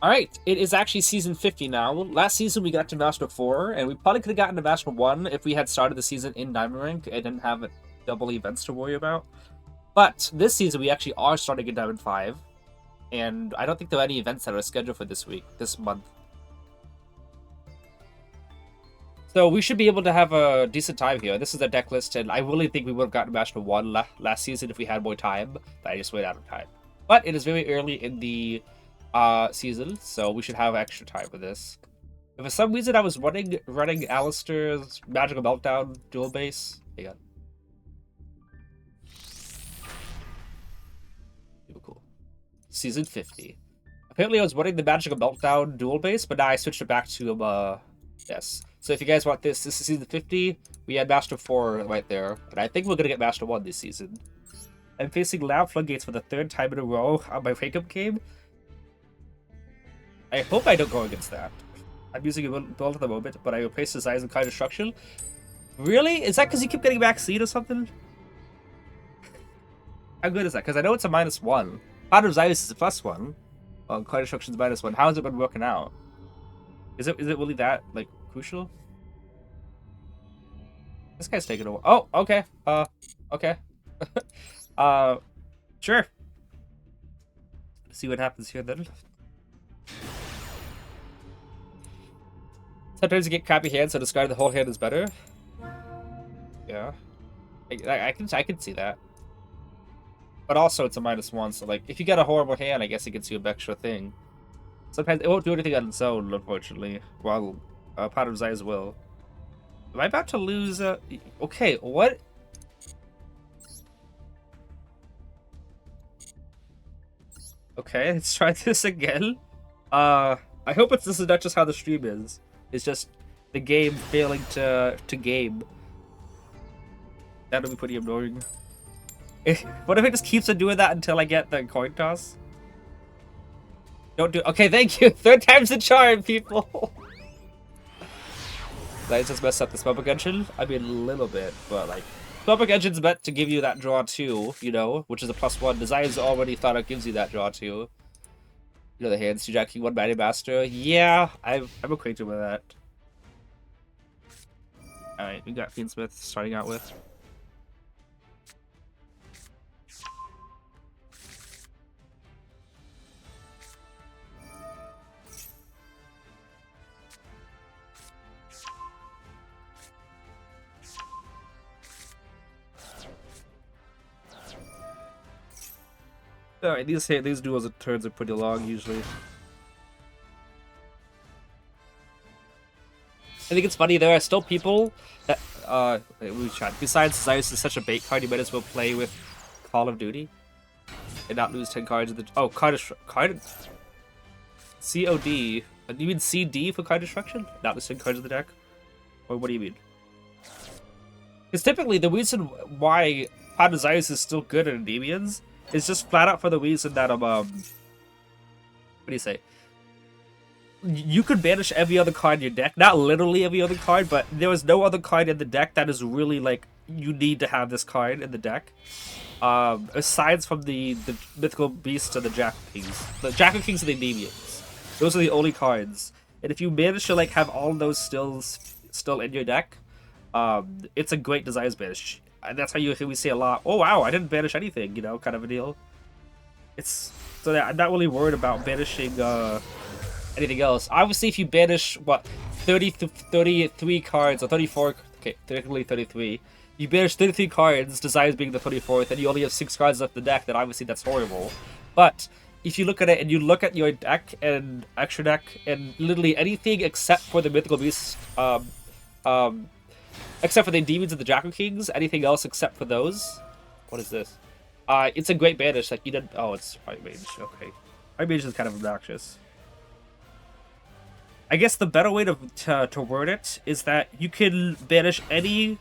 Alright, it is actually season 50 now. Last season we got to Master 4, and we probably could have gotten to Master 1 if we had started the season in Diamond Rank and didn't have double events to worry about. But this season we actually are starting in Diamond 5, and I don't think there are any events that are scheduled for this month. So we should be able to have a decent time here. This is a deck list, and I really think we would have gotten Master 1 last season if we had more time, but I just ran out of time. But it is very early in the season, so we should have extra time for this. If for some reason I was running Alistair's Magical Meltdown dual base, hang on. Super cool. Season 50. Apparently I was running the Magical Meltdown dual base, but now I switched it back to yes. So if you guys want this is season 50. We had Master 4 right there, and I think we're gonna get Master 1 this season. I'm facing Loud Floodgates for the 3rd time in a row on my wake-up game. I hope I don't go against that. I'm using a build at the moment, but I replaced Designs and Kind Destruction. Really? Is that because you keep getting vaccine or something? How good is that? Because I know it's a -1. Part of Zyrus is a +1. Well, Kind Destruction's -1. How has it been working out? Is it really that, like, crucial? This guy's taking a while. Oh, okay. Okay. Sure. Let's see what happens here then. Sometimes you get crappy hands, so discard the whole hand is better. Yeah, I can see that. But also, it's a -1, so like if you get a horrible hand, I guess it gets you an extra thing. Sometimes it won't do anything on its own, unfortunately. While part of Zai's will. Am I about to lose? Okay, what? Okay, let's try this again. I hope this is not just how the stream is. It's just the game failing to game. That'll be pretty annoying. What if it just keeps on doing that until I get the coin toss? Don't do. Okay, thank you. 3rd time's the charm, people. Did I just mess up the Spellbook Engine? I mean, a little bit, but like, Spellbook Engine's meant to give you that draw too, you know, which is a +1. Design's already thought it gives you that draw too. You know, the hands, 2 Jack King, 1 Mighty Master. Yeah, I'm acquainted with that. Alright, we got Fiendsmith starting out with. Alright, these duels and turns are pretty long usually. I think it's funny, there are still people that, besides Cyrus is such a bait card, you might as well play with Call of Duty and not lose 10 cards of the. Oh, card COD. You mean CD for card destruction? Not lose 10 cards of the deck? Or what do you mean? Because typically, the reason why Pod of Zyrus is still good at Endymions is just flat out for the reason that, what do you say? You could banish every other card in your deck. Not literally every other card, but there is no other card in the deck that is really, like, you need to have this card in the deck. Aside from the Mythical Beasts and the Jackal Kings. The Jackal Kings and the Endymions. Those are the only cards. And if you manage to, like, have all of those still in your deck, it's a great Desires banish. And that's how you hear we say a lot, oh wow, I didn't banish anything, you know, kind of a deal. It's so that I'm not really worried about banishing anything else. Obviously, if you banish what 33 cards or 34, okay, technically 33, you banish 33 cards, Desires being the 34th, and you only have 6 cards left in the deck, then obviously that's horrible. But if you look at it and you look at your deck and extra deck and literally anything except for the Mythical Beasts, except for the Demons and the Jackal Kings, anything else except for those. What is this? It's a great banish. Like you didn't. Oh, it's White Mage. Okay, White Mage is kind of obnoxious. I guess the better way to word it is that you can banish any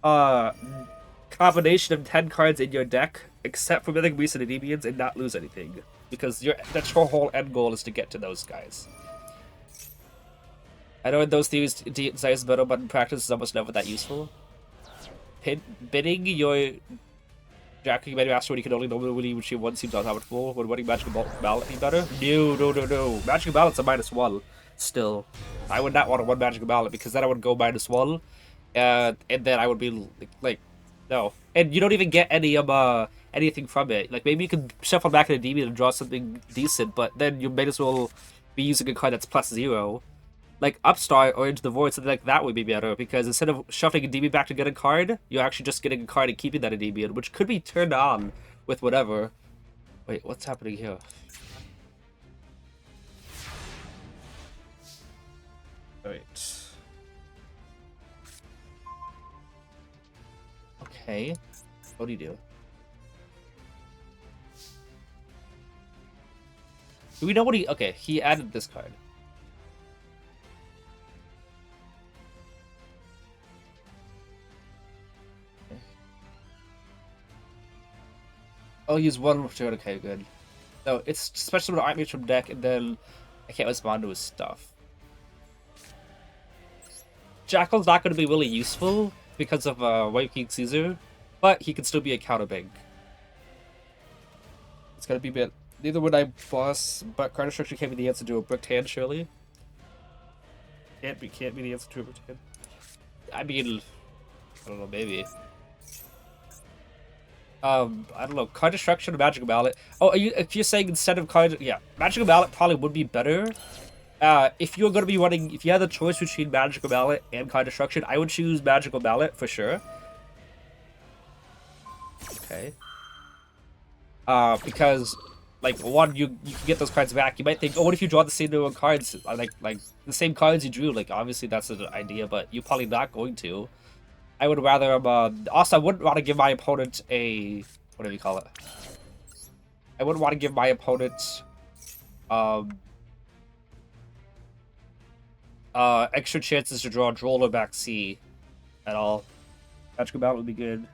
combination of 10 cards in your deck except for Mythic Beasts and Endymions and not lose anything, because that's your whole end goal is to get to those guys. I know in those theories, Zayas better, but in practice, it's almost never that useful. Bidding your Jacking Menu Master when he can only normally retrieve one seems uninhabitable. Would winning Magical Ballot be better? No, no, no, no. Magical Ballot's a -1. Still. I would not want to one Magical Ballot because then I would go -1. And then I would be like, no. And you don't even get any anything from it. Like maybe you can shuffle back in a Endymion and draw something decent, but then you may as well be using a card that's +0. Like Upstart or Into the Void, something like that would be better, because instead of shuffling a DB back to get a card, you're actually just getting a card and keeping that Endymion, which could be turned on with whatever. Wait, what's happening here? Wait. Okay. What do you do? Do we know what he... Okay, he added this card. I'll use one return. Okay, good. So it's special when art from deck, and then I can't respond to his stuff. Jackal's not going to be really useful because of White King Caesar, but he can still be a counterbank. It's going to be a bit. Neither would I boss, but card destruction can't be the answer to a bricked hand, surely. Can't be the answer to a bricked hand. I mean, I don't know, maybe. I don't know, card destruction or magical ballot. Oh, if you're saying instead of card, yeah, magical ballot probably would be better. If you're gonna be running, if you had the choice between magical ballot and card destruction, I would choose magical ballot for sure. Okay. Because like one, you can get those cards back. You might think, oh, what if you draw the same number of cards, like the same cards you drew? Like obviously that's an idea, but you're probably not going to. I would rather, also, I wouldn't want to give my opponent a, what do you call it? I wouldn't want to give my opponent, extra chances to draw Droll or back C at all. Magical Ballot would be good.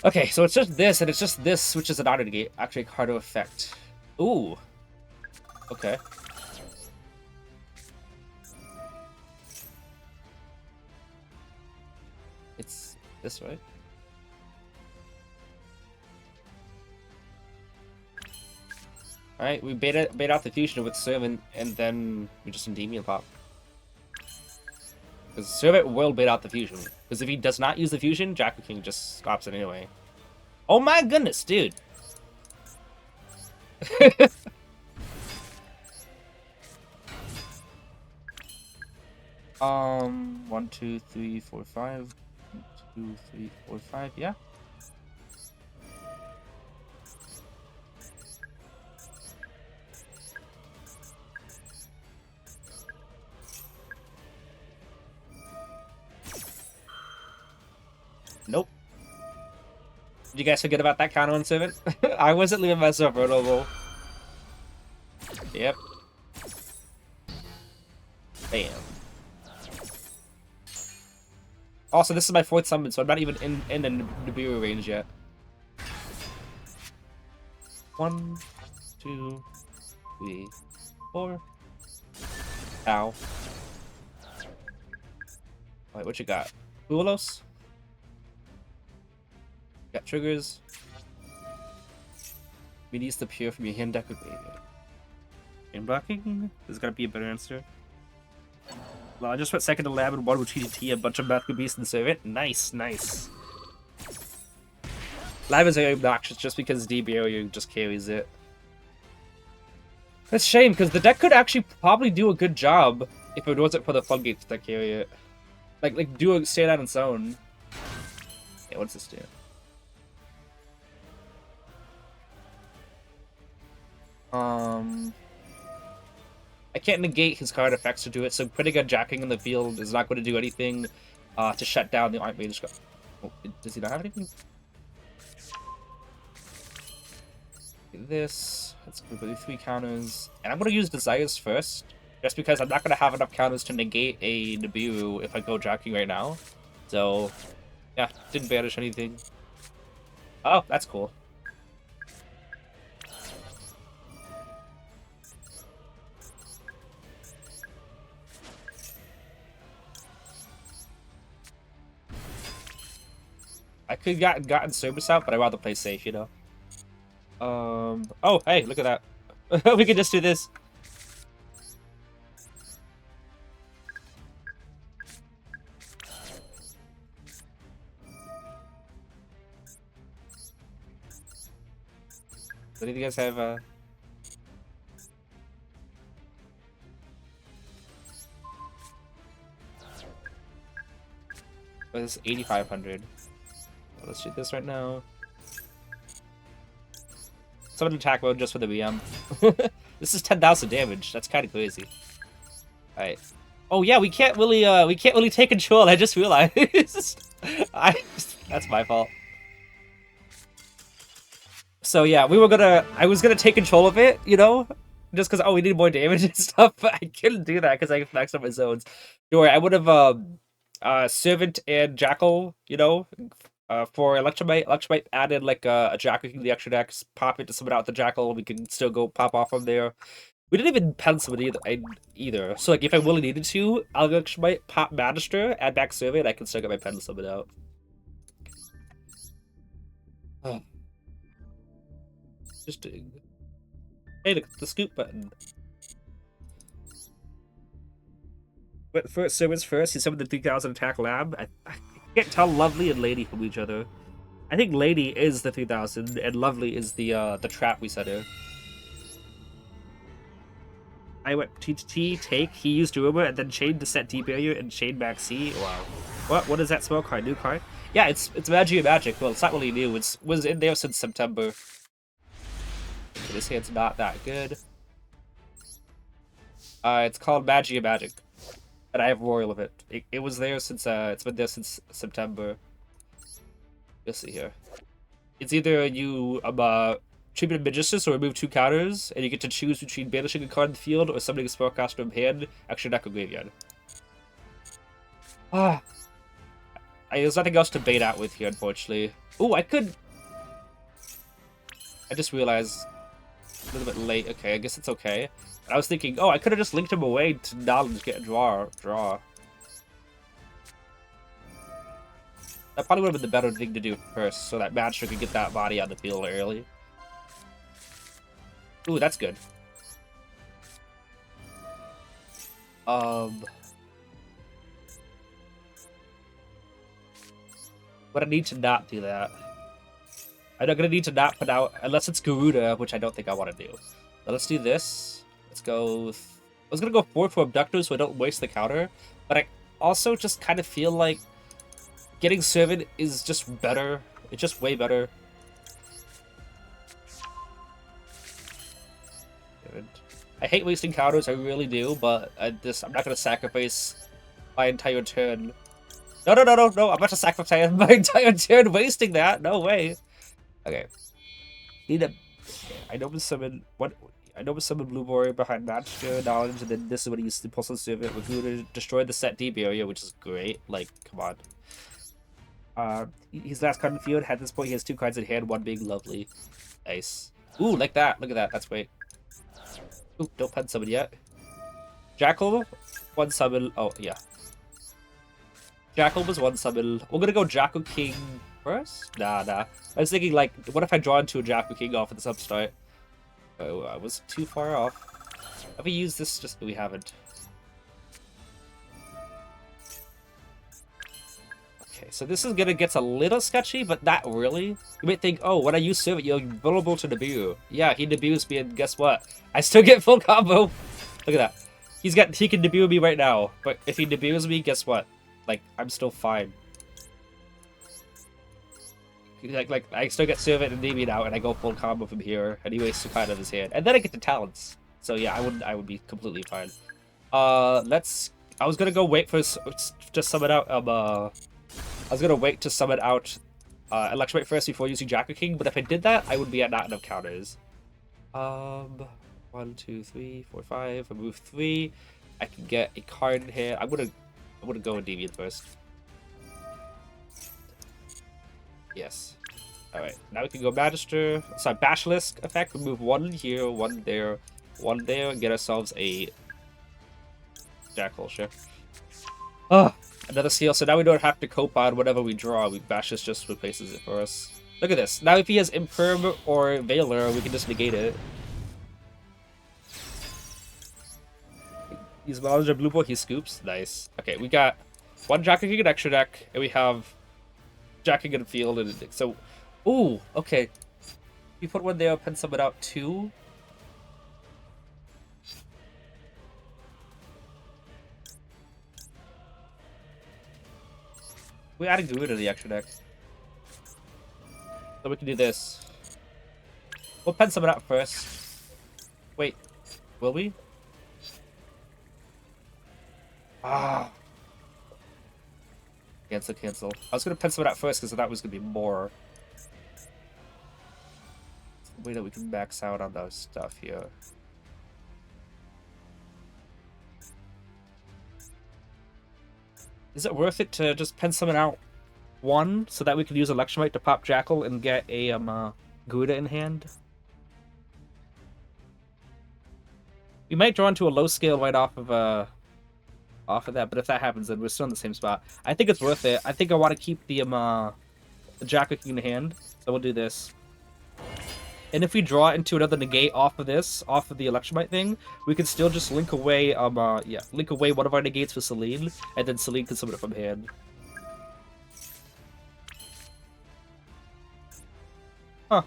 Okay, so it's just this, and it's just this, which is an auto-negate. Actually, a card effect. Ooh. Okay. It's this, right? Alright, we bait out the fusion with Servant, and then we just Endymion pop. Because Servant will bait out the fusion. Because if he does not use the fusion, Jack King just stops it anyway. Oh my goodness, dude! 1, 2, 3, 4, 5. 2, 3, 4, 5, yeah. Nope. Did you guys forget about that counter on Servant? I wasn't leaving myself vulnerable. Yep. Bam. Also, this is my 4th summon, so I'm not even in the Nibiru range yet. 1, 2, 3, 4. Ow. Alright, what you got? Duelos? Got triggers. We need to appear from your hand deck with graveyard. Game blocking? There's gotta be a better answer. Well, I just went second to lab and 1 with TGT, a bunch of Magical Beasts and Servant. Nice, nice. Lab is very obnoxious just because D barrier just carries it. It's a shame, because the deck could actually probably do a good job if it wasn't for the floodgates that carry it. Like do a stand on its own. Yeah, what's this do? I can't negate his card effects to do it, so putting a jacking in the field is not going to do anything to shut down the Art Mage. Oh, does he not have anything? This. Let's go through 3 counters. And I'm going to use Desires first, just because I'm not going to have enough counters to negate a Nibiru if I go jacking right now. So, yeah, didn't banish anything. Oh, that's cool. I could gotten service out, but I'd rather play safe, you know. Oh, hey, look at that. We could just do this. What do you guys have? Oh, this is 8,500. Let's shoot this right now. Summon attack mode just for the BM. This is 10,000 damage. That's kind of crazy. Alright. Oh yeah, we can't really take control. I just realized. That's my fault. So yeah, I was gonna take control of it, you know, just because we need more damage and stuff, but I couldn't do that because I maxed out my zones. Don't worry, I would have Servant and Jackal, you know, for Electromite. Electromite added like a Jackal to the extra decks, pop it to summon out the Jackal. We can still go pop off from there. We didn't even pencil it either. So like if I really needed to, I'll Electromite, pop Magister, add back Servant, I can still get my pencil summon out. Just doing. Hey, the scoop button. But first, Servants first. He summoned the 3,000 attack lab. I can't tell Lovely and Lady from each other. I think Lady is the 3,000 and Lovely is the trap we set her. I went T take. He used Rumor and then chained to set D barrier and chain back C. Wow. What is that spell card? New card? Yeah, it's Magic. Well, it's not really new. It was in there since September. This hand's not that good. It's called Magic, and I have Royal of it. It was there since it's been there since September. Let's see here. It's either you treatment Magicius or remove 2 counters, and you get to choose between banishing a card in the field or summoning a spellcaster from hand, extra deck or graveyard. There's nothing else to bait out with here, unfortunately. Oh, I just realized. A little bit late. Okay, I guess it's okay. I was thinking, I could have just linked him away to knowledge, get a draw. That probably would have been the better thing to do first, so that Magister could get that body on the field early. Ooh, that's good. But I need to not do that. I'm not gonna need to not put out, unless it's Garuda, which I don't think I want to do. But let's do this. Let's go. I was gonna go 4 for Abductor so I don't waste the counter, but I also just kind of feel like getting Servant is just better. It's just way better. I hate wasting counters, I really do, but I'm not gonna sacrifice my entire turn. No! I'm about to sacrifice my entire turn wasting that. No way. Okay. I know summon Blue Warrior behind Magister, Knowledge, and then this is what he used to Impulsive Servant. We're going to destroy the set D barrier, which is great. Like, come on. His last card in the field, at this point he has 2 cards in hand, one being Lovely. Nice. Ooh, like that. Look at that. That's great. Ooh, don't pen summon yet. Jackal, 1 summon. Oh, yeah. Jackal was 1 summon. We're gonna go Jackal King first? Nah. I was thinking, like, what if I draw into a Jackal King off at this upstart? Oh, I was too far off. Have we used this? Just we haven't. Okay, so this is gonna get a little sketchy, but not really. You might think, oh, when I use Servant, you're vulnerable to Nibiru. Yeah, he Nibiru's me, and guess what? I still get full combo. Look at that. He can Nibiru me right now, but if he Nibiru's me, guess what? Like, I'm still fine. Like I still get Servant and Endymion out, and I go full combo from here, and he wastes 2 cards of his hand, and then I get the talents. So yeah, I would be completely fine. I was gonna go wait for to summon out. I was gonna wait to summon out Electromite first before using Jackal King, but if I did that, I would be at not enough counters. 1, 2, 3, 4, 5. Remove 3. I can get a card in here. I'm gonna go Endymion first. Yes. Alright, now we can go Magister. Sorry, Basilisk effect. Remove 1 here, 1 there, 1 there, and get ourselves a Jackal, sure. Another seal, so now we don't have to cope on whatever we draw. Bashes just replaces it for us. Look at this. Now if he has Imperm or Veiler, we can just negate it. He's knowledge of blue boy, he scoops. Nice. Okay, we got one Jacking an extra deck, and we have Jacking in field and so ooh, okay. We put one there, pen someone out too. We added Guru to the extra deck. So we can do this. We'll pen someone out first. Wait, will we? Ah. Cancel. I was gonna pen someone out first because that was gonna be more. It's the way that we can max out on those stuff here. Is it worth it to just pen someone out one so that we can use Electromite to pop Jackal and get a Gouda in hand? We might draw into a low scale right off of that, but if that happens, then we're still in the same spot. I think it's worth it. I think I want to keep the Jackal in hand, so we'll do this. And if we draw into another negate off of this, off of the Electromite thing, we can still just link away, link away one of our negates for Celine, and then Celine can summon it from hand. Huh.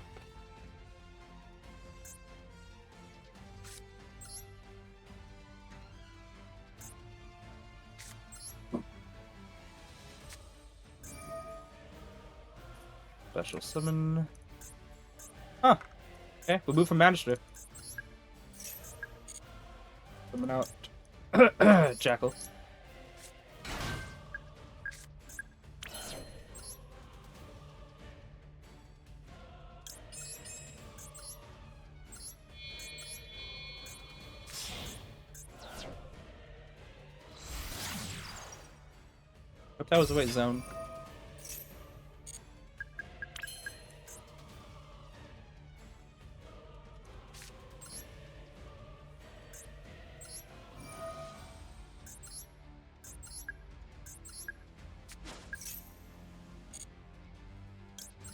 Special summon. Huh. Okay, we'll move from Magister. Summon out Jackal. Hope that was the right zone.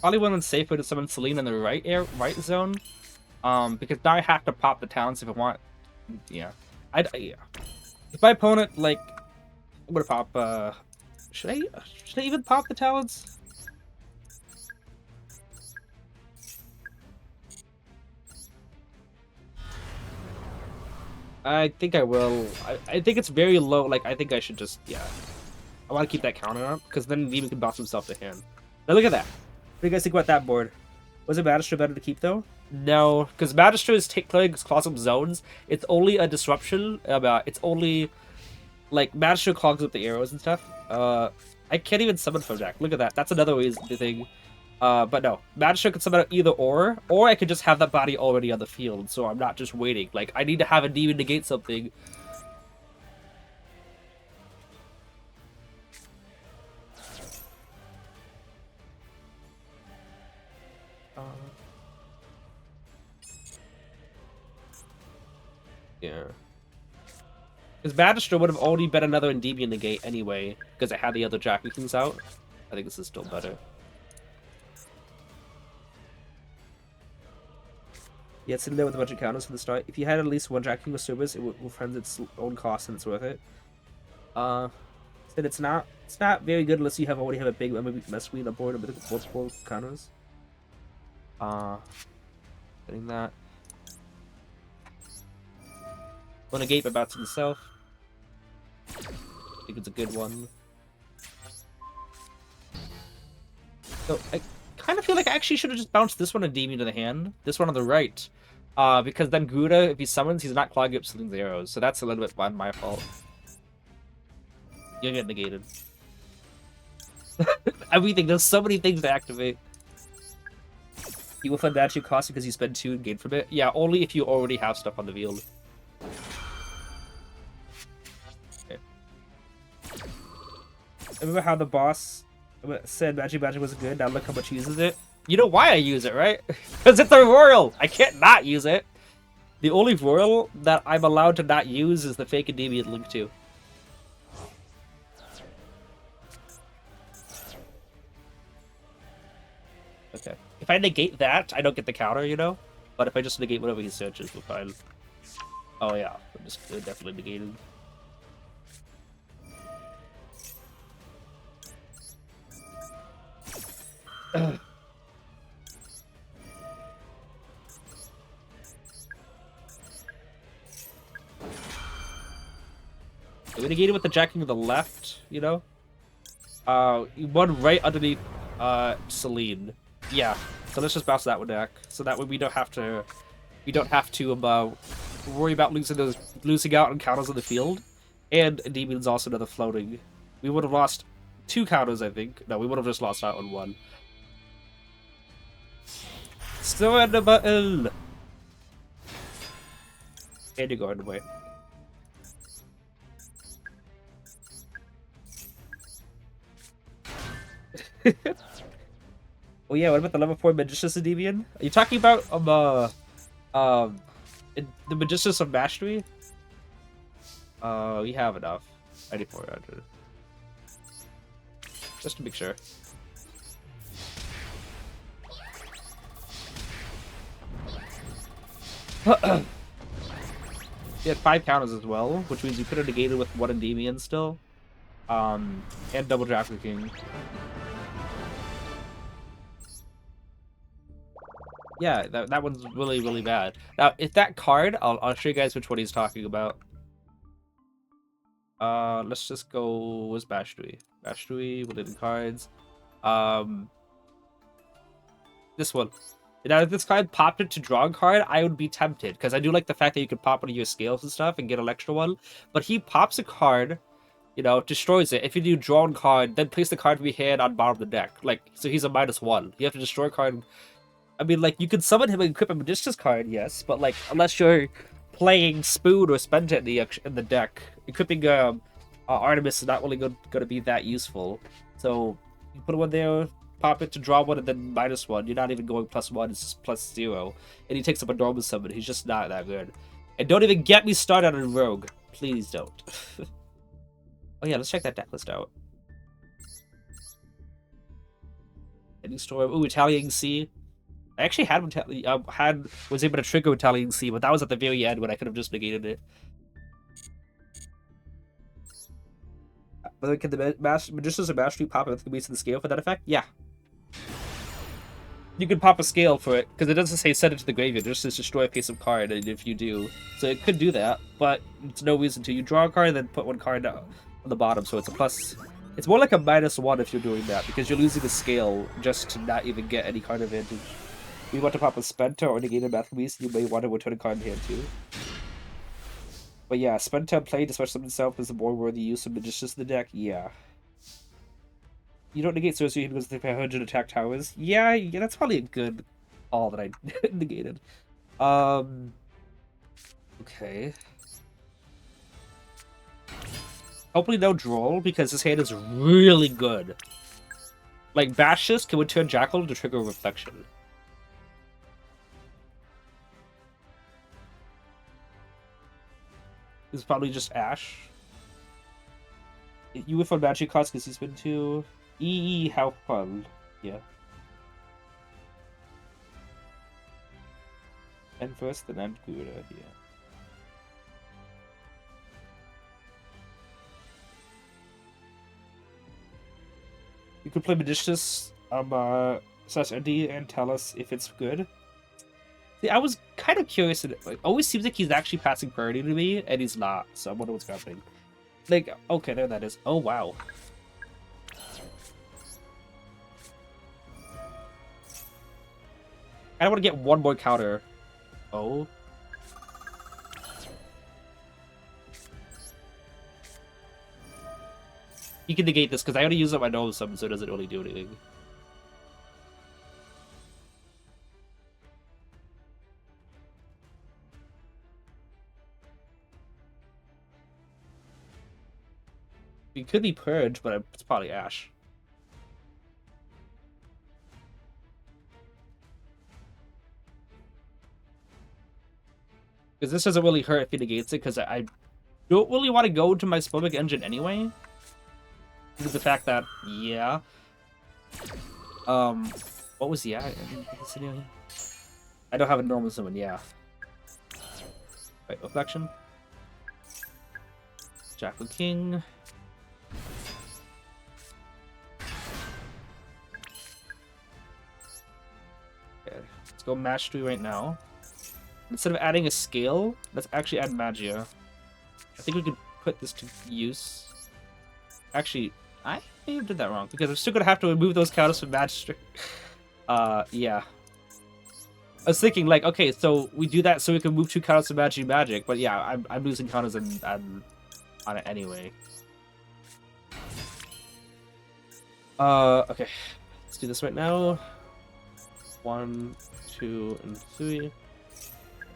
Probably would have been safer to summon Celine in the right zone, because now I have to pop the talents if I want. Yeah, yeah. If my opponent like, I'm gonna pop. Should I even pop the talents? I think I will. I think it's very low. Like I think I should just I want to keep that counter up because then Demon can boss himself to hand. Now look at that. What do you guys think about that board? Was it Magister better to keep though? No, because Magister is playing clogs up zones. It's only a disruption. It's only like Magister clogs up the arrows and stuff. I can't even summon from deck. Look at that. That's another way the thing. But no, Magister can summon out either or I could just have that body already on the field, so I'm not just waiting. Like I need to have a demon negate something. Yeah. Because Magister would have already been another Endymion negate anyway, because it had the other Jackal Kings out. I think this is still better. Yeah, it's sitting there with a bunch of counters from the start. If you had at least one Jackal King with service, it will friend its own cost and it's worth it. Said it's not very good unless you already have a big mess queen on board with multiple counters. Getting that. Will negate by bouncing himself. I think it's a good one. So I kind of feel like I actually should have just bounced this one and Endymion to the hand. This one on the right. Because then Gouda, if he summons, he's not clogging up Celine's arrows. So that's a little bit my fault. You'll get negated. Everything, there's so many things to activate. You will find that you cost because you spend 2 and gain from it. Yeah, only if you already have stuff on the field. Okay. Remember how the boss said Magic was good? Now look how much he uses it. You know why I use it, right? Because it's a royal! I can't not use it. The only royal that I'm allowed to not use is the fake Endymion Link 2. if I negate that, I don't get the counter, you know? But if I just negate whatever he searches, we're fine. Oh yeah, I'm just definitely negated. We negated with the jacking to the left, you know? One right underneath Celine. Yeah. So let's just bounce that one back. So that way we don't have to worry about losing out on counters on the field. And Endymion's also another floating. We would have lost 2 counters, I think. No, we would have just lost out on 1. Still at the button. And you're going away. Oh yeah, what about the level 4 Magician's Endymion? Are you talking about the Magician's of Mastery? We have enough. 9400. Just to make sure. He had 5 counters as well, which means you could have negated with 1 Endymion still. And double Draft King. Yeah, that one's really, really bad. Now, if that card, I'll show you guys which one he's talking about. Let's just go with Bashtui. Bashtui, within cards. This one. Now, if this card popped it to draw a card, I would be tempted, because I do like the fact that you could pop one of your scales and stuff and get an extra one. But he pops a card, you know, destroys it. If you do draw one card, then place the card from your hand on bottom of the deck. Like, so he's a -1. You have to destroy a card. I mean, like, you could summon him and equip a Magician's card, yes, but, like, unless you're playing Spoon or Spenta in the deck, equipping Artemis is not really going to be that useful. So, you put one there, pop it to draw one, and then -1. You're not even going +1, it's just +0. And he takes up a normal summon. He's just not that good. And don't even get me started on Rogue. Please don't. Oh yeah, let's check that deck list out. Ending Storm. Ooh, Italian Sea. I actually was able to trigger Italian Sea, but that was at the very end when I could have just negated it. But can the Magician's of Mastery pop with the base of the scale for that effect? Yeah. You can pop a scale for it, because it doesn't say send it to the graveyard, it just says destroy a face of card, and if you do. So it could do that, but it's no reason to. You draw a card, and then put 1 card on the bottom, so it's a plus. It's more like a -1 if you're doing that, because you're losing the scale just to not even get any card advantage. If you want to pop a Spenta or negate a Mathematics, you may want to return a card in hand too. But yeah, Spenta played to special himself is a more worthy use of Magicians in the deck. Yeah. You don't negate Sorcery because they 100 attack towers. Yeah, that's probably a good call that I negated. Okay. Hopefully no Droll, because his hand is really good. Like, Bashes can return Jackal to trigger a Reflection. This is probably just Ash. You whiff on magic cards because he's been too... how fun. Yeah. And first, then end Gura, yeah. You could play Magician's /ND and tell us if it's good. See, I was kind of curious. It always seems like he's actually passing priority to me, and he's not. So I wonder what's happening. Like, okay, there that is. Oh, wow. I want to get 1 more counter. Oh. You can negate this, because I already use up my normal summon, so it doesn't really do anything. It could be Purge, but it's probably Ash. Because this doesn't really hurt if he negates it, because I don't really want to go into my Spellbook engine anyway. Due to the fact that, yeah. Well, What was the scenario? I don't have a normal summon, yeah. Right, reflection. Jackal King. Okay, let's go match 3 right now. Instead of adding a scale, let's actually add Magia. I think we could put this to use. Actually, I may have did that wrong because I'm still gonna have to remove those counters from Magistrate. Yeah. I was thinking like, okay, so we do that so we can move 2 counters to Magic, but yeah, I'm losing counters on it anyway. Okay, let's do this right now. 1, 2, and 3.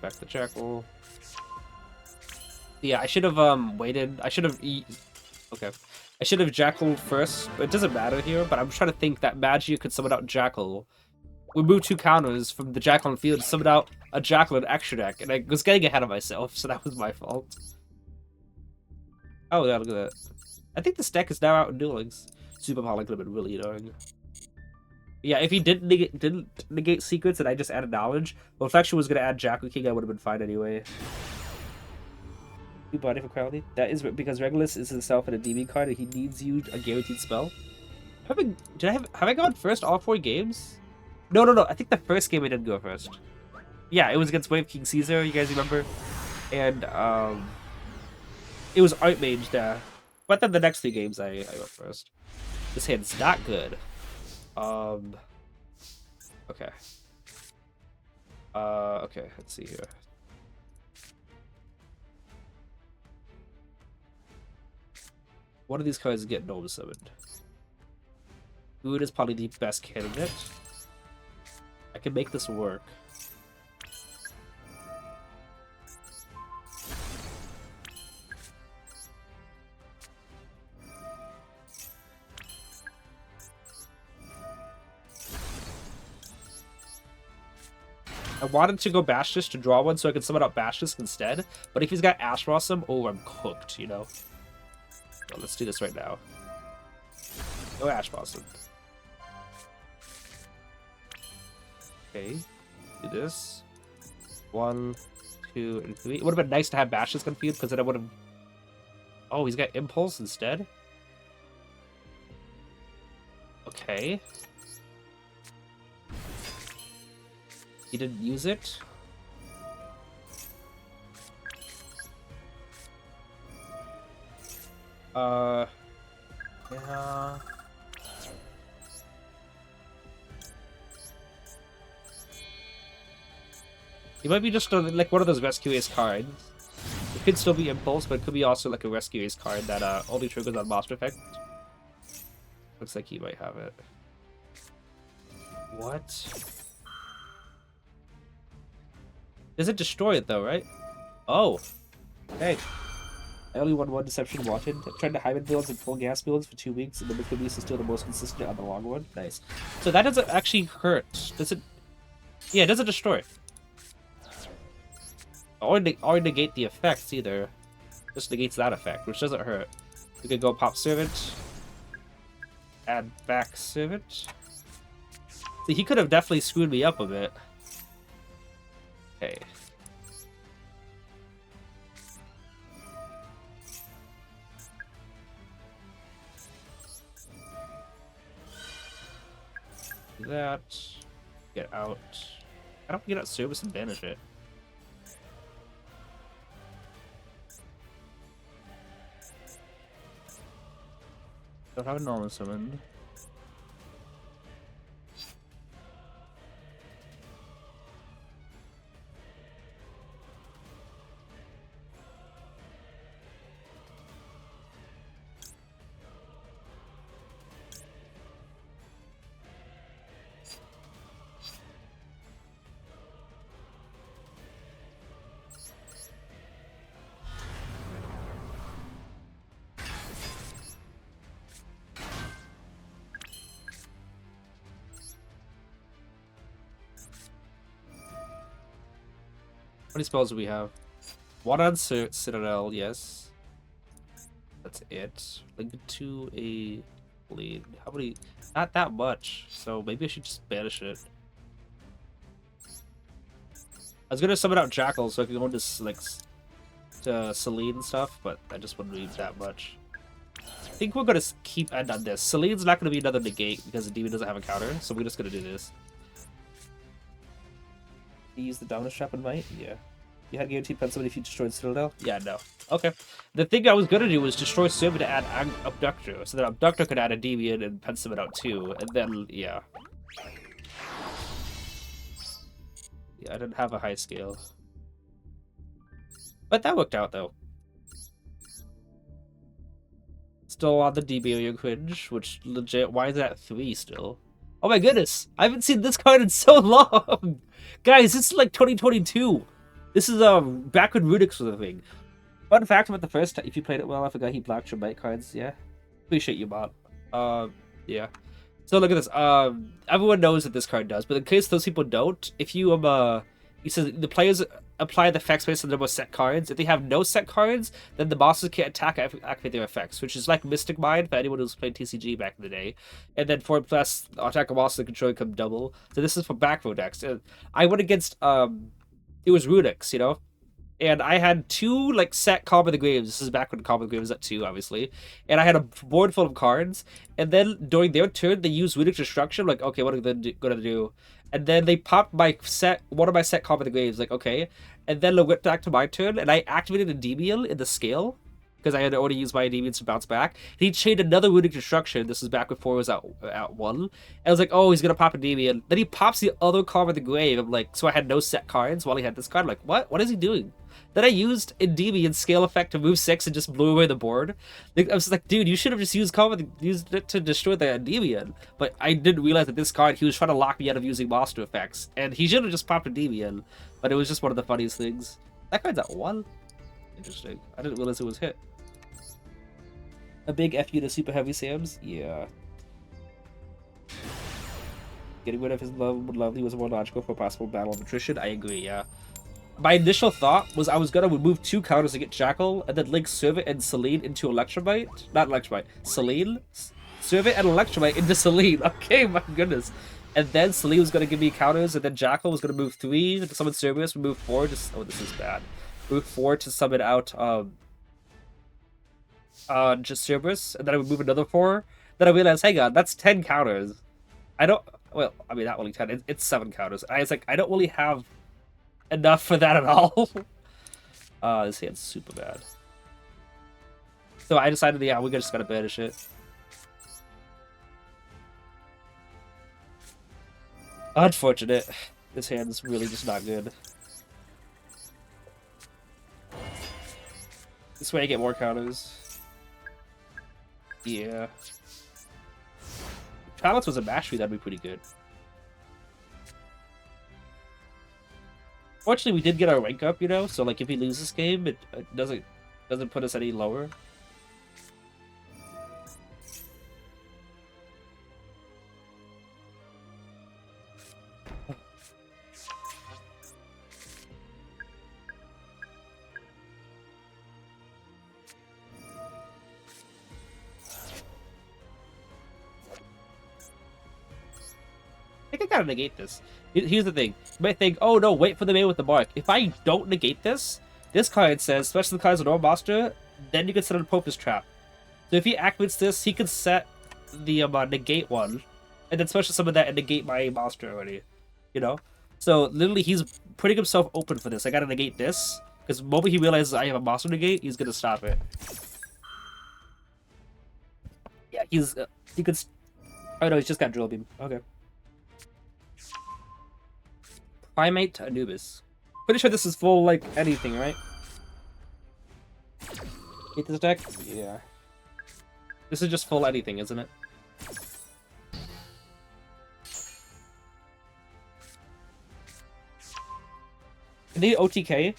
Back to Jackal. Yeah, I should have waited. I should have okay. I should have Jackal first. It doesn't matter here, but I'm trying to think that Magia could summon out Jackal. We moved 2 counters from the Jackal on the field to summon out a Jackal in extra deck, and I was getting ahead of myself, so that was my fault. Oh yeah, look at that. I think this deck is now out in duelings. Super Poly could have been really annoying. Yeah, if he didn't negate secrets and I just added knowledge, well, if Reflection was gonna add Jackal King, I would have been fine anyway. You body for Crowley? That is because Regulus is himself in a DB card and he needs you a guaranteed spell. Have I gone first all 4 games? No. I think the first game I didn't go first. Yeah, it was against Wave King Caesar, you guys remember? And it was Archmage there. But then the next 3 games I went first. This hand's not good. Okay. Okay, let's see here. One of these cards get Gnome summoned. Good is probably the best candidate. I can make this work. I wanted to go Bastus to draw one so I could summon out Bastus instead, but if he's got Ash Blossom, oh, I'm cooked, you know? Well, let's do this right now. No Ash Blossom. Okay, do this. 1, 2, and 3. It would have been nice to have Bastus confused because then I would have. Oh, he's got Impulse instead. Okay. He didn't use it. Yeah. He might be just like one of those Rescue Ace cards. It could still be Impulse, but it could be also like a Rescue Ace card that only triggers on Monster Effect. Looks like he might have it. What? Does it destroy it though, right? Oh. Hey. I only won 1 Deception Wanted. I tried to Hyman builds and full gas builds for 2 weeks, and the Mythic Beast is still the most consistent on the long one. Nice. So that doesn't actually hurt. Does it? Yeah, it doesn't destroy. Or negate the effects either. Just negates that effect, which doesn't hurt. We could go pop Servant. Add back Servant. See, he could have definitely screwed me up a bit. Okay. That. Get out. I don't get out service and banish it. Don't have a normal summon. How many spells do we have? 1 on Citadel, yes. That's it. Link to a Lead. How many? Not that much. So maybe I should just banish it. I was gonna summon out Jackal so I could go into like to Celine and stuff, but I just wouldn't need that much. I think we're gonna keep end on this. Celine's not gonna be another negate because the demon doesn't have a counter, so we're just gonna do this. You use the Dominus Trap and Might? Yeah. You had guaranteed pen somebody if you destroyed Citadel? Yeah, no. Okay. The thing I was gonna do was destroy Summon to add Abductor, so that Abductor could add Endymion and pen summon out too, and then, yeah. Yeah, I didn't have a high scale. But that worked out, though. Still on the Endymion cringe, which legit, why is it at 3 still? Oh my goodness! I haven't seen this card in so long! Guys, this is like 2022! This is back when Rudix was a thing. Fun fact about the first time, if you played it well, I forgot he blocked your bite cards, yeah. Appreciate you, bot. Yeah. So look at this. Everyone knows that this card does, but in case those people don't, if you he says the players apply the effects based on the number of set cards. If they have no set cards, then the bosses can't attack and activate their effects, which is like Mystic Mind for anyone who's played TCG back in the day. And then 4+ attack a monster control come double. So this is for back row decks. I went against it was Rudix, you know. And I had 2 like set Calm of the Graves. This is back when Calm of the Graves was at 2, obviously. And I had a board full of cards. And then during their turn, they used Runic Destruction. Like, okay, what are they gonna do? And then they popped one of my set Calm of the Graves. Like, okay. And then they went back to my turn, and I activated Endymion in the scale because I had already used my Endymion to bounce back. And he chained another Runic Destruction. This is back before it was at 1. And I was like, oh, he's gonna pop Endymion. Then he pops the other Calm of the Grave. I'm like, so I had no set cards while he had this card. I'm like, what? What is he doing? Then I used Endymion scale effect to move 6 and just blew away the board. I was like, dude, you should have just used it to destroy the Endymion. But I didn't realize that this card, he was trying to lock me out of using monster effects. And he should have just popped Endymion. But it was just one of the funniest things. That card's at 1? Interesting. I didn't realize it was hit. A big FU to Super Heavy Sams? Yeah. Getting rid of his lovely was more logical for possible battle of attrition? I agree, yeah. My initial thought was I was gonna remove 2 counters to get Jackal, and then link Servant and Celine into Electrobite. Not Electrobite. Celine? Servant and Electrobite into Celine. Okay, my goodness. And then Celine was gonna give me counters, and then Jackal was gonna move 3 to summon Cerberus, move 4 to... Oh, this is bad. Move 4 to summon out, just Cerberus, and then I would move another 4. Then I realized, hang on, that's 10 counters. I don't... Well, I mean, not only 10. It's 7 counters. I was like, I don't really have enough for that at all. This hand's super bad. So I decided, yeah, we just gotta banish it. Unfortunate. This hand's really just not good. This way I get more counters. Yeah. If Chalice was a mastery, that'd be pretty good. Fortunately, we did get our rank up, you know, so like if we lose this game, it doesn't put us any lower. I think I gotta negate this. Here's the thing. You might think, oh no, wait for the man with the mark. If I don't negate this, this card says, especially the cards of normal monster, then you can set a Popus Trap. So if he activates this, he can set the negate one, and then special summon that and negate my monster already. You know? So literally he's putting himself open for this. I gotta negate this, because the moment he realizes I have a monster negate, he's gonna stop it. Yeah, he could... Oh no, he's just got Drill Beam. Okay. Primate to Anubis. Pretty sure this is full, like, anything, right? Hate this deck? Yeah. This is just full anything, isn't it? Can they OTK?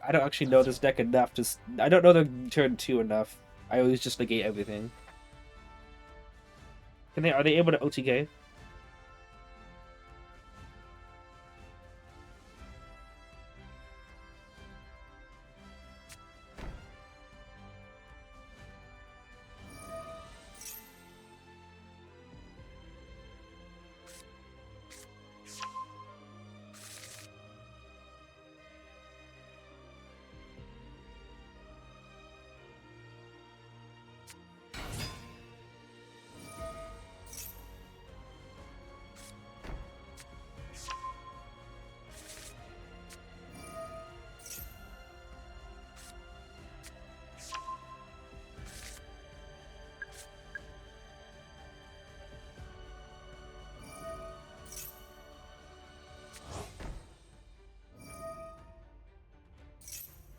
I don't actually know this deck enough. I don't know the turn 2 enough. I always just negate everything. Are they able to OTK?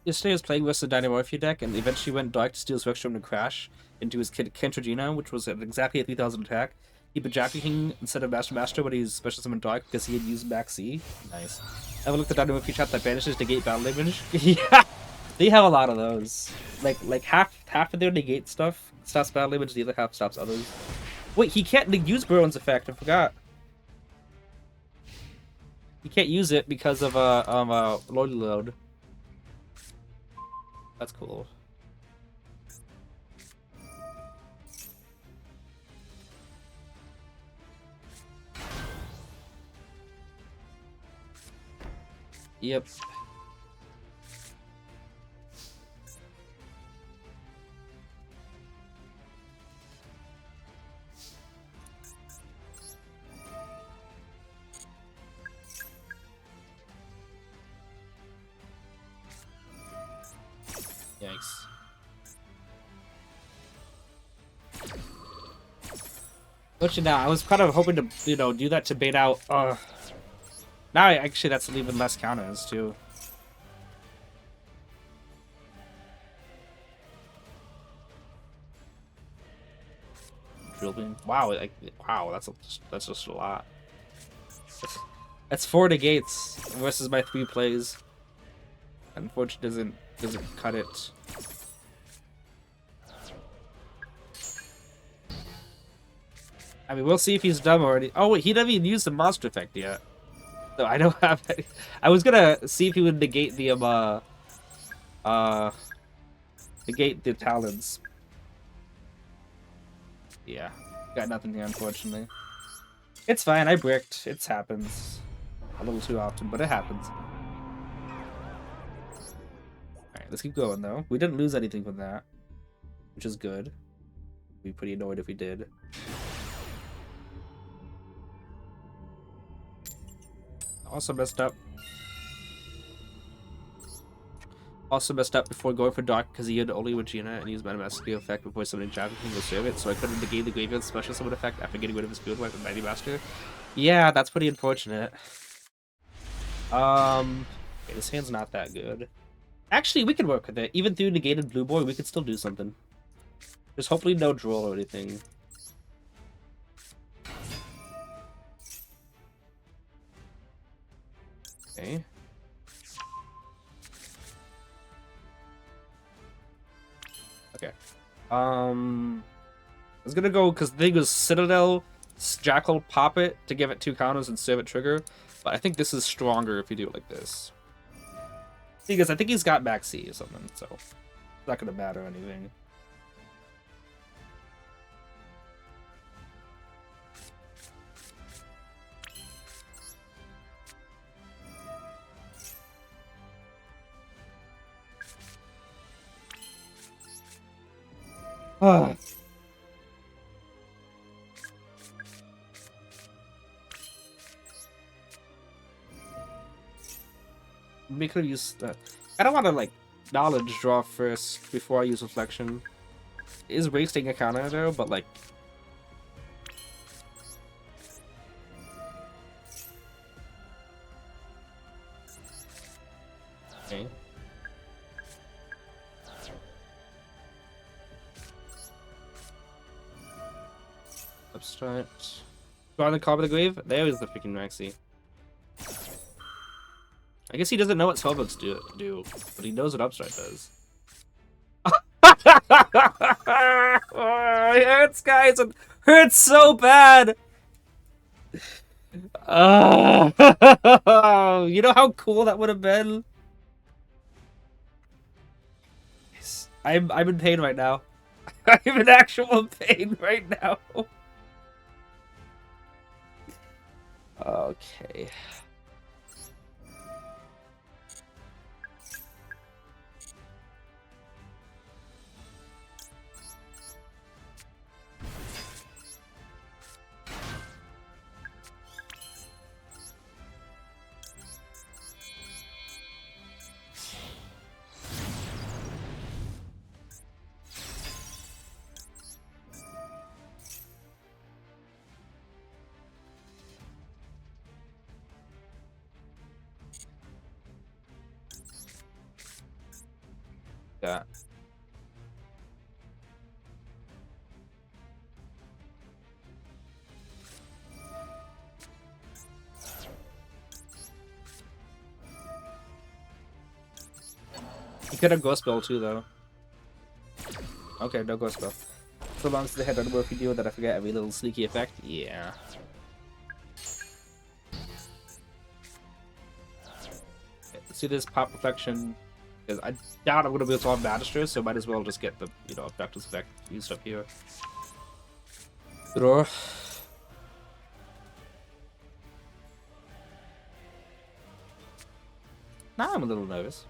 Yesterday I was playing versus the Dynamorphia deck and eventually went dark to steal his Workstrom to crash into his Kentragina, which was at exactly a 3000 attack. He put Jack King instead of Master, but he's Special Summon Dark because he had used back C. Nice. I have a look at the Dynamorphia chat that banishes negate battle damage. Yeah! They have a lot of those. Like half of their negate stuff stops battle damage, the other half stops others. Wait, he can't use Bruin's effect, I forgot. He can't use it because of Lordy Load. That's cool. Yep. Yikes. Which now, I was kind of hoping to, do that to bait out. Now, actually, that's even less counters, too. Drill beam. Wow, wow, that's just a lot. That's 4 negates versus my 3 plays. Unfortunately, doesn't cut it. I mean, we'll see if he's dumb already. Oh wait, he doesn't even use the monster effect yet. So I don't have any. I was gonna see if he would negate the negate the talons. Yeah, got nothing here, unfortunately. It's fine. I bricked. It happens a little too often, but it happens. All right, let's keep going though. We didn't lose anything from that, which is good. I'd be pretty annoyed if we did. Also messed up. Also messed up before going for Dark because he had only Regina and used Metamaster effect before summoning Javelin King to serve it, so I couldn't negate the Graveyard Special Summon effect after getting rid of his field wipe with Mighty Master. Yeah, that's pretty unfortunate. Okay, this hand's not that good. Actually, we can work with it. Even through negated Blue Boy, we could still do something. There's hopefully no Duel or anything. Okay. Okay. I was gonna go because the thing was Citadel, Jackal, pop it to give it 2 counters and serve it trigger, but I think this is stronger if you do it like this. Because I think he's got back C or something, so it's not gonna matter or anything. We could use that. I don't want to like knowledge draw first before I use reflection. It is wasting a counter though, but like. Okay. Abstract. Go on the Carve of the Grave. There is the freaking Maxi. I guess he doesn't know what spellbooks do, but he knows what Upstart does. Oh, it hurts, guys. It hurts so bad. You know how cool that would have been? I'm in pain right now. I'm in actual pain right now. Okay. Yeah. He could have Ghost Bell too, though. Okay, no Ghost Bell. So long as they had another video that I forget every little sneaky effect. Yeah. Let's do this pop reflection. Because I doubt I'm gonna be able to solve Magister, so might as well just get the, you know, Abductor's effect used up here. Draw. Now I'm a little nervous.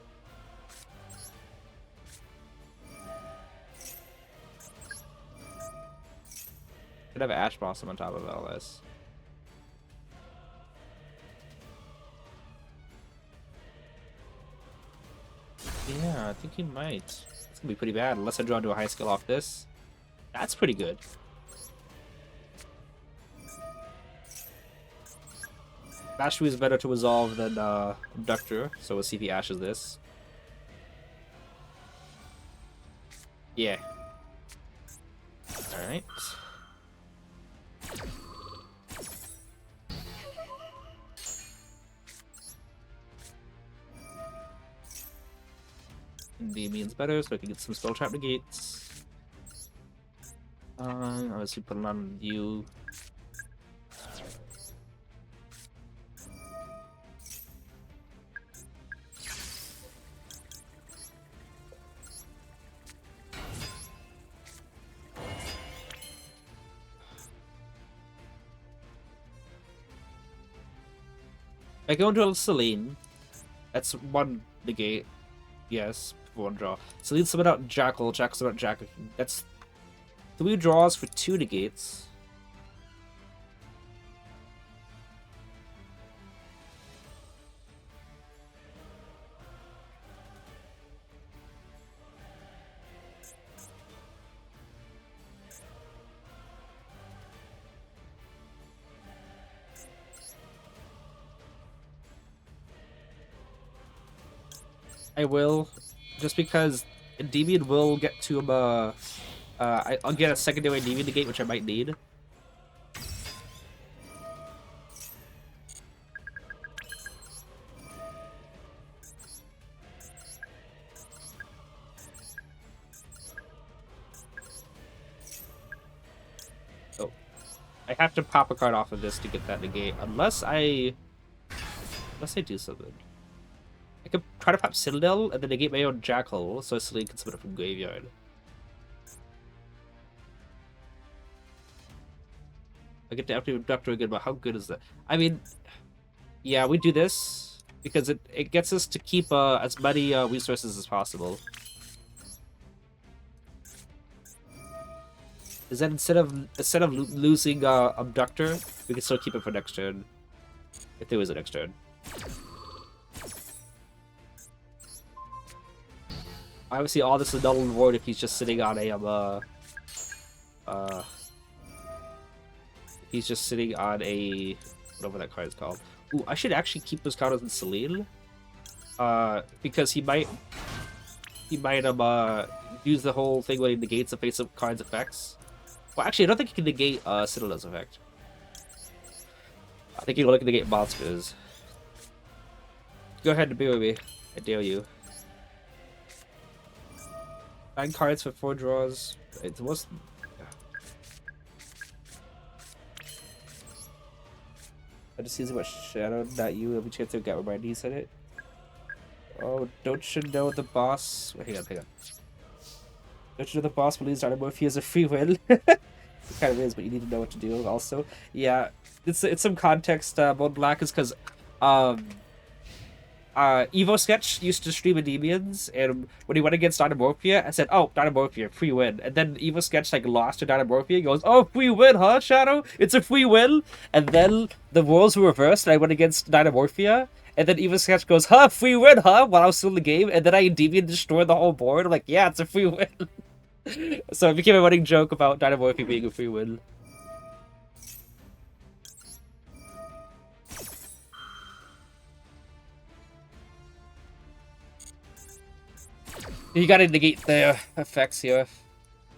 Could have Ash Blossom on top of LS. Yeah, I think he might. It's gonna be pretty bad unless I draw into a high skill off this. That's pretty good. Ashley is better to resolve than Abductor, so we'll see if he ashes this. Yeah. Alright. Endymion's better, so I can get some spell trap negates. Obviously put it on you. I go into a Celine. That's one negate. Yes, one draw. Celine summon out Jackal, Jackal summon out Jackal. That's 3 draws for 2 negates. I will, just because Endymion will get to I'll get a secondary Endymion negate, which I might need. Oh, I have to pop a card off of this to get that negate, unless I do something. I could try to pop Citadel and then negate my own Jackal, so Celine can summon it from graveyard. I get to Abductor again, but how good is that? I mean, yeah, we do this because it gets us to keep as many resources as possible. Is that instead of losing Abductor, we can still keep it for next turn, if there was a next turn. Obviously, all this is null and void if he's just sitting on a he's just sitting on a whatever that card is called. Ooh, I should actually keep those counters in Celine, because he might use the whole thing when he negates the face-up card's effects. Well, actually, I don't think he can negate Citadel's effect. I think he can only negate monsters. Go ahead and be with me. I dare you. 9 cards for 4 draws. It's most. I just use much shadow, not you. Every chance to get my knees in it. Oh, don't you know the boss? Wait, hang on. Don't you know the boss believes Dynamorphy is a free win? It kind of is, but you need to know what to do also. Yeah, it's some context. Mode Black is because Evo Sketch used to stream Endymions, and when he went against Dynamorphia, I said, "Oh, Dynamorphia, free win." And then Evo Sketch like lost to Dynamorphia. He goes, "Oh, free win, huh, Shadow? It's a free win." And then the roles were reversed, and I went against Dynamorphia. And then Evo Sketch goes, "Huh, free win, huh?" While I was still in the game, and then I Endymion destroyed the whole board. I'm like, "Yeah, it's a free win." So it became a running joke about Dynamorphia being a free win. You gotta negate the effects here.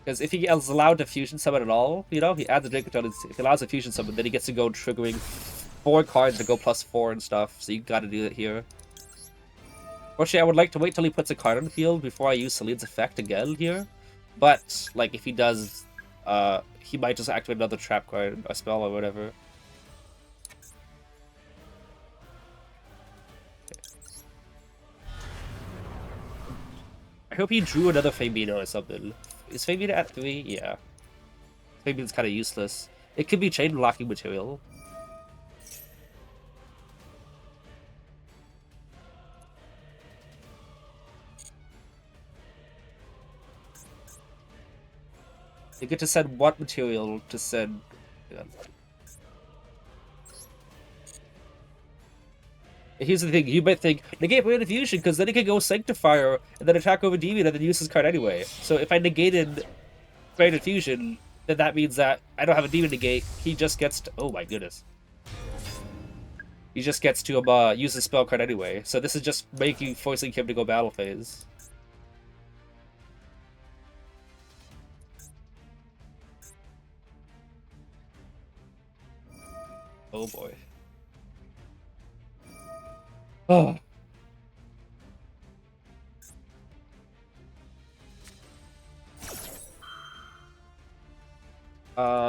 Because if he is allowed to fusion summon at all, you know, he adds a drink on his. If he allows a fusion summon, then he gets to go triggering 4 cards to go +4 and stuff. So you gotta do it here. Fortunately, I would like to wait till he puts a card on the field before I use Celine's effect again here. But, like, if he does, he might just activate another trap card, a spell or whatever. I hope he drew another Famino or something. Is Famino at 3? Yeah. Famino's kind of useless. It could be chain blocking material. You get to send what material to send. Yeah. Here's the thing, you might think, negate Brand of Fusion, because then he can go Sanctifier, and then attack over Endymion, and then use his card anyway. So if I negated Brand of Fusion, then that means that I don't have a Demon negate, he just gets to... Oh my goodness. He just gets to use his spell card anyway. So this is just forcing him to go battle phase. Oh boy. Oh.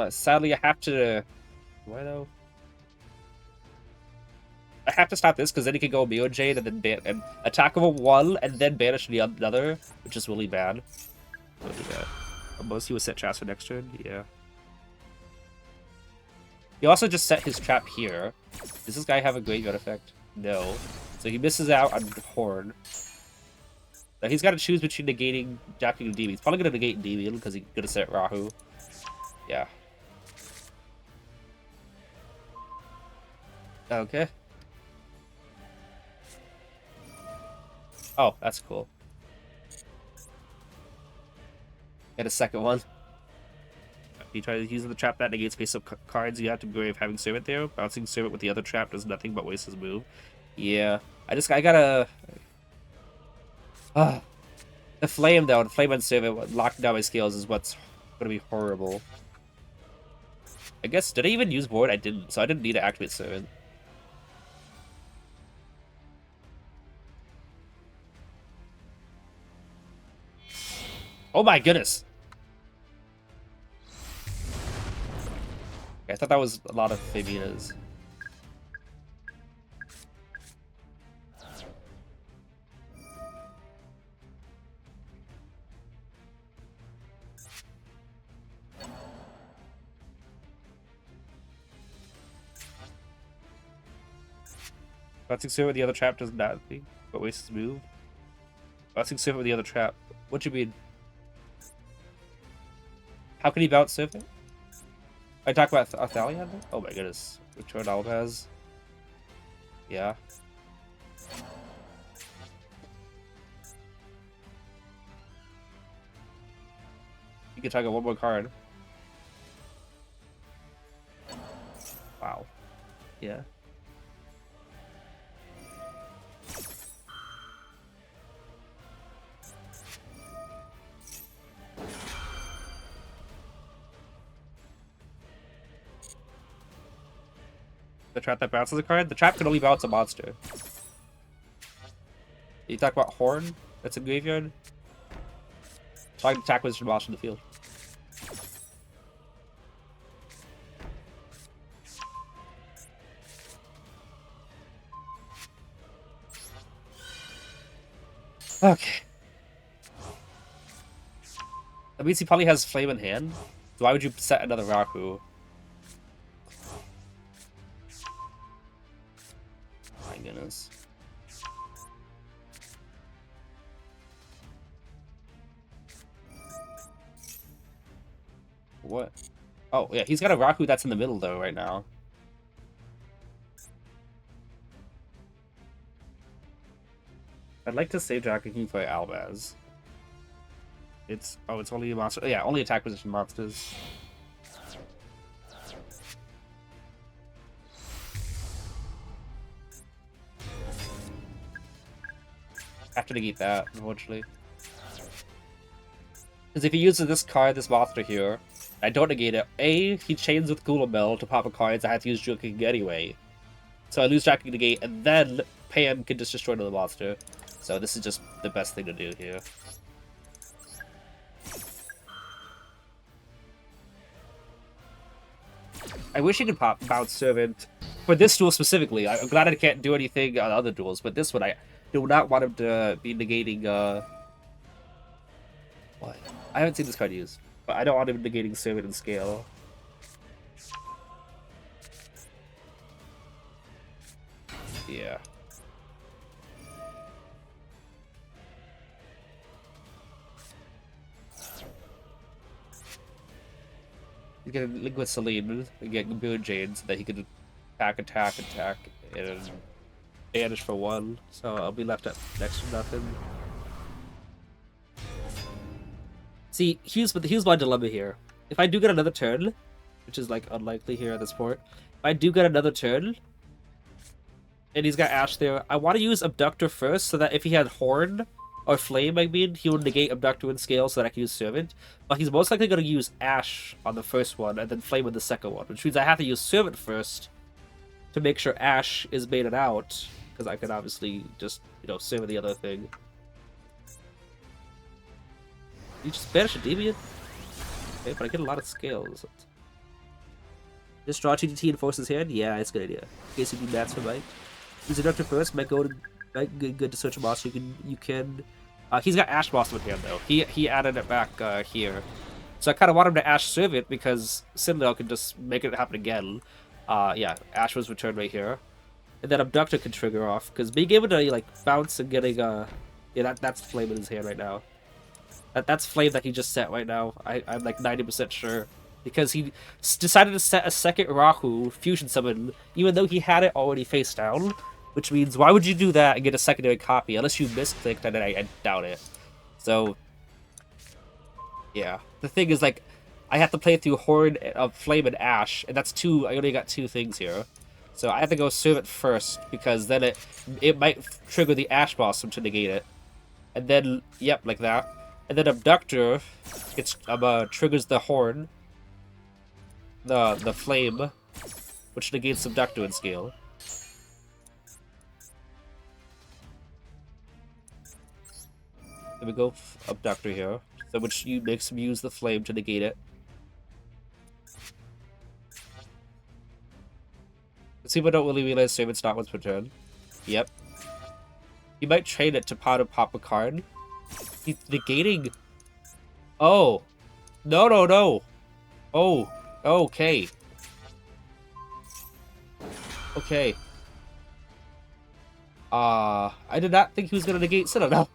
Sadly, I have to... Why though? I have to stop this because then he can go Mio Jade and then attack over one and then banish the other, which is really bad. Really bad. Unless he was set traps for next turn, yeah. He also just set his trap here. Does this guy have a graveyard effect? No. So he misses out on Horn. Now he's got to choose between negating Jacking and Endymion. He's probably going to negate Endymion because he's going to set Rahu. Yeah. Okay. Oh, that's cool. Get a second one. If you try to use the trap that negates face-up cards, you have to be brave having Servant there. Bouncing Servant with the other trap does nothing but waste his move. Yeah. I gotta... The Flame, though, the Flame on Servant locking down my scales is what's gonna be horrible. I guess, did I even use board? I didn't, so I didn't need to activate Servant. Oh my goodness! Okay, I thought that was a lot of Fabinas. Bouncing Servant with the other trap does nothing but waste his move. Bouncing Servant with the other trap. What do you mean? How can he bounce Servant? I talk about Athalion? Oh my goodness. Return Albaz. Yeah. You can target one more card. Wow. Yeah. The trap that bounces a card? The trap can only bounce a monster. You talk about Horn? That's a graveyard? So I can attack with Shamash in the field. Okay. That means he probably has Flame in hand. So why would you set another Raku? My goodness. What? Oh, yeah, he's got a Raku that's in the middle, though, right now. I'd like to save Dragon King for Albaz. It's... Oh, it's only a monster... Yeah, only attack position monsters. Have to negate that, unfortunately. Because if he uses this card, this monster here, I don't negate it. A, he chains with Ghoul to pop a cards. I have to use Jewel King anyway. So I lose Jacking negate, and then Pan can just destroy another monster. So this is just the best thing to do here. I wish he could pop Bounce Servant for this duel specifically. I'm glad I can't do anything on other duels, but this one I do not want him to be negating. What? I haven't seen this card used, but I don't want him negating Servant and Scale. Yeah. He's gonna link with Celine and get Boon Jade so that he can attack, and banish for 1. So I'll be left at next to nothing. See, here's my dilemma here. If I do get another turn, which is like unlikely here at this point, if I do get another turn, and he's got Ash there, I want to use Abductor first so that if he had Horn or Flame, I mean, he would negate Abductor and Scale so that I can use Servant. But he's most likely going to use Ash on the first one and then Flame on the second one, which means I have to use Servant first to make sure Ash is baited out, because I can obviously just, Servant the other thing. You just banish Endymion? Okay, but I get a lot of scales. Just draw 2 DT and force his hand? Yeah, it's a good idea. In case you need mats for Mike. Use Abductor first, might good to search a boss. You can he's got Ash Blossom in hand though. He added it back here. So I kinda want him to Ash Servant because Citadel can just make it happen again. Yeah, Ash was returned right here. And then Abductor can trigger off, because being able to like bounce and getting yeah, that's Flame in his hand right now. That's Flame that he just set right now. I'm like 90% sure. Because he decided to set a second Rahu fusion summon, even though he had it already face down. Which means, why would you do that and get a secondary copy? Unless you misclicked, and I doubt it. So, yeah. The thing is, like, I have to play through Horn of Flame and Ash, and that's 2. I only got 2 things here. So I have to go Servant first, because then it might trigger the Ash Blossom to negate it. And then, yep, like that. And then Abductor triggers the Horn. The Flame, which negates Abductor and Scale. There we go, Abductor here. So which makes him use the Flame to negate it. Let's see if I don't really realize Servant's not once per turn. Yep. He might trade it to pop a card. He's negating. Oh. No. Oh. Okay. Okay. I did not think he was gonna negate Citadel.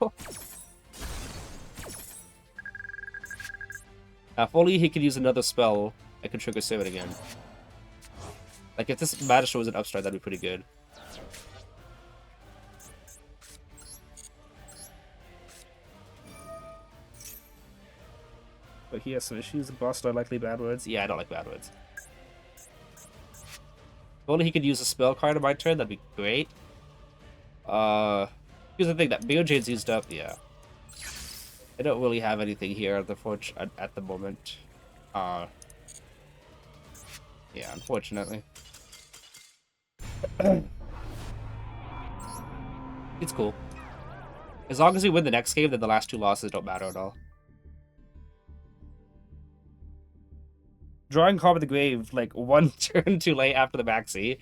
If only he could use another spell, I could trigger Servant again. Like, if this Magister was an upstart, that'd be pretty good. But he has some issues. The boss don't likely bad words. Yeah, I don't like bad words. If only he could use a spell card on my turn, that'd be great. Here's the thing, that Beojade's used up, yeah. I don't really have anything here at the moment. Yeah, unfortunately. It's cool. As long as we win the next game, then the last 2 losses don't matter at all. Drawing Call of the Grave, like, 1 turn too late after the maxi.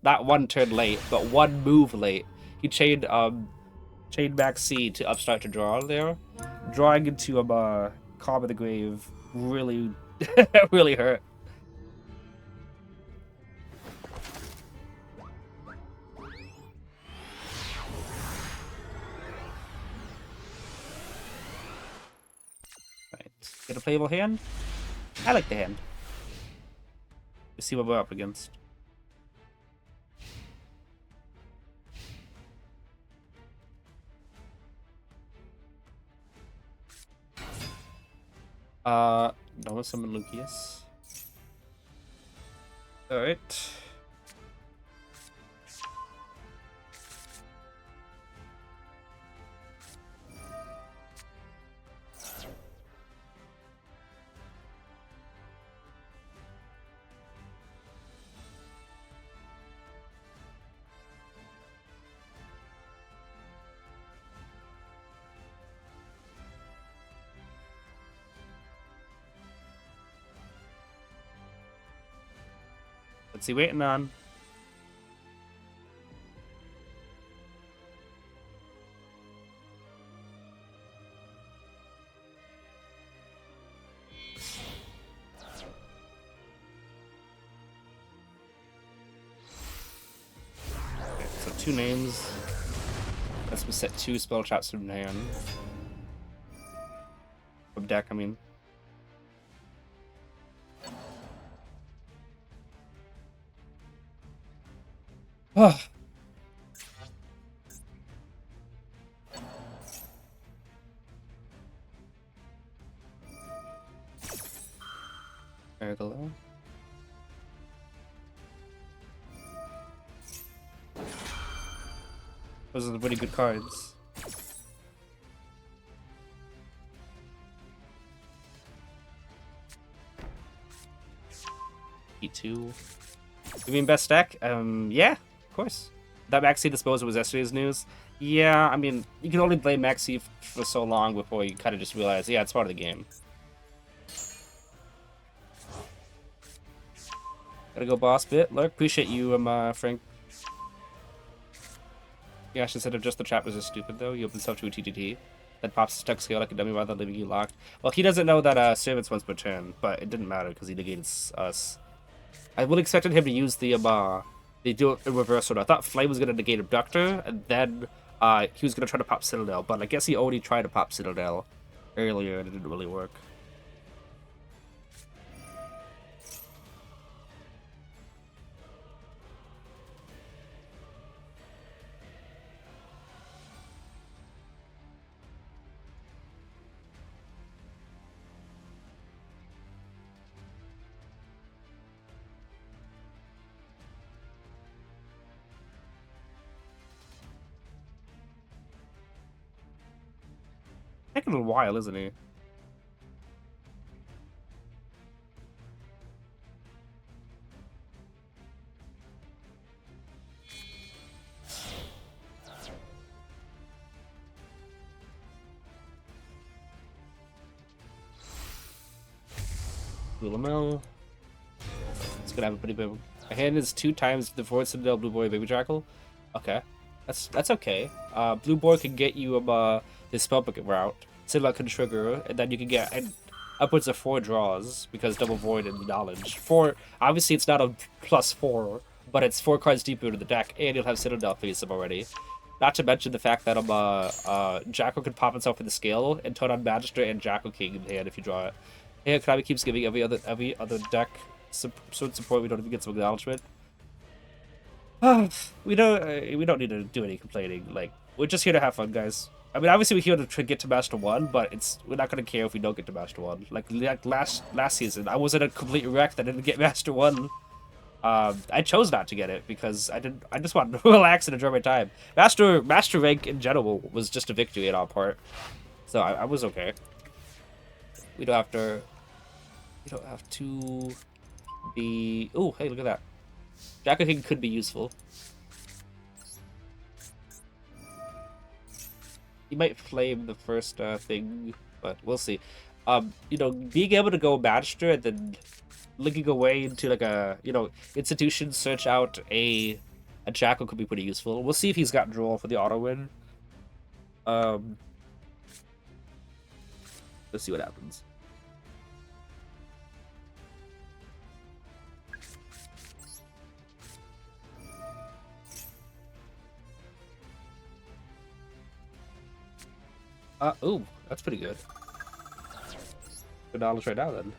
Not 1 turn late, but 1 move late. He chained maxi to upstart to draw there. Drawing into Call of the Grave really, really hurt. Right. Get a playable hand? I like the hand. Let's see what we're up against. No, summon Lucius. Alright. What's he waiting on? Okay, so 2 names. Let's set 2 spell traps from hand. From deck, I mean. Oh. Hello. Those are the pretty good cards. E2. You mean best deck? Yeah, of course. That Maxi disposal was yesterday's news. Yeah, I mean, you can only blame Maxi for so long before you kind of just realize, yeah, it's part of the game. Gotta go boss bit. Look, appreciate you, Frank. Yeah, instead of just the trap was just stupid though. You open stuff to a TTT. That pops stuck scale like a dummy rather than leaving you locked. Well, he doesn't know that servants once per turn, but it didn't matter because he negated us. I would have expected him to use the do it in reverse order. I thought Flame was gonna negate Abductor, and then he was gonna try to pop Citadel, but I guess he already tried to pop Citadel earlier and it didn't really work. Taking a while, isn't he? Lamel. It's gonna have a pretty big. A hand is 2 times the forward Citadel, Blue Boy, Baby Jackal. Okay, that's okay. Blue Boy can get you this spell book route. Citadel can trigger, and then you can get upwards of 4 draws because double void and knowledge. 4. Obviously, it's not a +4, but it's 4 cards deeper into the deck, and you'll have Citadel face them already. Not to mention the fact that Jackal can pop itself in the scale and turn on Magistrate and Jackal King in hand if you draw it. Yeah, Konami keeps giving every other deck support. We don't even get some acknowledgement. We don't need to do any complaining. Like, we're just here to have fun, guys. I mean, obviously we're here to get to Master 1, but we're not gonna care if we don't get to Master 1. Like last season, I was in a complete wreck that didn't get Master 1. I chose not to get it because I just wanted to relax and enjoy my time. Master rank in general was just a victory on our part, so I was okay. We don't have to be. Oh, hey, look at that. Jackal King could be useful. He might flame the first thing, but we'll see. You know, being able to go Magister and then linking away into like a institution, search out a Jackal could be pretty useful. We'll see if he's got draw for the auto win. Let's see what happens. Ooh, that's pretty good. Good knowledge right now, then.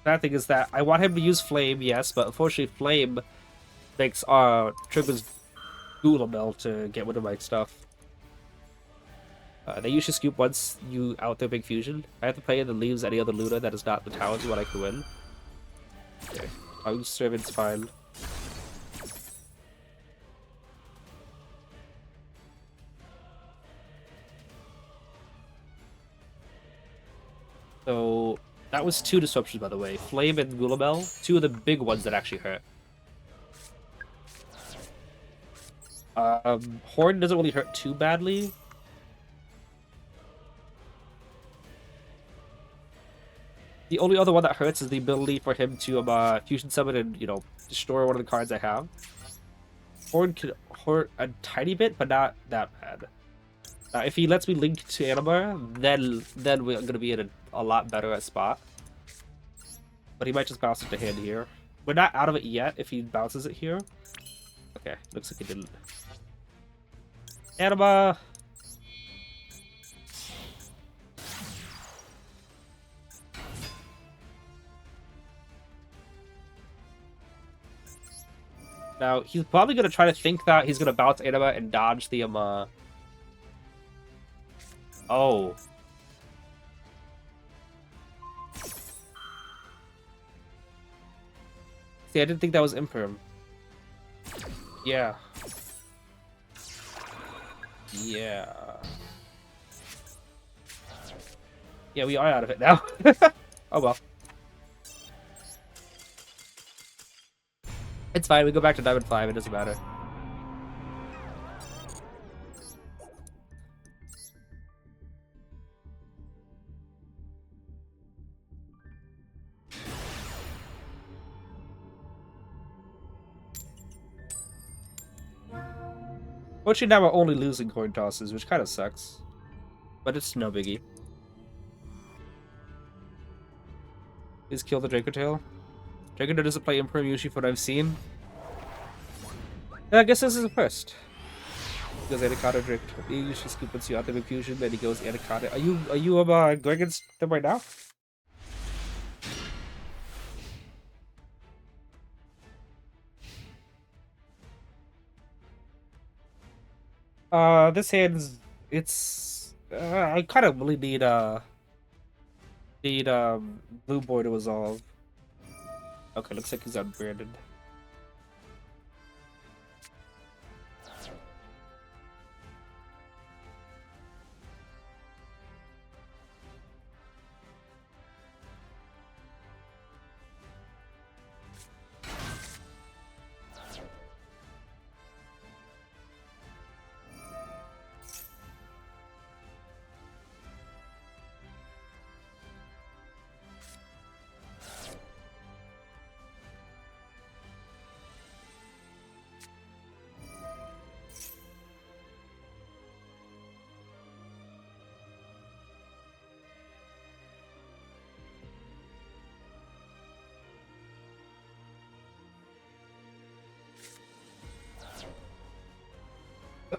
Bad thing is that I want him to use Flame, yes, but unfortunately Flame makes triggers Duel to get rid of my stuff. They usually scoop once you out their big fusion. I have to play in the leaves any other Luna that is not the towers what I can win. Okay. I'll use Servant's fine. So that was 2 disruptions, by the way. Flame and Gulamel, 2 of the big ones that actually hurt. Horn doesn't really hurt too badly. The only other one that hurts is the ability for him to fusion summon and, you know, destroy one of the cards I have. Horn could hurt a tiny bit, but not that bad. If he lets me link to Animar, then we're gonna be in a lot better spot. But he might just bounce it to hand here. We're not out of it yet if he bounces it here. Okay, looks like he didn't. Anima! Now, he's probably going to try to think that he's going to bounce Anima and dodge the, Oh. See, I didn't think that was Imperm. Yeah. Yeah. Yeah, we are out of it now. Oh well. It's fine, we go back to Diamond 5, it doesn't matter. Fortunately, now we're only losing coin tosses, which kind of sucks. But it's no biggie. Please kill the Dracotail. Dracotail doesn't play Imperm usually from what I've seen. I guess this is a first. He goes Anaconda Drake. He usually scoops you out the infusion, then he goes Anaconda. Are you going against them right now? This hand's it's I kind of really need blue boy to resolve. Okay, looks like he's unbranded.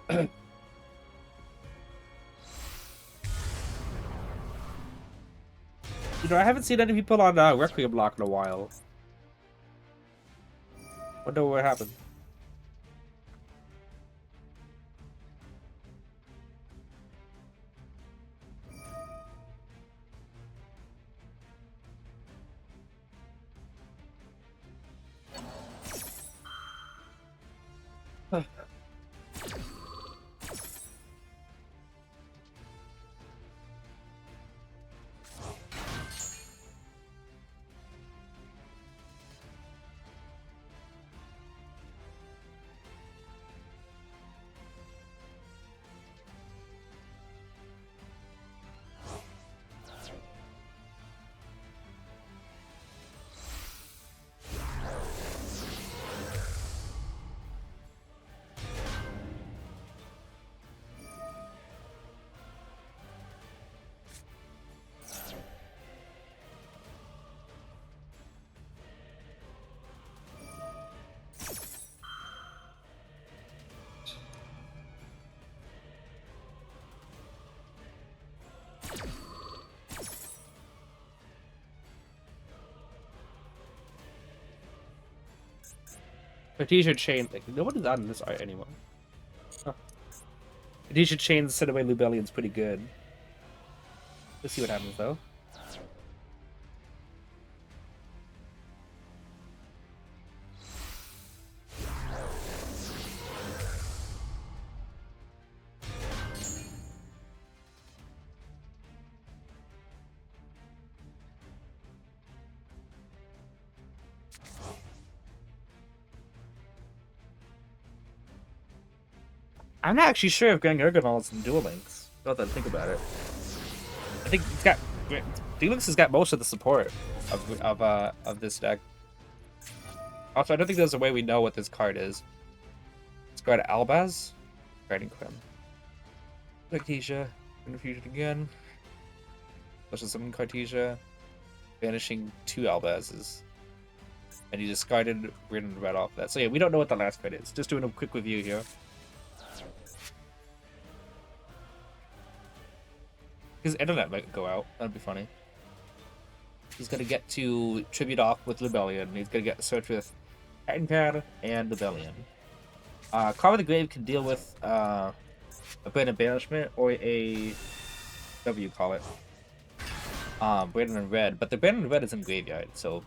You know, I haven't seen any people on Requiem Block in a while. Wonder what happened. T-shirt chain. Like, nobody's on this art anymore. Huh. T-shirt chain sent away Lubellion's pretty good. Let's see what happens though. I'm not actually sure if Grand Garganol is in Duel Links. Now that I think about it. I think it's got Felix has got most of the support of this deck. Also, I don't think there's a way we know what this card is. Let's go to Albaz. Guiding Quim. Cartesia. Infusion again. Special summon Cartesia. Banishing 2 Albazes. And he discarded Red and Red off that. So yeah, we don't know what the last card is. Just doing a quick review here. His internet might go out. That'd be funny. He's gonna get to tribute off with Rebellion. He's gonna get search with Titanpad and Rebellion. Carve the Grave can deal with a Brandon Banishment or a whatever you call it. Brandon and Red, but the Brandon and Red is in graveyard, so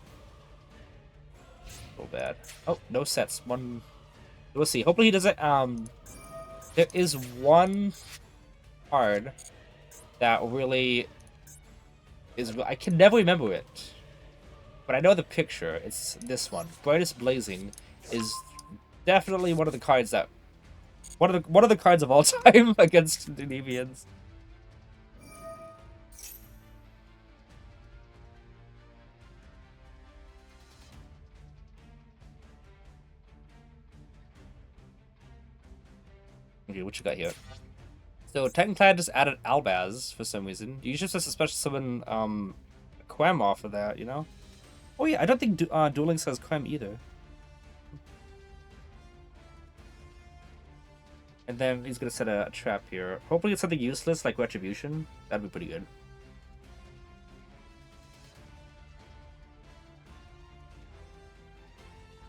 so bad. Oh, no sets. One. We'll see. Hopefully he doesn't. There is one card that really is. I can never remember it, but I know the picture. It's this one. Brightest Blazing is definitely one of the cards that one of the cards of all time against the Endymions. Okay, what you got here? So Titanpad just added Albaz for some reason. You should just especially summon Quem off of that, you know? Oh yeah, I don't think Duel Links has Quem either. And then he's gonna set a trap here. Hopefully it's something useless like Retribution. That'd be pretty good.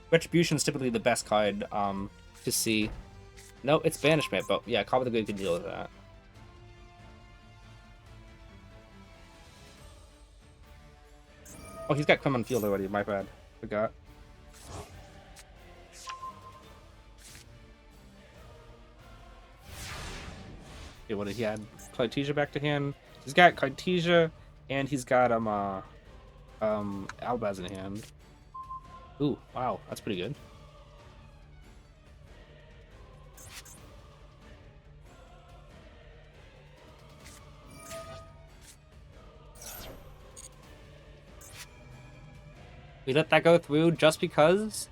Retribution is typically the best card to see. No, it's Banishment, but yeah, Carve the Grave can deal with that. Oh, he's got Quem on field already, my bad. Forgot. Okay, what did he add? Cartesia back to hand. He's got Cartesia, and he's got Albaz in hand. Ooh, wow, that's pretty good. We let that go through just because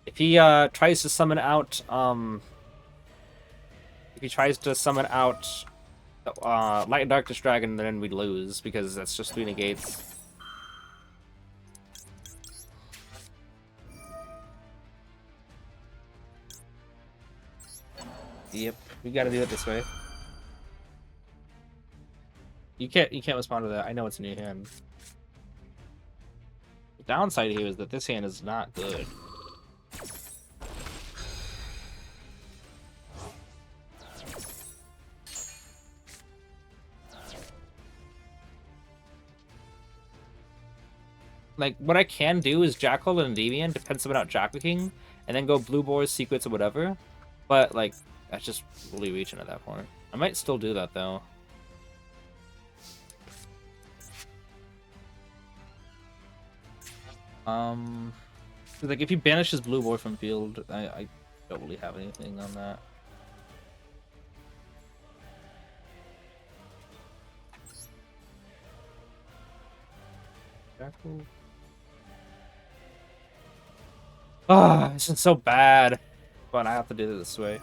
if he tries to summon out Light and Darkness Dragon, then we'd lose because that's just 3 negates. Yep, we gotta do it this way. You can't respond to that. I know it's in your hand. The downside here is that this hand is not good. Like, what I can do is Jackal and Endymion, depend someone out Jackal King, and then go Blue Boars, Secrets, or whatever. But, like, that's just really reaching at that point. I might still do that, though. Like, if he banishes Blue Boar from field, I don't really have anything on that. Jackal. Ah, this is so bad. But I have to do it this way.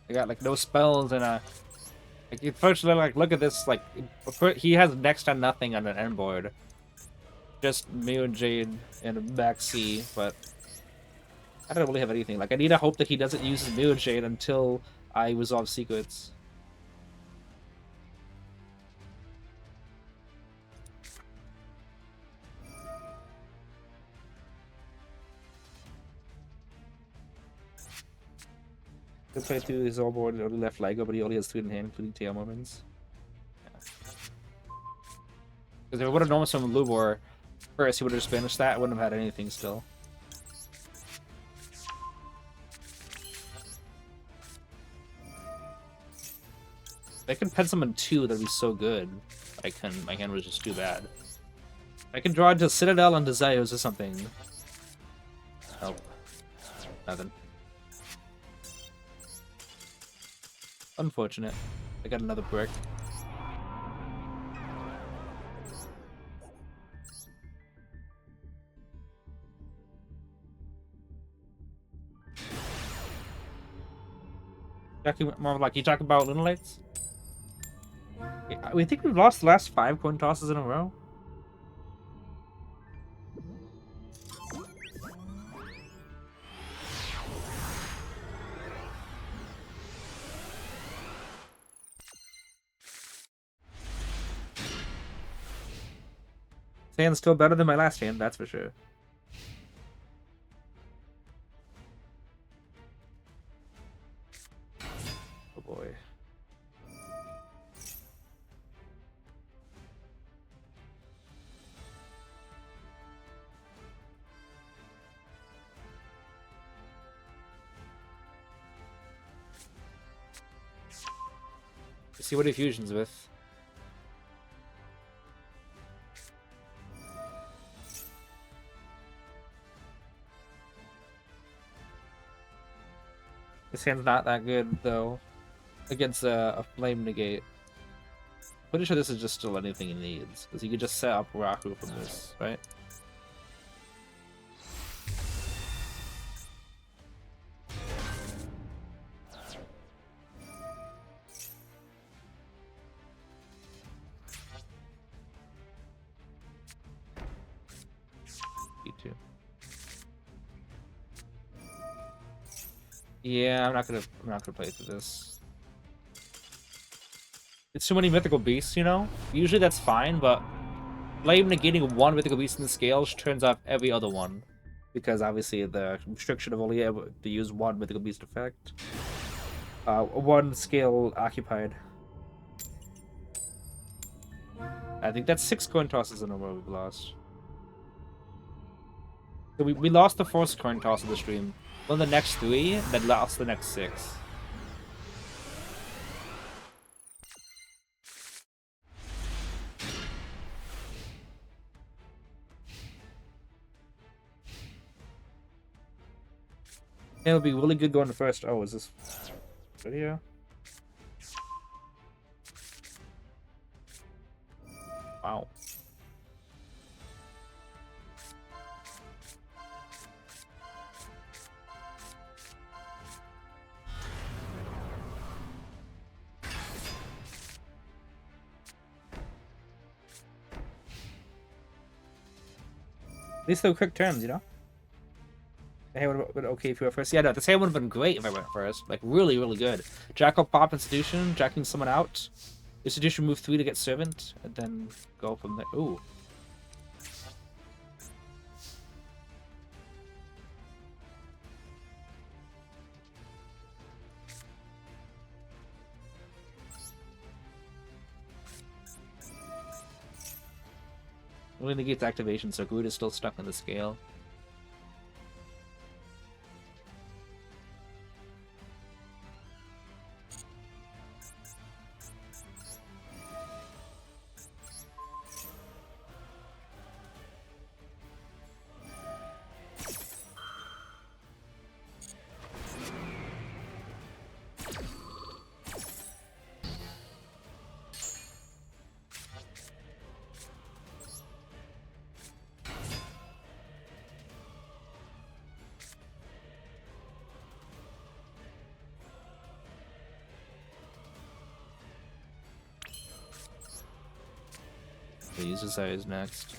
I got like no spells and like unfortunately, like look at this, like he has next to nothing on an end board. Just Mirror Jade and a Maxi, but I don't really have anything. Like I need to hope that he doesn't use his Mirror Jade until I resolve secrets. He'll play through his whole board and only left Ligo, but he only has 3 in hand, including tail moments. Because if I would have normal summoned Lubor first, he would have just banished that. I wouldn't have had anything still. If I can pen summon 2, that'd be so good. My hand was just too bad. I can draw into Citadel and Desires or something. Oh, nothing. Unfortunate. I got another brick. More like you talk about Lunalites? We think we've lost the last 5 coin tosses in a row. This hand's still better than my last hand, that's for sure. Oh boy. Let's see what he fusions with. This hand's not that good, though, against a Flame Negate. Pretty sure this is just still anything he needs, because he could just set up Raku from this, right? D2. Yeah, I'm not gonna play through this. It's too many mythical beasts, you know? Usually that's fine, but Flame negating one mythical beast in the scales turns off every other one. Because obviously the restriction of only able to use one mythical beast effect. One scale occupied. I think that's 6 coin tosses in a row we've lost. So we lost the first coin toss of the stream. Won the next 3, then lost the next 6. It'll be really good going to first. Oh, is this video? Wow. At least they're quick turns, you know? Hey, would have been okay if you went first. Yeah, no, this hand would have been great if I went first. Like, really, really good. Jackal pop Institution, jacking someone out. Institution move 3 to get Servant, and then go from there. Ooh. Only negates activation, so Groot is still stuck on the scale. Use Desires next.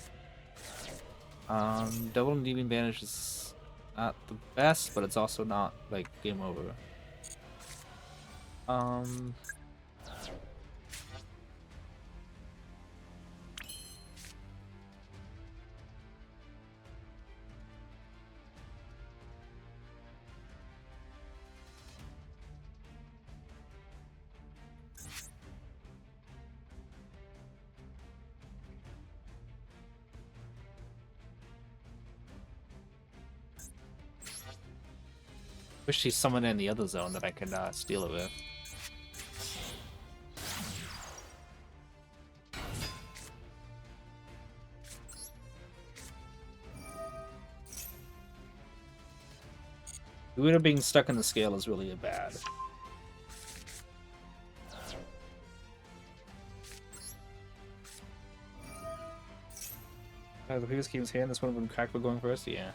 Double Endymion Banish is not the best, but it's also not like game over. Wish he's someone in the other zone that I can steal it with. Ueda being stuck in the scale is really bad. The previous game's hand, this one of them cracked by going first? Yeah.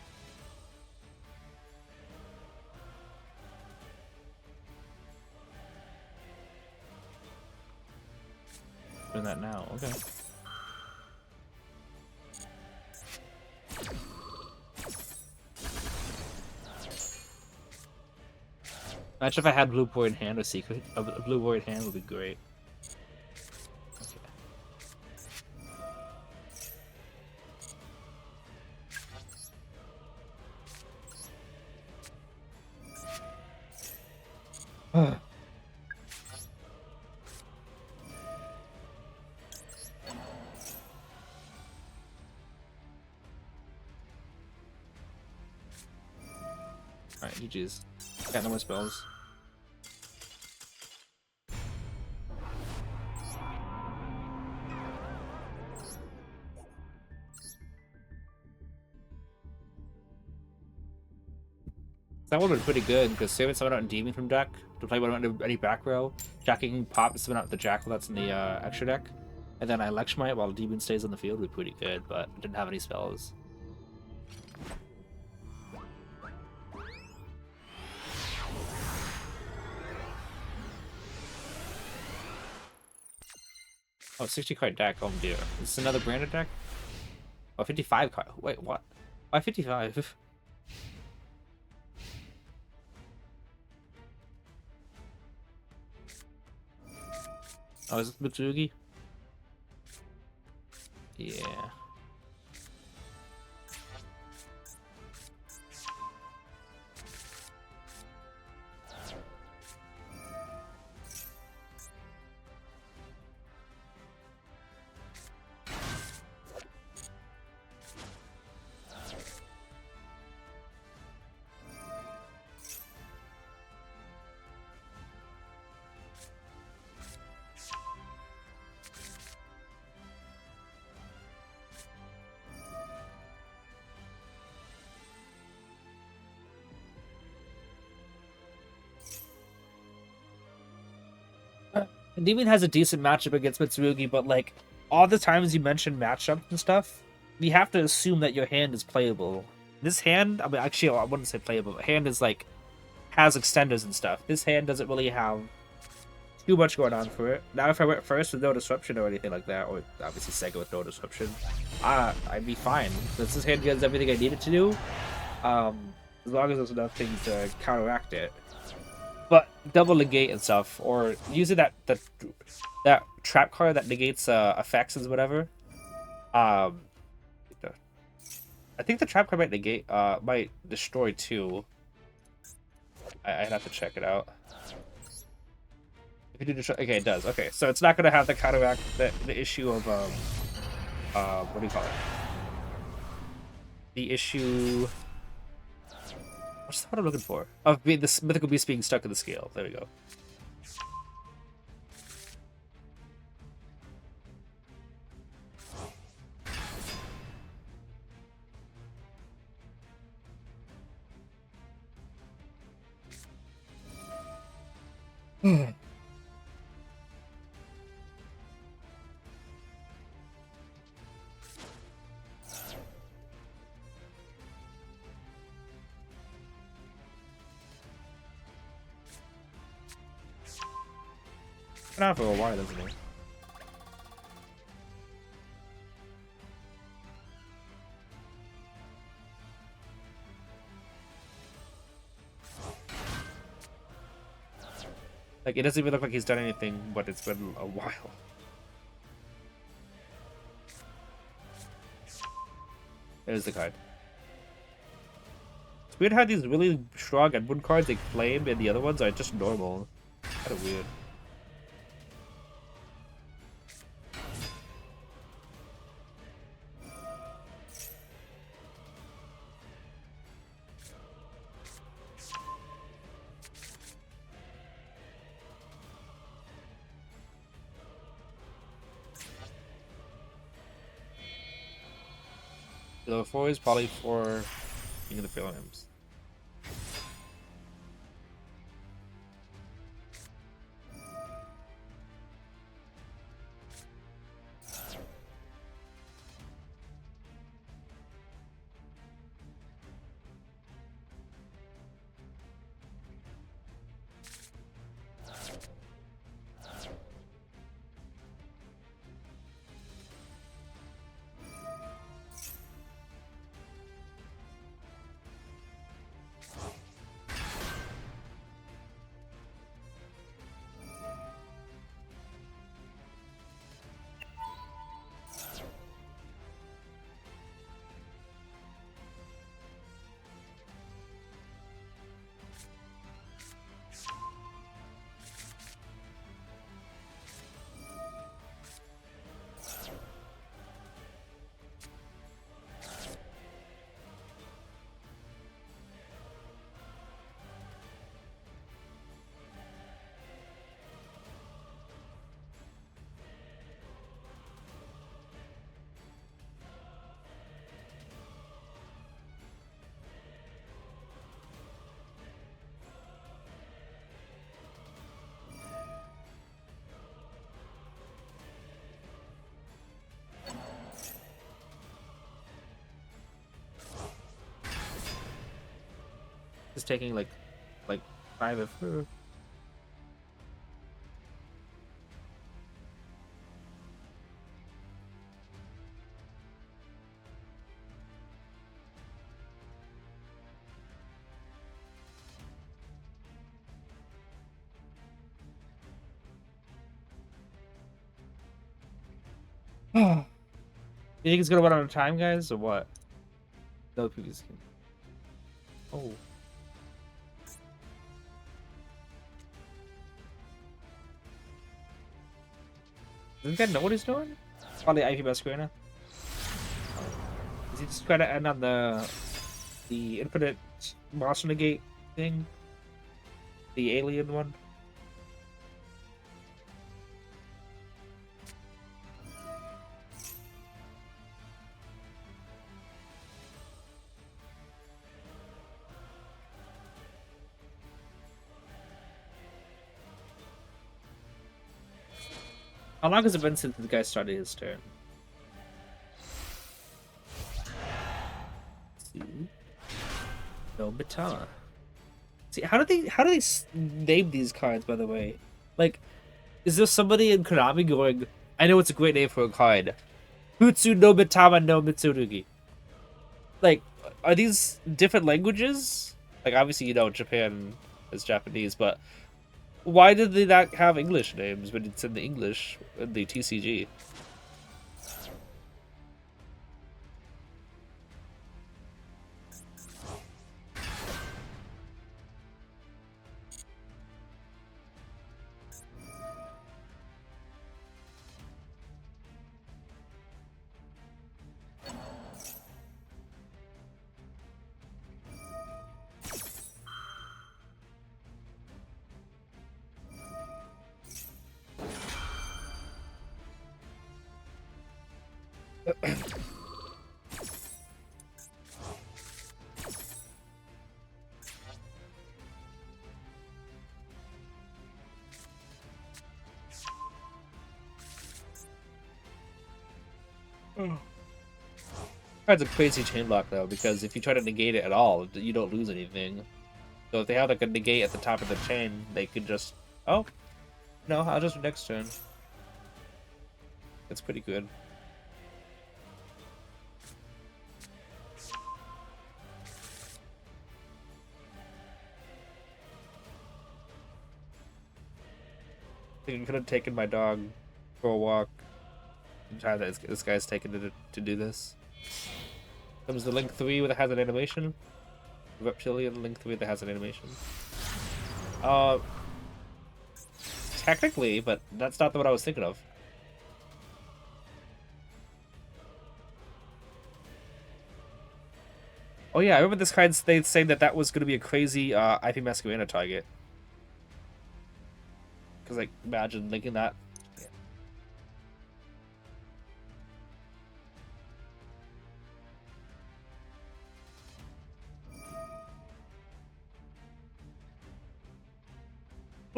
Doing that now, okay. Imagine if I had blue boy in hand, a blue boy in hand would be great. Okay. Alright, GG's. Got no more spells. That would have been pretty good, because saving someone out in Demon from deck to play without any back row, jacking pop someone out the Jackal that's in the extra deck, and then I Lecture while Demon stays on the field would be pretty good, but I didn't have any spells. Oh, 60 card deck, oh dear. Is this another branded deck? Oh, 55 card. Wait, what? Why 55? Oh, is it Mitsugi? Yeah. Endymion has a decent matchup against Mitsurugi, but like all the times you mention matchup and stuff, we have to assume that your hand is playable. This hand, I mean, actually, I wouldn't say playable. But hand is like has extenders and stuff. This hand doesn't really have too much going on for it. Now, if I went first with no disruption or anything like that, or obviously second with no disruption, I'd be fine. Since this hand does everything I need it to do, as long as there's enough things to counteract it. But double negate and stuff, or using that trap card that negates effects and whatever. I think the trap card might negate, might destroy too. I'd have to check it out. If you do destroy, okay, it does. Okay, so it's not gonna have the counteract the issue of what do you call it? The issue. What's the word I'm looking for? Of being this mythical beast being stuck in the scale. There we go. Been on for a while, doesn't it? Like, it doesn't even look like he's done anything, but it's been a while. There's the card. It's weird how these really strong Edwin cards, like Flame, and the other ones are just normal. Kind of weird. The 4 is probably for the Philims. It's taking like 5 of her. You think it's gonna run out of time, guys, or what? No previous game. Oh. Does this guy know what he's doing? Probably IP Masquerena. Is he just trying to end on the infinite monster negate thing? The alien one? How long has it been since the guy started his turn? Let's see. No Baton. See, how do they name these cards, by the way? Like, is there somebody in Konami going, I know it's a great name for a card. Futsu no Mitama no Mitsurugi. Like, are these different languages? Like, obviously, you know, Japan is Japanese, but why did they not have English names when it's in the English, in the TCG? Card's a crazy chain block though, because if you try to negate it at all, you don't lose anything. So if they have like a negate at the top of the chain, they could just, oh, no, I'll just next turn. It's pretty good. I think I could have taken my dog for a walk. I'm tired that this guy's taken to do this. Comes the Link 3 with a hazard animation. Reptilian Link 3 that has an animation. Technically, but that's not what I was thinking of. Oh yeah, I remember this card they saying that was going to be a crazy IP Masquerena target. Because, like, imagine linking that.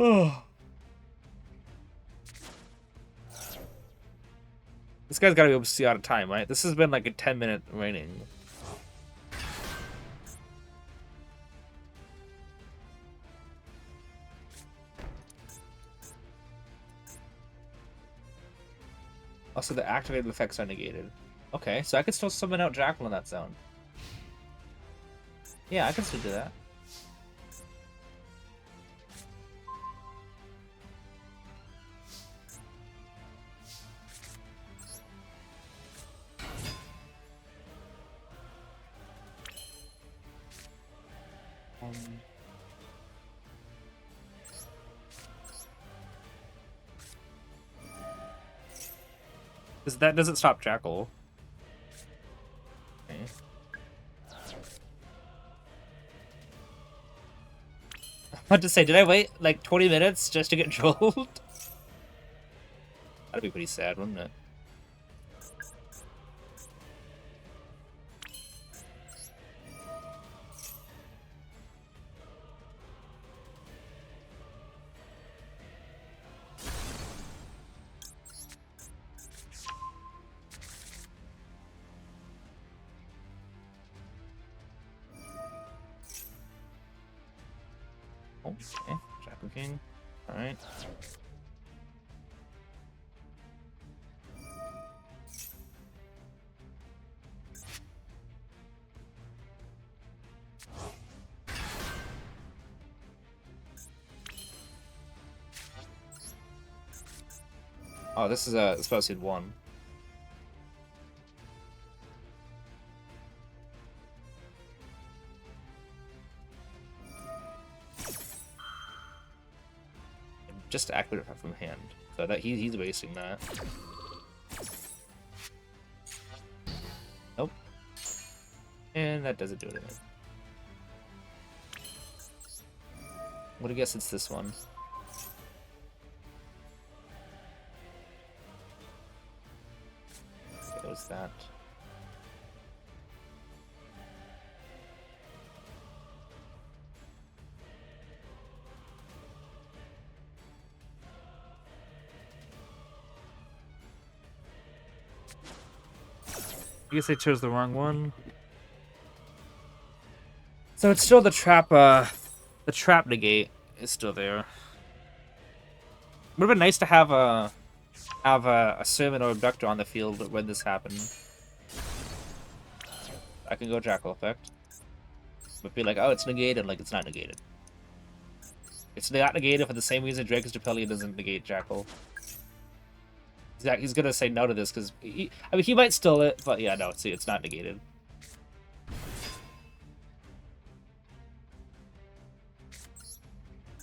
Oh. This guy's got to be able to see out of time, right? This has been like a 10-minute raining. Also, the activated effects are negated. Okay, so I could still summon out Jackal in that zone. Yeah, I can still do that. That doesn't stop Jackal. Okay. I want to say, did I wait like 20 minutes just to get trolled? That'd be pretty sad, wouldn't it? Okay, Jackal King. Alright. Oh, this is a spell seed 1. Just to activate it from hand. So that he's wasting that. Nope. And that doesn't do anything. I'm gonna guess it's this one. It was that. I guess I chose the wrong one. So it's still the trap negate is still there. Would have been nice to have a servant or abductor on the field when this happened. I can go Jackal effect. But be like, oh, it's negated, like it's not negated. It's not negated for the same reason Drake's Dupelli doesn't negate Jackal. He's gonna say no to this because I mean he might steal it, but yeah, no, see, it's not negated.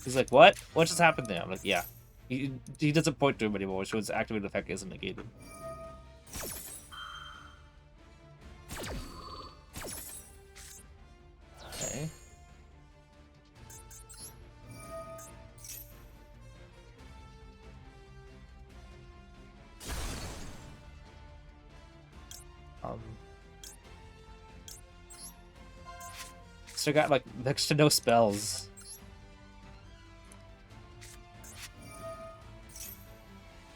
He's like, what? What just happened there? I'm like, yeah. He doesn't point to him anymore, so his activated effect isn't negated. Okay. Still got like next to no spells.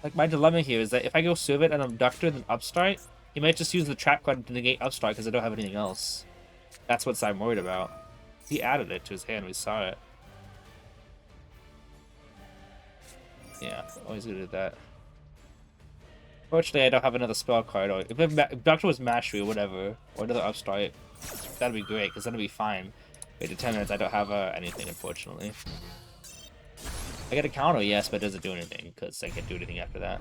Like my dilemma here is that if I go Servant and Abductor then Upstart, he might just use the trap card to negate Upstart because I don't have anything else. That's what I'm worried about. He added it to his hand, we saw it. Yeah, always gonna do that. Fortunately, I don't have another spell card. Or if Abductor was Mastery or whatever, or another Upstart, that'd be great, because that'd be fine. Wait, to 10 minutes, I don't have anything, unfortunately. I get a counter, yes, but it doesn't do anything, because I can't do anything after that.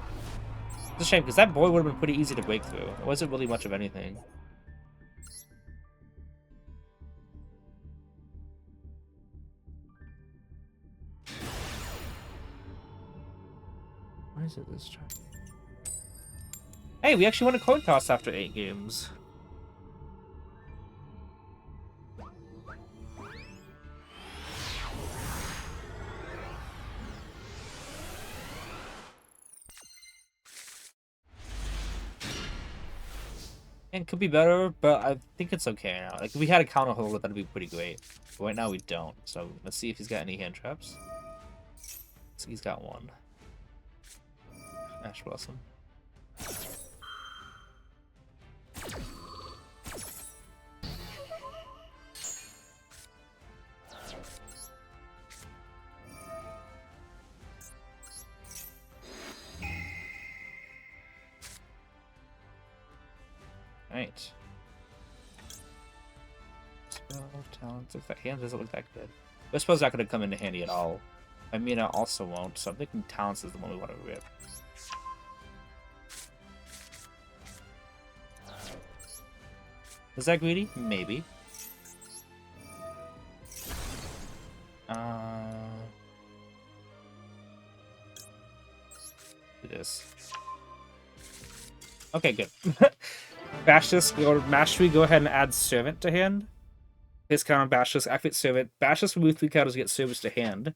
It's a shame, because that board would have been pretty easy to break through. It wasn't really much of anything. Why is it this time? Hey, we actually won a coin toss after 8 games. And could be better, but I think it's okay now. Like, if we had a counter holder, that'd be pretty great. But right now we don't. So let's see if he's got any hand traps. So he's got one. Ash Blossom. Right. Spell, talents. If that hand doesn't look that good. I suppose that could have come into handy at all. I mean, I also won't, so I'm thinking talents is the one we want to rip. Is that greedy? Maybe. Do this. Okay, good. Bash this, go to Mastery, go ahead and add Servant to hand. His count on Bash this, activate Servant. Bash this, remove 3 counters, get Service to hand.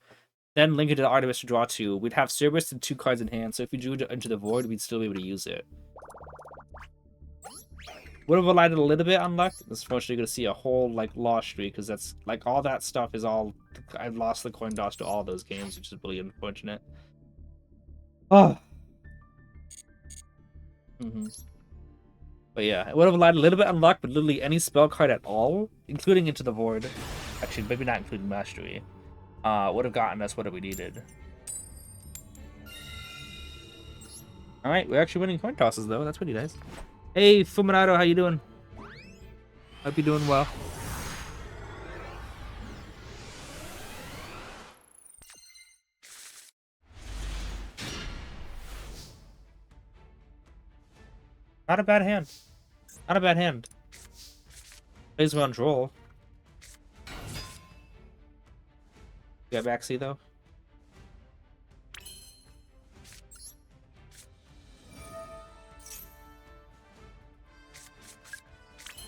Then link it to the Artemis to draw 2. We'd have Service and 2 cards in hand, so if we drew it into the void, we'd still be able to use it. Would have relied a little bit on luck. Unfortunately, you're going to see a whole, like, loss streak, because that's, like, all that stuff is all... I lost the coin toss to all those games, which is really unfortunate. Oh. But yeah, it would have relied a little bit on luck, but literally any spell card at all, including Into the Void. Actually, maybe not including Mastery. would have gotten us what we needed. All right, we're actually winning coin tosses though. That's pretty nice. Hey, Fuminato, how you doing? Hope you're doing well. Not a bad hand. Not a bad hand. Plays well on Duel. You got backseat though.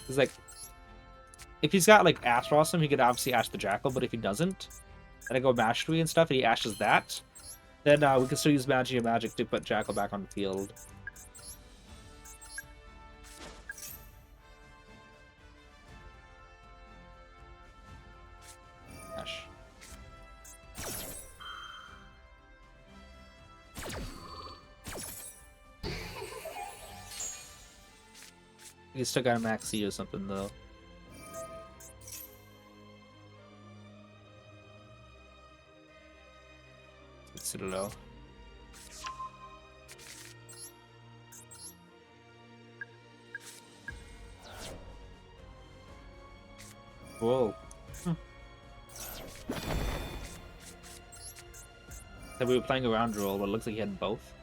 It's like, if he's got like Ash Blossom, he could obviously Ash the Jackal, but if he doesn't, and I go Mastery and stuff, and he ashes that, then we can still use Magia Magic to put Jackal back on the field. Ash. He's still got a Max C or something though. Citadel. Whoa. So we were playing around Duel, but it looks like he had both.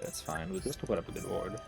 That's fine. We can still put up a good board.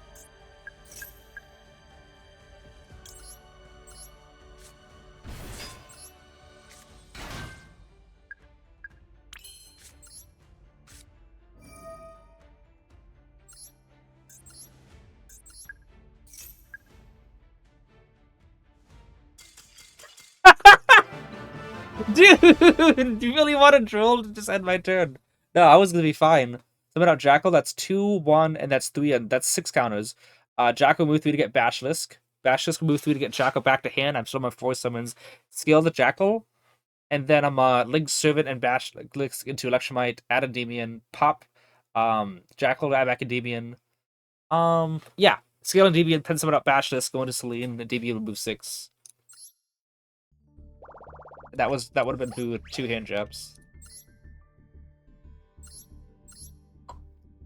Dude, you really want to Duel to just end my turn? No, I was gonna be fine. Summon out Jackal, that's 2, 1, and that's 3, and that's 6 counters. Jackal move 3 to get Basilisk. Basilisk move 3 to get Jackal back to hand. I'm still my 4 summons. Scale the Jackal, and then I'm Link Servant and Basilisk into Electromite, add Endymion, pop Jackal, add back Endymion. Yeah. Scale Endymion, pen summon out Basilisk, go into Celine, Endymion move 6. That would have been two hand jabs.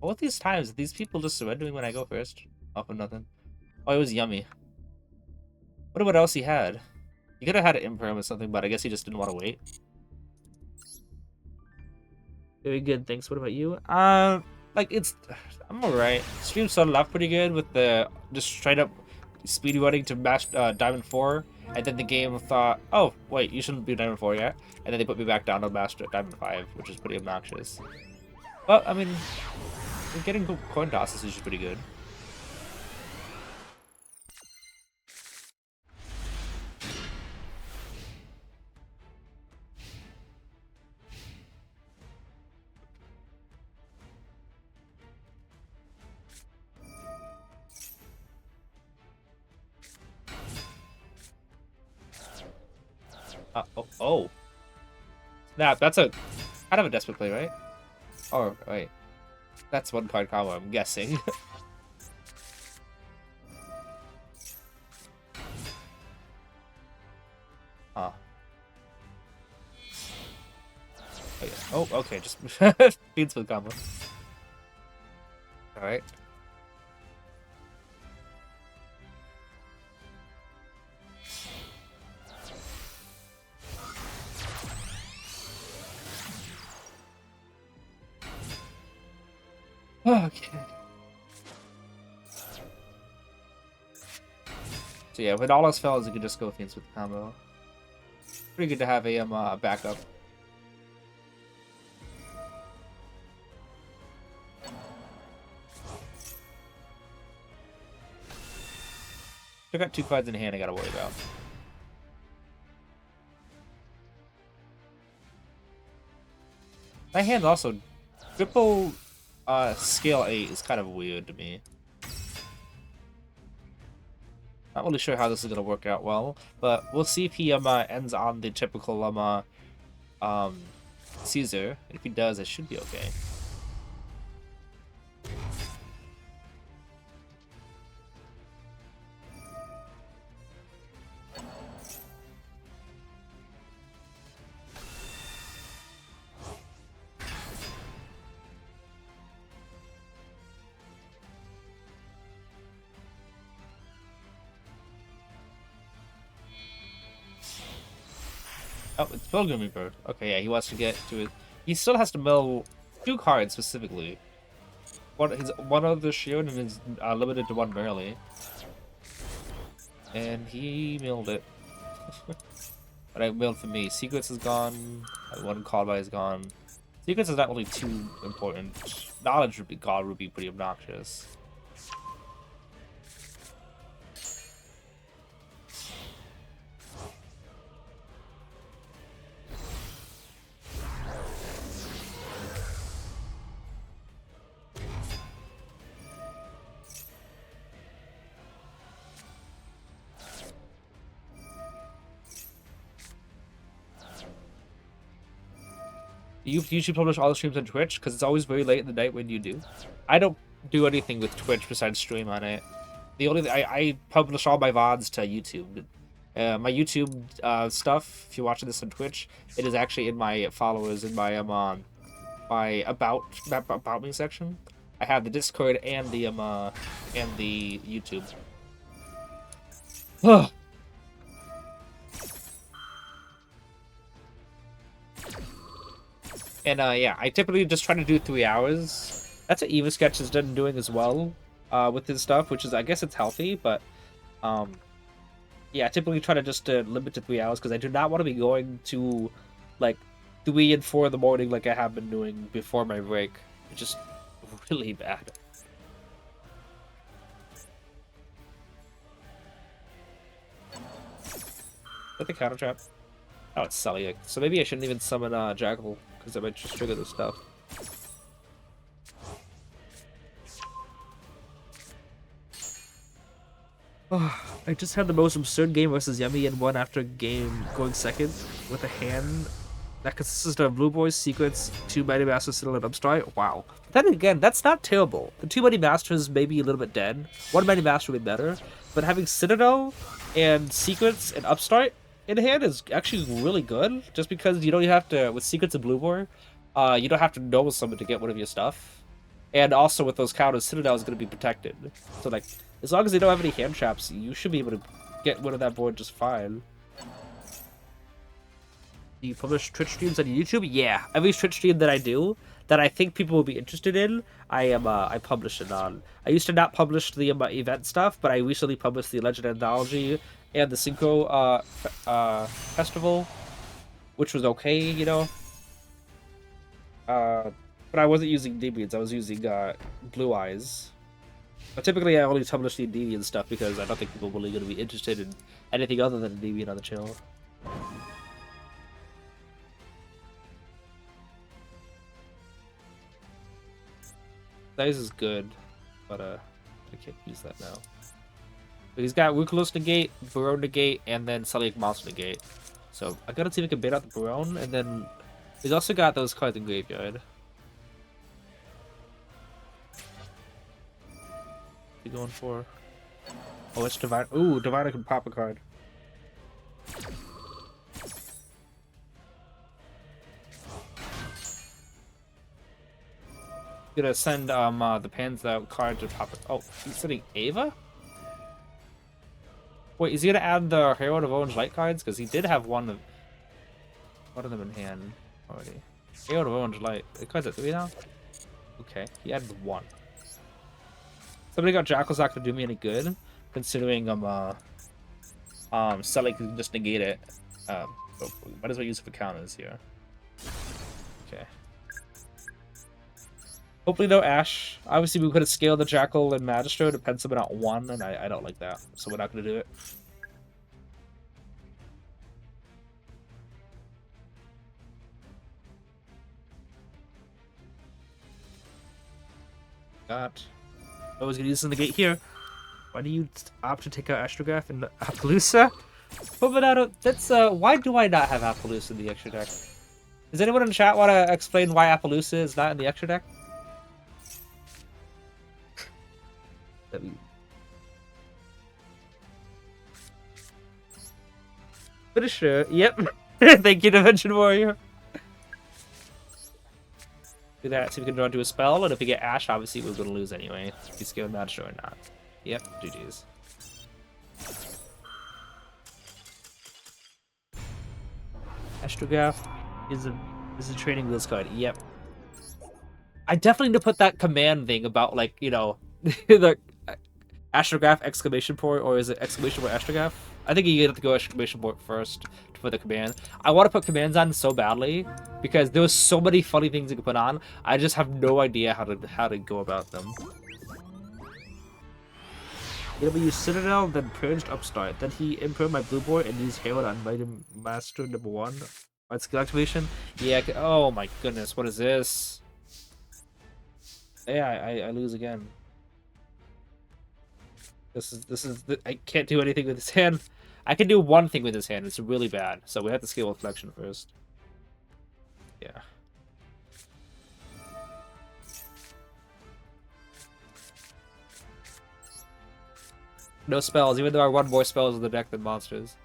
Both these times, these people just surrendering when I go first. Off of nothing. Oh, it was yummy. Wonder what else he had. He could have had an Imperm or something, but I guess he just didn't want to wait. Very good, thanks. What about you? Like I'm alright. Stream started off pretty good with the just straight up speed running to match Diamond 4, and then the game thought, oh wait, you shouldn't be Diamond 4 yet, and then they put me back down to Master Diamond 5, which is pretty obnoxious. But I mean, getting coin tosses is pretty good. Oh. Snap, that's a kind of a desperate play, right? Oh, wait. That's one card combo, I'm guessing. Huh. Oh, yeah. Oh, okay, just beats with combo. Alright. Okay. So yeah, when all else fails, you can just go Fiends with the combo. Pretty good to have a backup. I got 2 cards in hand I gotta worry about. My hand also triple scale 8 is kind of weird to me. Not really sure how this is gonna work out well, but we'll see if he ends on the typical Caesar. And if he does, it should be okay. Oh, it's Pilgrim Reaper. Okay, yeah, he wants to get to it. He still has to mill 2 cards specifically. One of the shield and is limited to 1 barely. And he milled it. But I milled for me. Secrets is gone. One call by is gone. Secrets is not really too important. Knowledge would be pretty obnoxious. You usually publish all the streams on Twitch because it's always very late in the night when you do. I don't do anything with Twitch besides stream on it. The only I publish all my VODs to YouTube. My YouTube stuff, if you're watching this on Twitch, it is actually in my followers in my my about me section. I have the Discord and the YouTube. And yeah, I typically just try to do 3 hours. That's what Eva Sketch has done doing as well with his stuff, which is, I guess it's healthy, but yeah, I typically try to just limit to 3 hours because I do not want to be going to like 3 and 4 in the morning like I have been doing before my break. It's just really bad. Is that the counter trap? Oh, it's Celiac. So maybe I shouldn't even summon Jackal, because I might just trigger this stuff. I just had the most absurd game versus Yummy and won after a game going second with a hand that consisted of Blue Boys, Secrets, 2 Mighty Masters, Citadel, and Upstrike. Wow. Then again, that's not terrible. The 2 Mighty Masters may be a little bit dead. 1 Mighty Master would be better. But having Citadel and Secrets and Upstrike in hand is actually really good. Just because you don't have to, with Secrets and Blue Boy, you don't have to know someone to get one of your stuff. And also with those counters, Citadel is going to be protected. So like, as long as they don't have any hand traps, you should be able to get rid of that board just fine. Do you publish Twitch streams on YouTube? Yeah, every Twitch stream that I do, that I think people will be interested in, I publish it on. I used to not publish the event stuff, but I recently published the Legend Anthology and the Synchro Festival, which was okay, you know. But I wasn't using Endymions, I was using Blue Eyes. But typically I only publish the Endymion stuff because I don't think people are really going to be interested in anything other than Endymion on the channel. Size is good, but I can't use that now. But he's got Ruthless Negate, Barone Negate, and then Celiac Monster Negate. So I gotta see if we can bait out the Barone, and then he's also got those cards in Graveyard. What are you going for? Oh, it's Divine. Ooh, Diviner can pop a card. Gonna send the Pans out card to pop it. Oh, he's sending Ava? Wait, is he gonna add the Herald of Orange Light cards? Because he did have one of them in hand already. Herald of Orange Light. The card's at 3 now? Okay, he added 1. Somebody got Jackal's not gonna do me any good, considering Celiac can just negate it. So might as well use it for counters here. Okay. Hopefully no Ash. Obviously we could have scaled the Jackal and Magistro to pen someone out 1, and I don't like that, so we're not gonna do it. Got. I was gonna use this in the gate here. Why do you opt to take out Astrograph and Appaloosa? But that's why do I not have Appaloosa in the extra deck? Does anyone in the chat want to explain why Appaloosa is not in the extra deck? Pretty sure. Yep. Thank you, Dimension Warrior. Do that, see if we can draw into a spell, and if we get Ash, obviously we're gonna lose anyway. If we scale Magistro or not. Yep, GG's. Astrograph is a training wheels card. Yep. I definitely need to put that command thing about, like, you know, the Astrograph exclamation point, or is it exclamation point Astrograph? I think you have to go exclamation point first to put the command. I want to put commands on so badly because there was so many funny things you could put on. I just have no idea how to go about them. use Citadel, then purged Upstart. Then he improved my blue board and used Herald on Mighty Master #1. My skill activation? Yeah, oh my goodness, what is this? Yeah, I lose again. This is I can't do anything with his hand. I can do one thing with his hand. It's really bad. So we have to scale with flexion first. Yeah. No spells, even though I run more spells in the deck than monsters.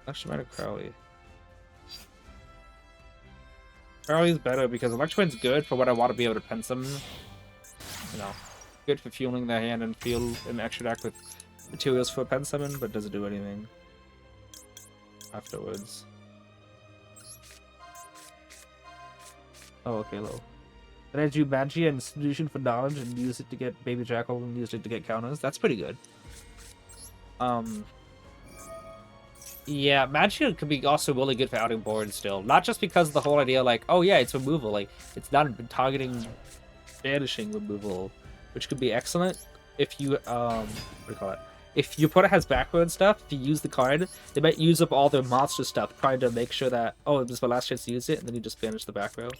Actually, might have Crowley. Crowley's better because Electrowind's good for what I want to be able to pen summon. You know, good for fueling the hand and fuel an extra deck with materials for pen summon, but doesn't do anything afterwards. Oh, okay, low. Then I do Magia and Institution for knowledge and use it to get Baby Jackal and use it to get counters. That's pretty good. Yeah, Magia could be also really good for outing board still. Not just because of the whole idea, like, oh yeah, it's removal. Like, it's not targeting banishing removal, which could be excellent if you, what do you call it? If your opponent has back row and stuff, if you use the card, they might use up all their monster stuff trying to make sure that, oh, this is my last chance to use it, and then you just banish the back row.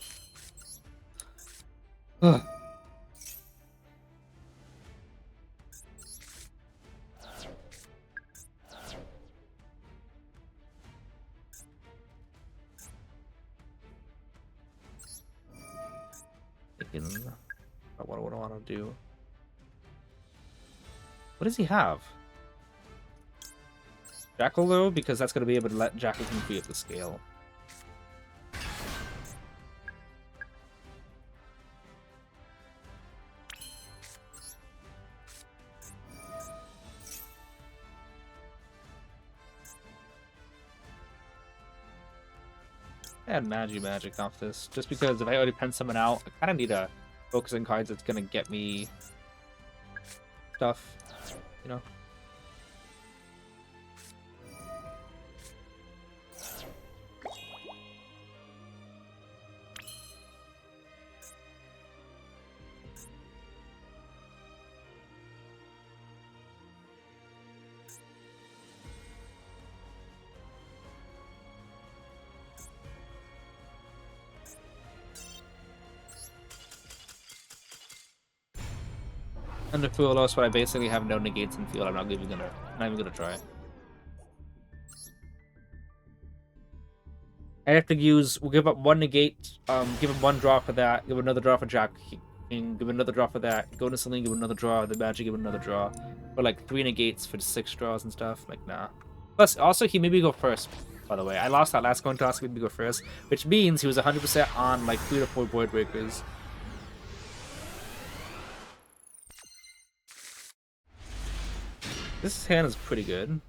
What do I want to do? What does he have? Jackal though, because that's going to be able to let Jackal free up the scale. I had magic off this, just because if I already pen someone out, I kind of need to focus on cards that's going to get me stuff, you know? Under full loss, but I basically have no negates in field. I'm not even gonna try. I have to use. We'll give up one negate. Give him one draw for that. Give another draw for Jack. Give another draw for that. Go to Celine. Give another draw. The Magic. Give another draw. For like 3 negates for 6 draws and stuff. Like nah. Plus, also he made me go first. By the way, I lost that last coin toss. He made me go first, which means he was 100% on like 3 to 4 board breakers. This hand is pretty good.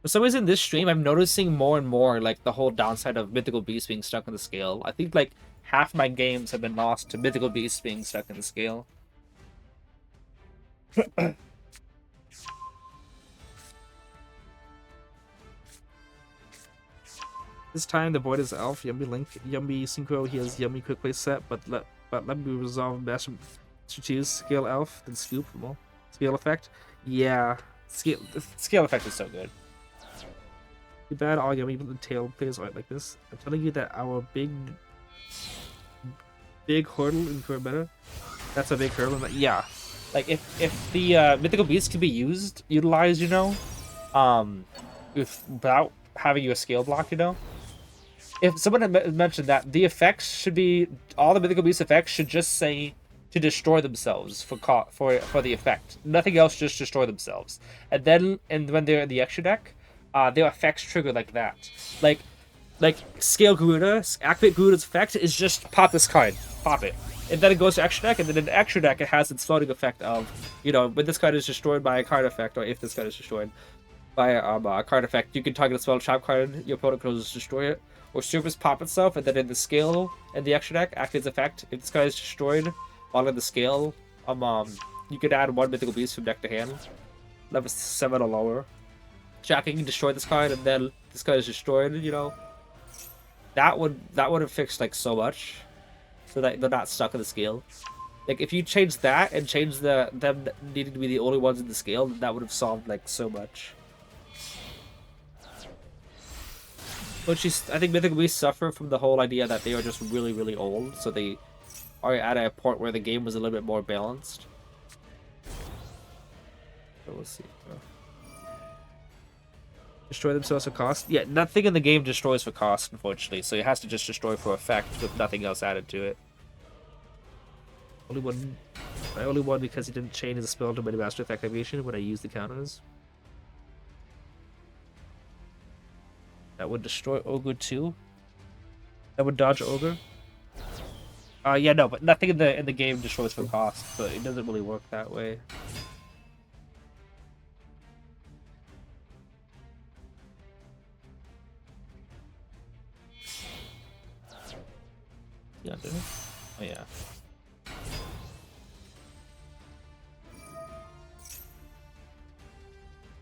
For some reason, this stream, I'm noticing more and more, like, the whole downside of Mythical Beasts being stuck in the scale. I think, like, half my games have been lost to Mythical Beasts being stuck in the scale. This time, the Void is Elf, Yummy Link, Yummy Synchro, he has Yummy Quick Play set, but let me resolve Master 2 Scale Elf, then Scoop them all. Scale effect? Yeah. Scale effect is so good. Too bad all Yummy tail players aren't like this. I'm telling you that our big hurdle in for better. That's a big hurdle. Yeah. Like if the Mythical Beast can be utilized, you know, without having a scale block, you know. If someone had mentioned that the effects should be all the Mythical Beast effects should just say to destroy themselves for the effect. Nothing else, just destroy themselves. And when they're in the extra deck, their effects trigger like that. Like like scale Garuda, activate Garuda's effect is just pop this card, pop it, and then it goes to extra deck, and then in the extra deck it has its floating effect of, you know, when this card is destroyed by a card effect, or if this card is destroyed by a card effect, you can target a spell trap card, your opponent can just destroy it, or surface pop itself, and then in the scale and the extra deck, activates effect. If this card is destroyed while in the scale, you could add 1 mythical beast from deck to hand, level 7 or lower. Jacking can destroy this card, and then this card is destroyed. You know, that would have fixed like so much, so that they're not stuck in the scale. Like if you change that and change them needing to be the only ones in the scale, then that would have solved like so much. But I think Mythical Beasts suffer from the whole idea that they are just really, really old, so they are at a point where the game was a little bit more balanced. So we'll see. Destroy themselves for cost? Yeah, nothing in the game destroys for cost, unfortunately, so it has to just destroy for effect with nothing else added to it. Only one. I only won because he didn't chain his spell to master effect activation when I used the counters. That would destroy Ogre too. That would dodge Ogre. Yeah, no, but nothing in the game destroys for cost, so it doesn't really work that way. Yeah, dude. Oh yeah.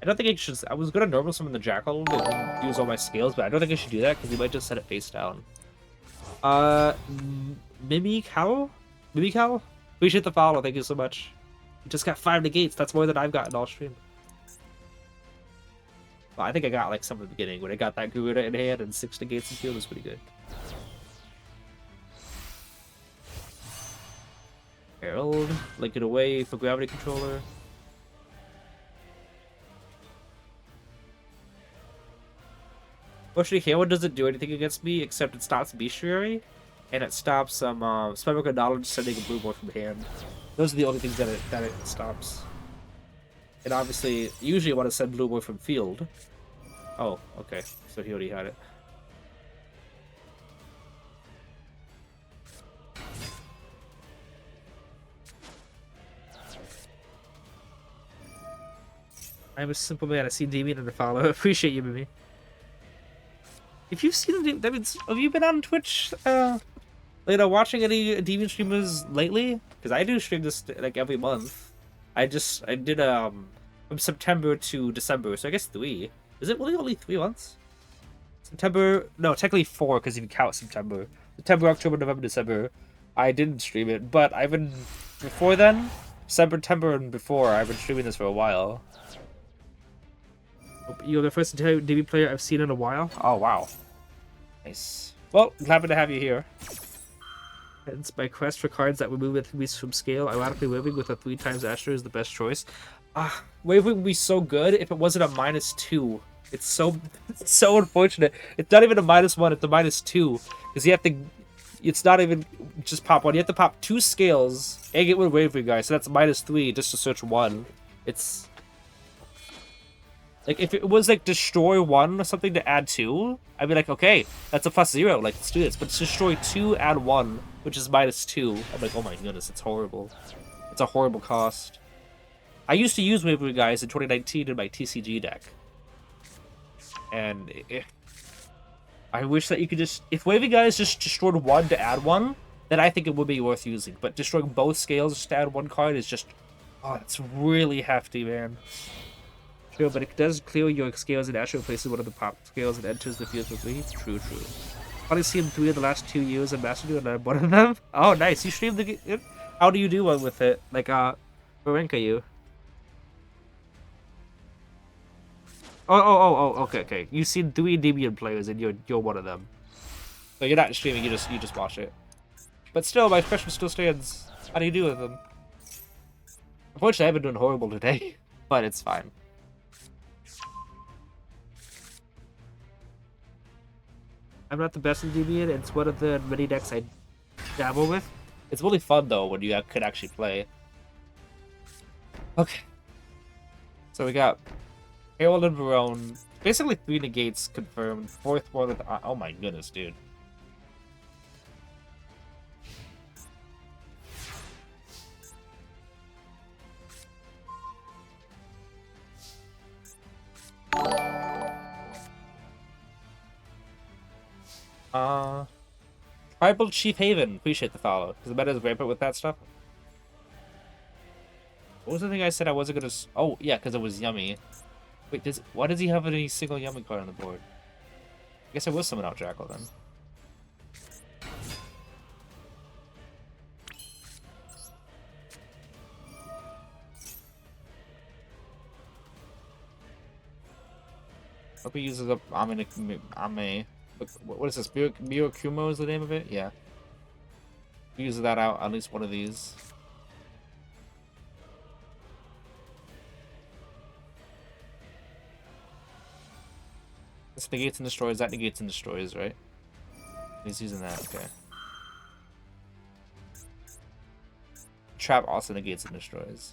I don't think I should. I was gonna normal summon the Jackal and use all my scales, but I don't think I should do that because he might just set it face down. Mimikau? Mimikau? Appreciate the follow, thank you so much. You just got 5 negates, that's more than I've gotten all stream. Well, I think I got like some at the beginning when I got that Garuda in hand and 6 negates in field was pretty good. Herald, link it away for gravity controller. Fortunately, Herald doesn't do anything against me except it stops Bestiary, and it stops Spellbook of Knowledge sending a blue boy from hand. Those are the only things that it stops. And obviously, usually I want to send blue boy from field. Oh, okay. So he already had it. I'm a simple man. I see Endymion and a follow. Appreciate you, Mimi. If you've seen that means, have you been on Twitch, watching any Endymion streamers lately? Because I do stream this like every month. I did from September to December, so I guess 3. Is it really only 3 months? September, no, technically 4 because if you count September, October, November, December. I didn't stream it, but I've been before then, September and before. I've been streaming this for a while. You're the first DB player I've seen in a while. Oh, wow. Nice. Well, happy to have you here. Hence, my quest for cards that remove enemies from scale. Ironically, Waving with a 3x Astro is the best choice. Waving would be so good if it wasn't a -2. It's so unfortunate. It's not even a -1, it's a -2. Because you have to... It's not even just pop 1. You have to pop 2 scales and get rid of Waving guys. So that's -3 just to search 1. It's... Like, if it was, like, destroy 1 or something to add 2, I'd be like, okay, that's a +0, like, let's do this. But it's destroy 2, add 1, which is -2. I'm like, oh my goodness, it's horrible. It's a horrible cost. I used to use Wavering Guys in 2019 in my TCG deck. And I wish that you could just... If Waving Guys just destroyed 1 to add 1, then I think it would be worth using. But destroying both scales just to add 1 card is just... Oh, it's really hefty, man. True, but it does clear your scales and actually replaces one of the pop scales and enters the field quickly. True, true. I've only seen 3 of the last 2 years of Master Duel, and I'm one of them. Oh, nice. You streamed the game. How do you do one with it? Like, what rank are you? Oh, okay. You've seen 3 Endymion players, and you're one of them. So you're not streaming, you just watch it. But still, my question still stands. How do you do with them? Unfortunately, I haven't done horrible today, but it's fine. I'm not the best in Endymion, it's one of the many decks I dabble with. It's really fun, though, when you could actually play. Okay. So we got Herald and Barone. Basically 3 negates confirmed. 4th one with... Oh my goodness, dude. Tribal Chief Haven. Appreciate the follow. Because the meta is rampant with that stuff. What was the thing I said I wasn't gonna... Oh, yeah, because it was Yummy. Wait, why does he have any single Yummy card on the board? I guess I will summon out Jackal then. Hope he uses up Ame. What is this? Mirakumo is the name of it? Yeah. He uses that out, at least one of these. This negates and destroys, that negates and destroys, right? He's using that, okay. Trap also negates and destroys.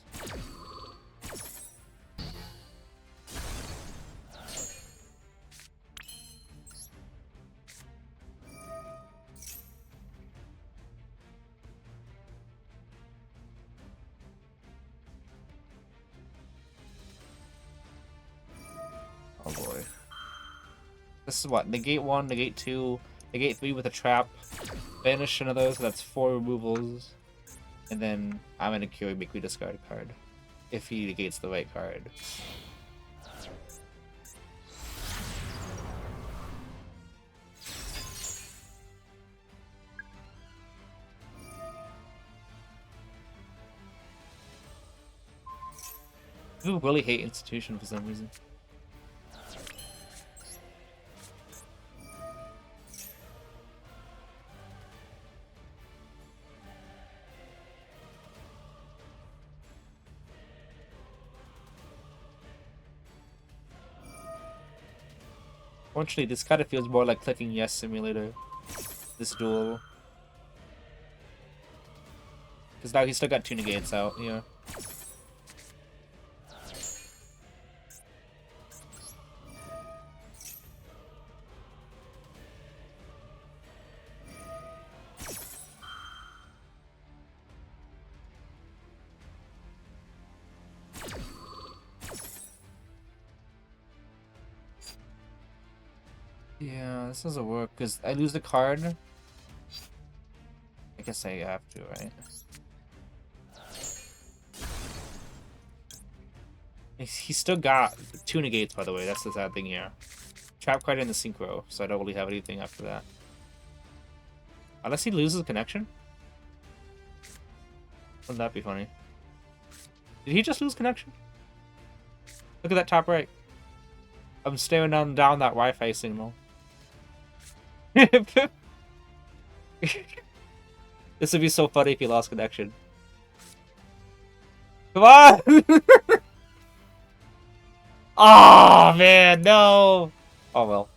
Oh boy. This is what? Negate 1, negate 2, negate 3 with a trap. Banish another, so that's 4 removals. And then I'm gonna cure, make me discard a card. If he negates the right card. People really hate Institution for some reason. Unfortunately, this kind of feels more like clicking Yes Simulator. This duel. Because now he's still got 2 negates out, yeah. Yeah, this doesn't work because I lose the card. I guess I have to, right? He's still got 2 negates, by the way. That's the sad thing here. Trap card in the synchro, so I don't really have anything after that. Unless he loses connection? Wouldn't that be funny? Did he just lose connection? Look at that top right. I'm staring down that Wi-Fi signal. This would be so funny if he lost connection. Come on! Oh man, no! Oh well.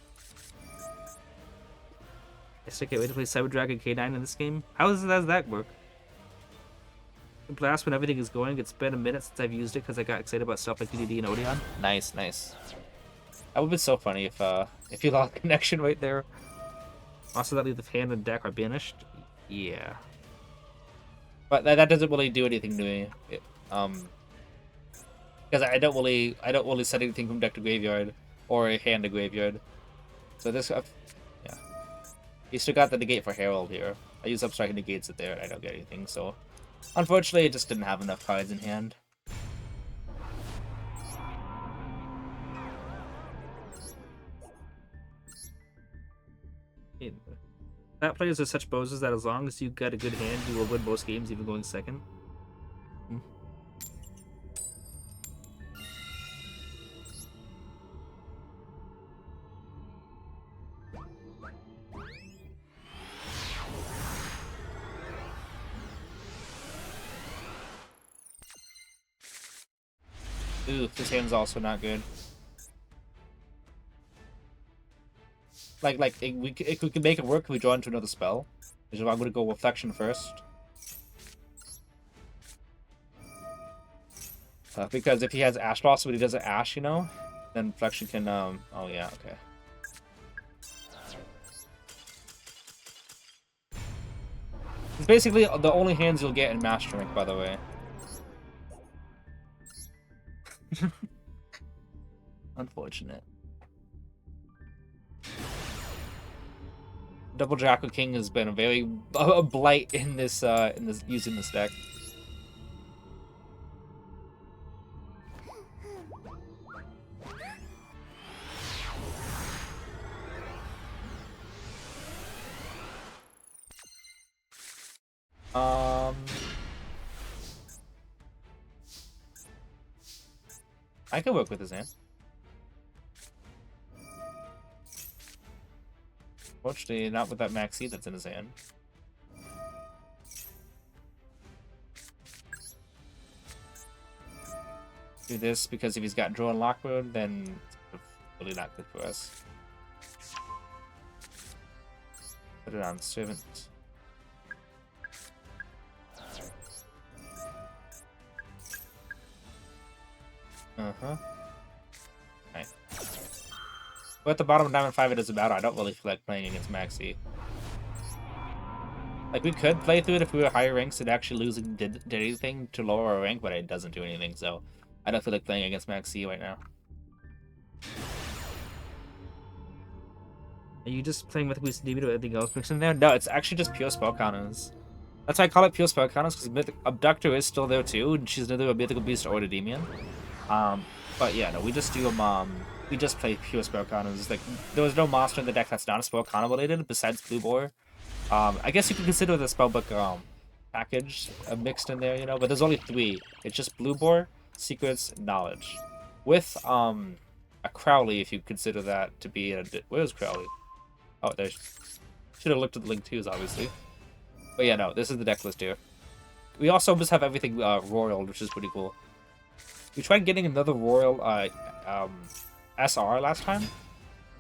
I still can't wait to play Cyber Dragon K9 in this game. How does that work? Blast when everything is going. It's been a minute since I've used it because I got excited about stuff like DDD and Odeon. Nice, nice. That would be so funny if you lost connection right there. Also, that leaves the hand and deck are banished. Yeah, but that doesn't really do anything to me. Because I don't really set anything from deck to graveyard or a hand to graveyard. So this, yeah, you still got the negate for Herald here. I use Upstrike negates it there, and I don't get anything. So unfortunately, I just didn't have enough cards in hand. That players are such bozos that as long as you got a good hand, you will win most games, even going second. Ooh, this hand's also not good. Like if we can make it work, we draw into another spell. Which is why I'm gonna go Reflection first. Because if he has Ash Blossom but he doesn't Ash, you know, Then Flexion can, oh yeah, okay. It's basically the only hands you'll get in Master Rank, by the way. Unfortunate. Double Jackal King has been a very a blight in this using this deck. I can work with his hand. Unfortunately, not with that Maxi that's in his hand. Do this because if he's got Draw and Lock mode, then it's really not good for us. Put it on Servant. Uh-huh. Okay. But at the bottom of Diamond 5 it doesn't matter. I don't really feel like playing against Maxi. Like, we could play through it if we were higher ranks and actually losing did anything to lower our rank, but it doesn't do anything, so I don't feel like playing against Maxi right now. Are you just playing with Boost DB or anything else mixed in there? No, it's actually just pure spell counters. That's why I call it pure spell counters, because Abductor is still there too, and she's neither a Mythical Beast or Endymion. But yeah, no, we just do we just play pure spell counters. Like, there was no monster in the deck that's not a spell counter related besides Blue Boar. I guess you could consider the spellbook package mixed in there, you know, but there's only 3. It's just Blue Boar, Secrets, Knowledge, with a Crowley if you consider that to be a. Where's Crowley? Oh, there. Should have looked at the link twos, obviously. But yeah, no, this is the deck list here. We also just have everything royal, which is pretty cool. We tried getting another royal SR last time,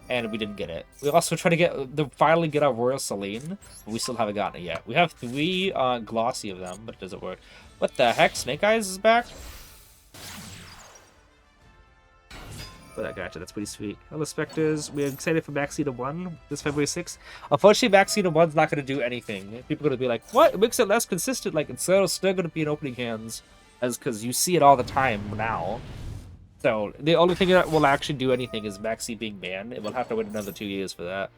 and we didn't get it. We also tried to finally get our royal Selene, but we still haven't gotten it yet. We have 3 glossy of them, but it doesn't work. What the heck? Snake Eyes is back? But I gotcha, that's pretty sweet. Hello, Spectres. We're excited for Maxi 1 this February 6th. Unfortunately, Maxi 1's not going to do anything. People are going to be like, what? It makes it less consistent. Like, it's still going to be in opening hands, as because you see it all the time now. So, the only thing that will actually do anything is Maxi being banned, and we'll have to wait another 2 years for that.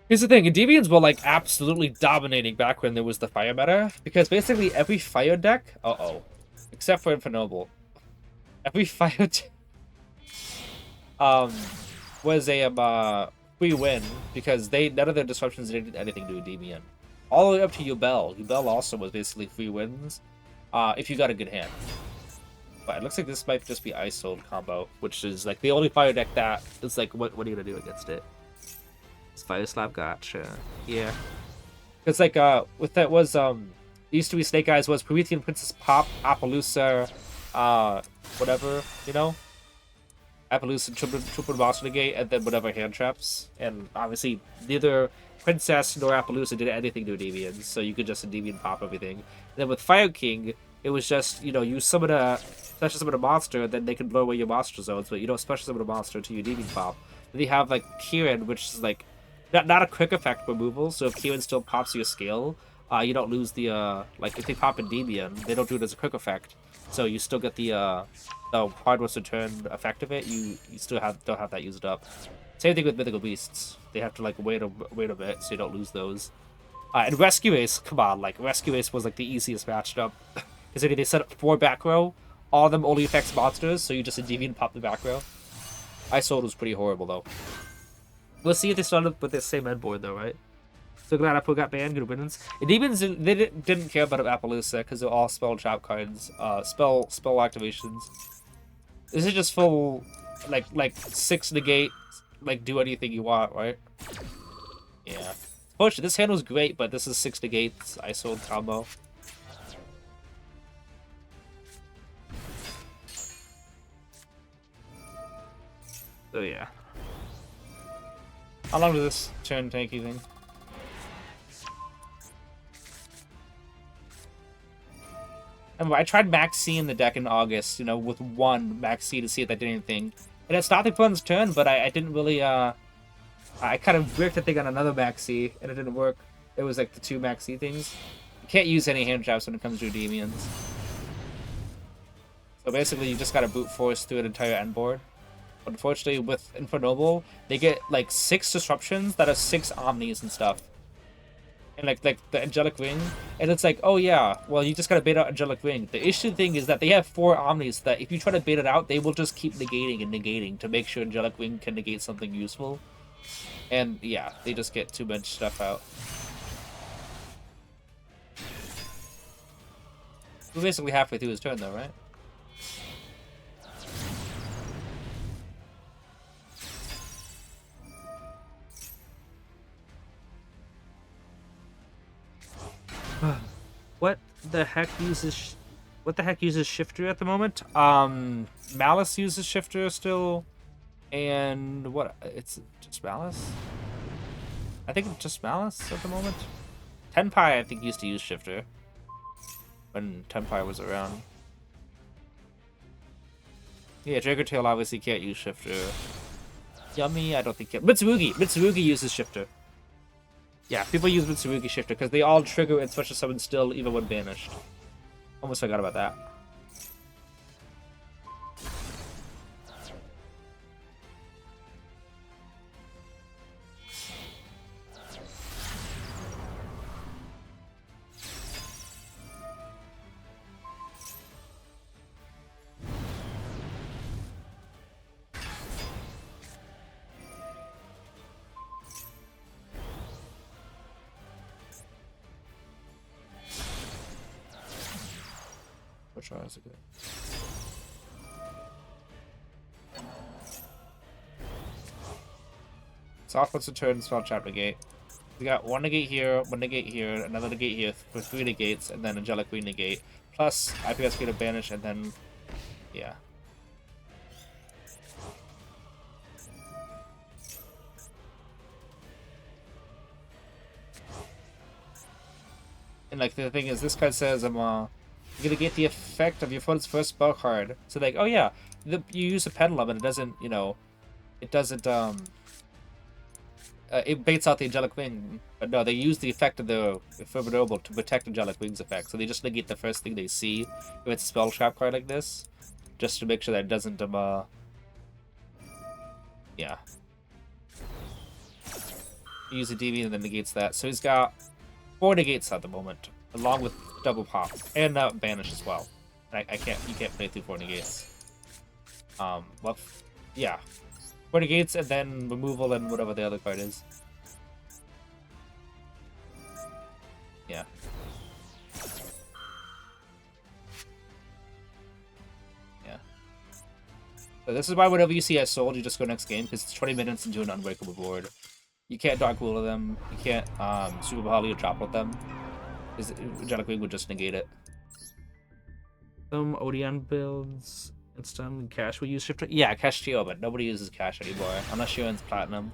Here's the thing, Endymions were, like, absolutely dominating back when there was the fire meta, because basically every fire deck... Except for Infernoble. Every fire was a free win because none of their disruptions did anything to Endymion. All the way up to Yubel. Yubel also was basically free wins if you got a good hand. But it looks like this might just be Ice Soul combo, which is like the only fire deck that is like, what are you gonna do against it? It's Fire Slap, gotcha. Yeah. It's like with that was used to be Snake Eyes was Promethean Princess Pop, Appaloosa, whatever, you know? Appaloosa, Triple Monster Negate, and then whatever hand traps. And obviously, neither Princess nor Appaloosa did anything to Endymion, so you could just Endymion pop everything. And then with Fire King, it was just, you know, you summon a special summon a monster, and then they can blow away your monster zones, but you don't special summon a monster until you Endymion pop. Then you have, like, Kieran, which is, like, not a quick effect removal, so if Kieran still pops your scale, you don't lose the, like, if they pop Endymion, they don't do it as a quick effect. So you still get the hard turn effect of it, you still don't have that used up. Same thing with Mythical Beasts. They have to, like, wait a bit so you don't lose those. And Rescue Ace, come on, like, Rescue Ace was, like, the easiest matchup. Because they set up 4 back row, all of them only affects monsters, so you just Endymion pop the back row. Ice Sword was pretty horrible, though. We'll see if they start up with the same end board, though, right? So glad Apple got banned, good riddance. Endymions, they didn't care about Appaloosa because they're all spell trap cards, spell activations. This is just full, like 6 negate, like do anything you want, right? Yeah. Push, this hand was great, but this is 6 negates, ISO combo. So yeah. How long does this turn take, you think? I tried Max C in the deck in August, you know, with one Max C to see if that did anything. And it stopped the opponent's turn, but I didn't really, I kind of bricked the thing on another Max C, and it didn't work. It was like the two Max C things. You can't use any hand traps when it comes to Endymions. So basically, you just gotta brute force through an entire end board. But unfortunately, with Infernoble, they get like 6 disruptions that are 6 Omnis and stuff. And like the Angelic Ring, and it's like, oh yeah, well you just gotta bait out Angelic Ring. The issue thing is that they have 4 Omnis that if you try to bait it out, they will just keep negating and negating to make sure Angelic Ring can negate something useful. And yeah, they just get too much stuff out. We're basically halfway through his turn though, right? What the heck uses Shifter at the moment? Malice uses Shifter still, and what? It's just Malice. I think it's just Malice at the moment. Tenpai, I think, used to use Shifter when Tenpai was around. Yeah, Dragotail obviously can't use Shifter. Yummy, I don't think it. Mitsurugi uses Shifter. Yeah, people use Mitsurugi Shifter because they all trigger and special summon still, even when banished. Almost forgot about that. Which one is it good? Soft puts a turn, spell trap negate. We got 1 negate here, 1 negate here, another negate here for 3 negates, and then Angelic Queen negate. Plus IPSP to banish, and then yeah. And like the thing is, this card says you're gonna get the effect of your opponent's first spell card. So like, oh yeah, you use a pendulum and it doesn't, you know, it doesn't it baits out the Angelic Wing. But no, they use the effect of the Formidable to protect Angelic Wing's effect. So they just negate the first thing they see if it's a spell trap card like this, just to make sure that it doesn't yeah. He uses a DB and then negates that. So he's got 4 negates at the moment, along with double pop and banish as well. You can't play through 4 negates. Well, yeah, 4 negates and then removal and whatever the other card is. Yeah. Yeah. So this is why whenever you see I sold, you just go next game because it's 20 minutes into an unbreakable board. You can't Dark Rule them. You can't Super Holly or drop with them. Because Angelic Wing would just negate it. Some Odeon builds instant cash. We use Shifter. Yeah, Cash Geo, but nobody uses cash anymore unless you're in Platinum.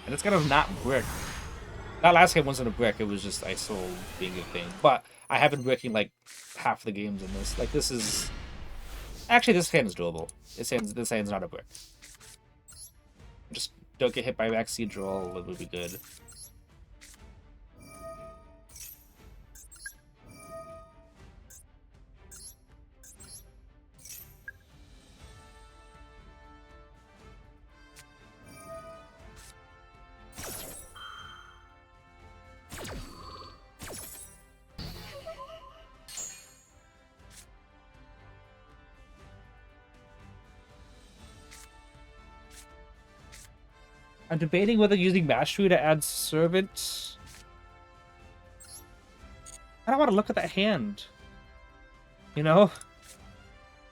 And it's gonna not brick. That last game wasn't a brick, it was just I sold being a thing. But I have been bricking like half the games in this. Like this is actually this hand is doable. This hand's not a brick. Just don't get hit by Maxi Duel, it would be good. I'm debating whether using Mastery to add Servant. I don't want to look at that hand. You know?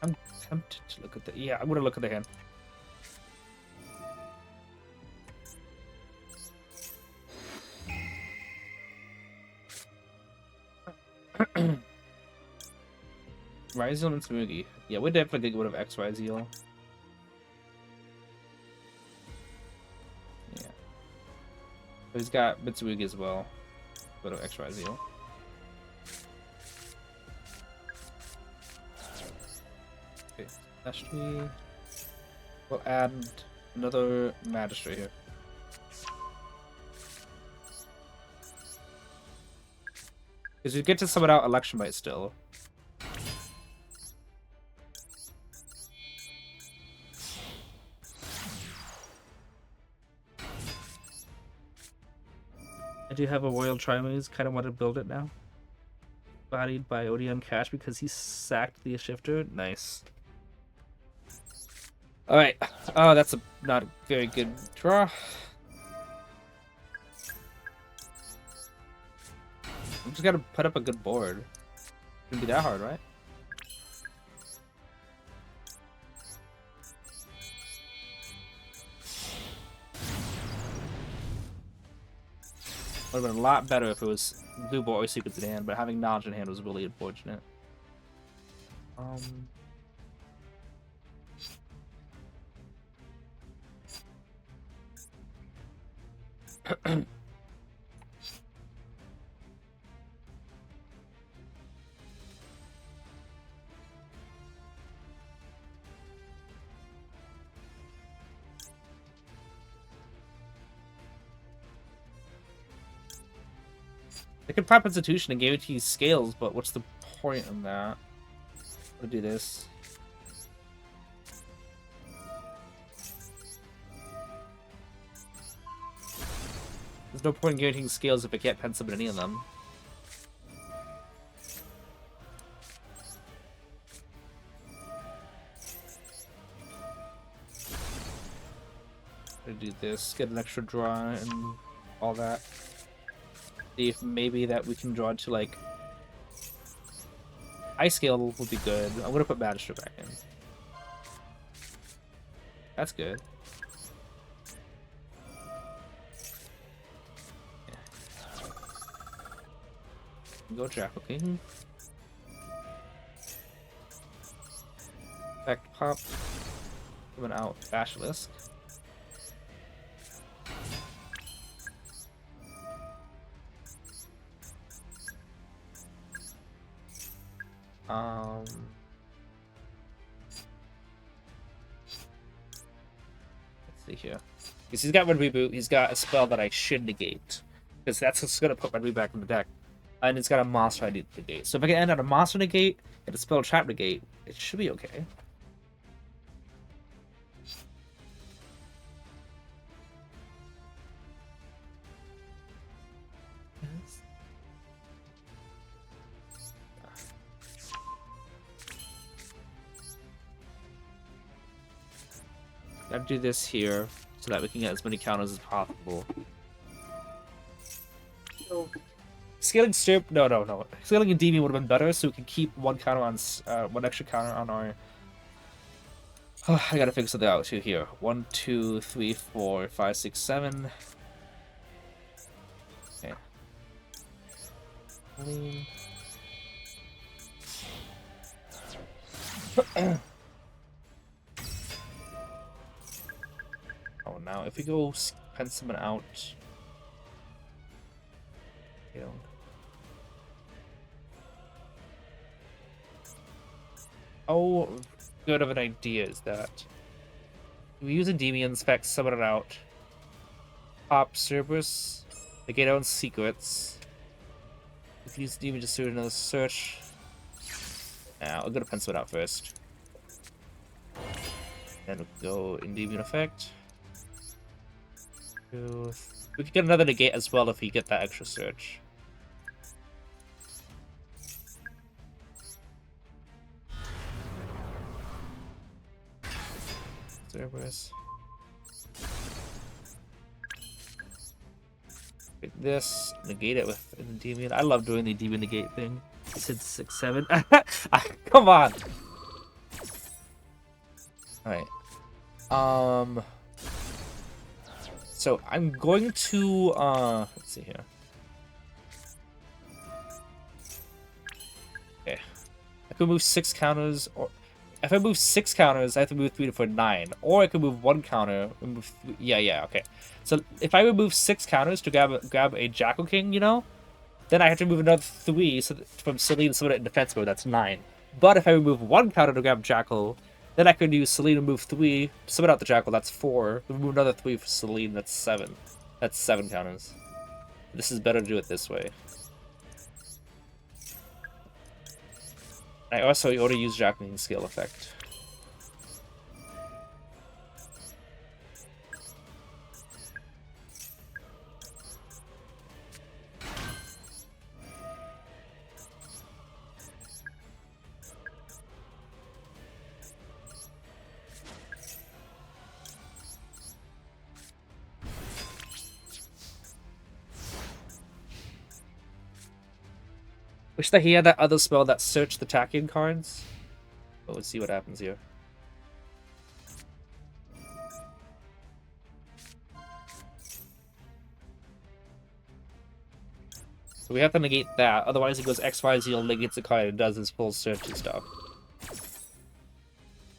I'm tempted to look at the... Yeah, I'm going to look at the hand. Ryzeal and Smoothie. Yeah, we're definitely getting rid of XYZ. He's got Mitsurugi as well. Go to XYZ. Okay, Mastery. We'll add another Magistrate here. Because you get to summon out Election Bite still. I do have a Royal Trimuse, kind of want to build it now. Bodied by Odeon Cash because he sacked the Shifter. Nice. Alright. Oh, that's not a very good draw. I'm just gotta put up a good board. Shouldn't be that hard, right? Would have been a lot better if it was blue board or secrets in hand, but having knowledge in hand was really unfortunate. They could prop Institution and guarantee scales, but what's the point in that? I'm gonna do this. There's no point in guaranteeing scales if I can't pen summon any of them. I'm gonna do this, get an extra draw and all that. See if maybe that we can draw to like Ice Scale would be good. I'm gonna put Magistrate back in. That's good. Yeah. Go Jackal King. Back pop. Coming out Basilisk. Let's see here. Because he's got Red Reboot, he's got a spell that I should negate. Because that's what's going to put Red Reboot back in the deck. And it's got a monster I need to negate. So if I can end on a monster negate and a spell trap negate, it should be okay. Gotta do this here so that we can get as many counters as possible. So, scaling Strip, no. Scaling Endymion would have been better, so we can keep one counter on one extra counter on our. Oh, I gotta figure something out too here. 1, 2, 3, 4, 5, 6, 7. Okay. Oh, now if we go pen someone out, you know. How good of an idea is that? We use Endymion, spec, summon it out. Pop Cerberus, negate our own secrets. We can use Endymion just to do another search. Now, I'm gonna pen someone out first. Then we'll go Endymion effect. We could get another negate as well if we get that extra search. Cerberus. Pick this, negate it with Endymion. I love doing the Endymion negate thing. I said 6, 7. Come on! Alright. So I'm going to let's see here. Okay. I could move 6 counters, or if I move 6 counters, I have to move 3 for 9. Or I could move 1 counter and move yeah, okay. So if I remove 6 counters to grab a Jackal King, you know, then I have to move another 3 from Celine, summon it in defense mode. That's 9. But if I remove 1 counter to grab Jackal, then I could use Celine to move 3, summon out the Jackal. That's 4. Remove another 3 for Celine. That's 7. That's 7 counters. This is better to do it this way. I also already use Jackal King's scale effect. Wish that he had that other spell that searched the attacking cards. But let's see what happens here. So we have to negate that, otherwise he goes XYZ, negates the card and does his full search and stuff.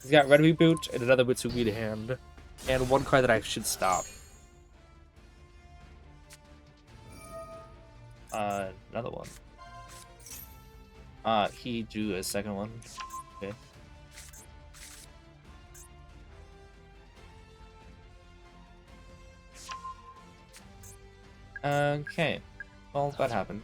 He's got Red Reboot and another Mitsugi to hand. And 1 card that I should stop. Another one. He drew a second one. Okay. Okay. Well, that happened.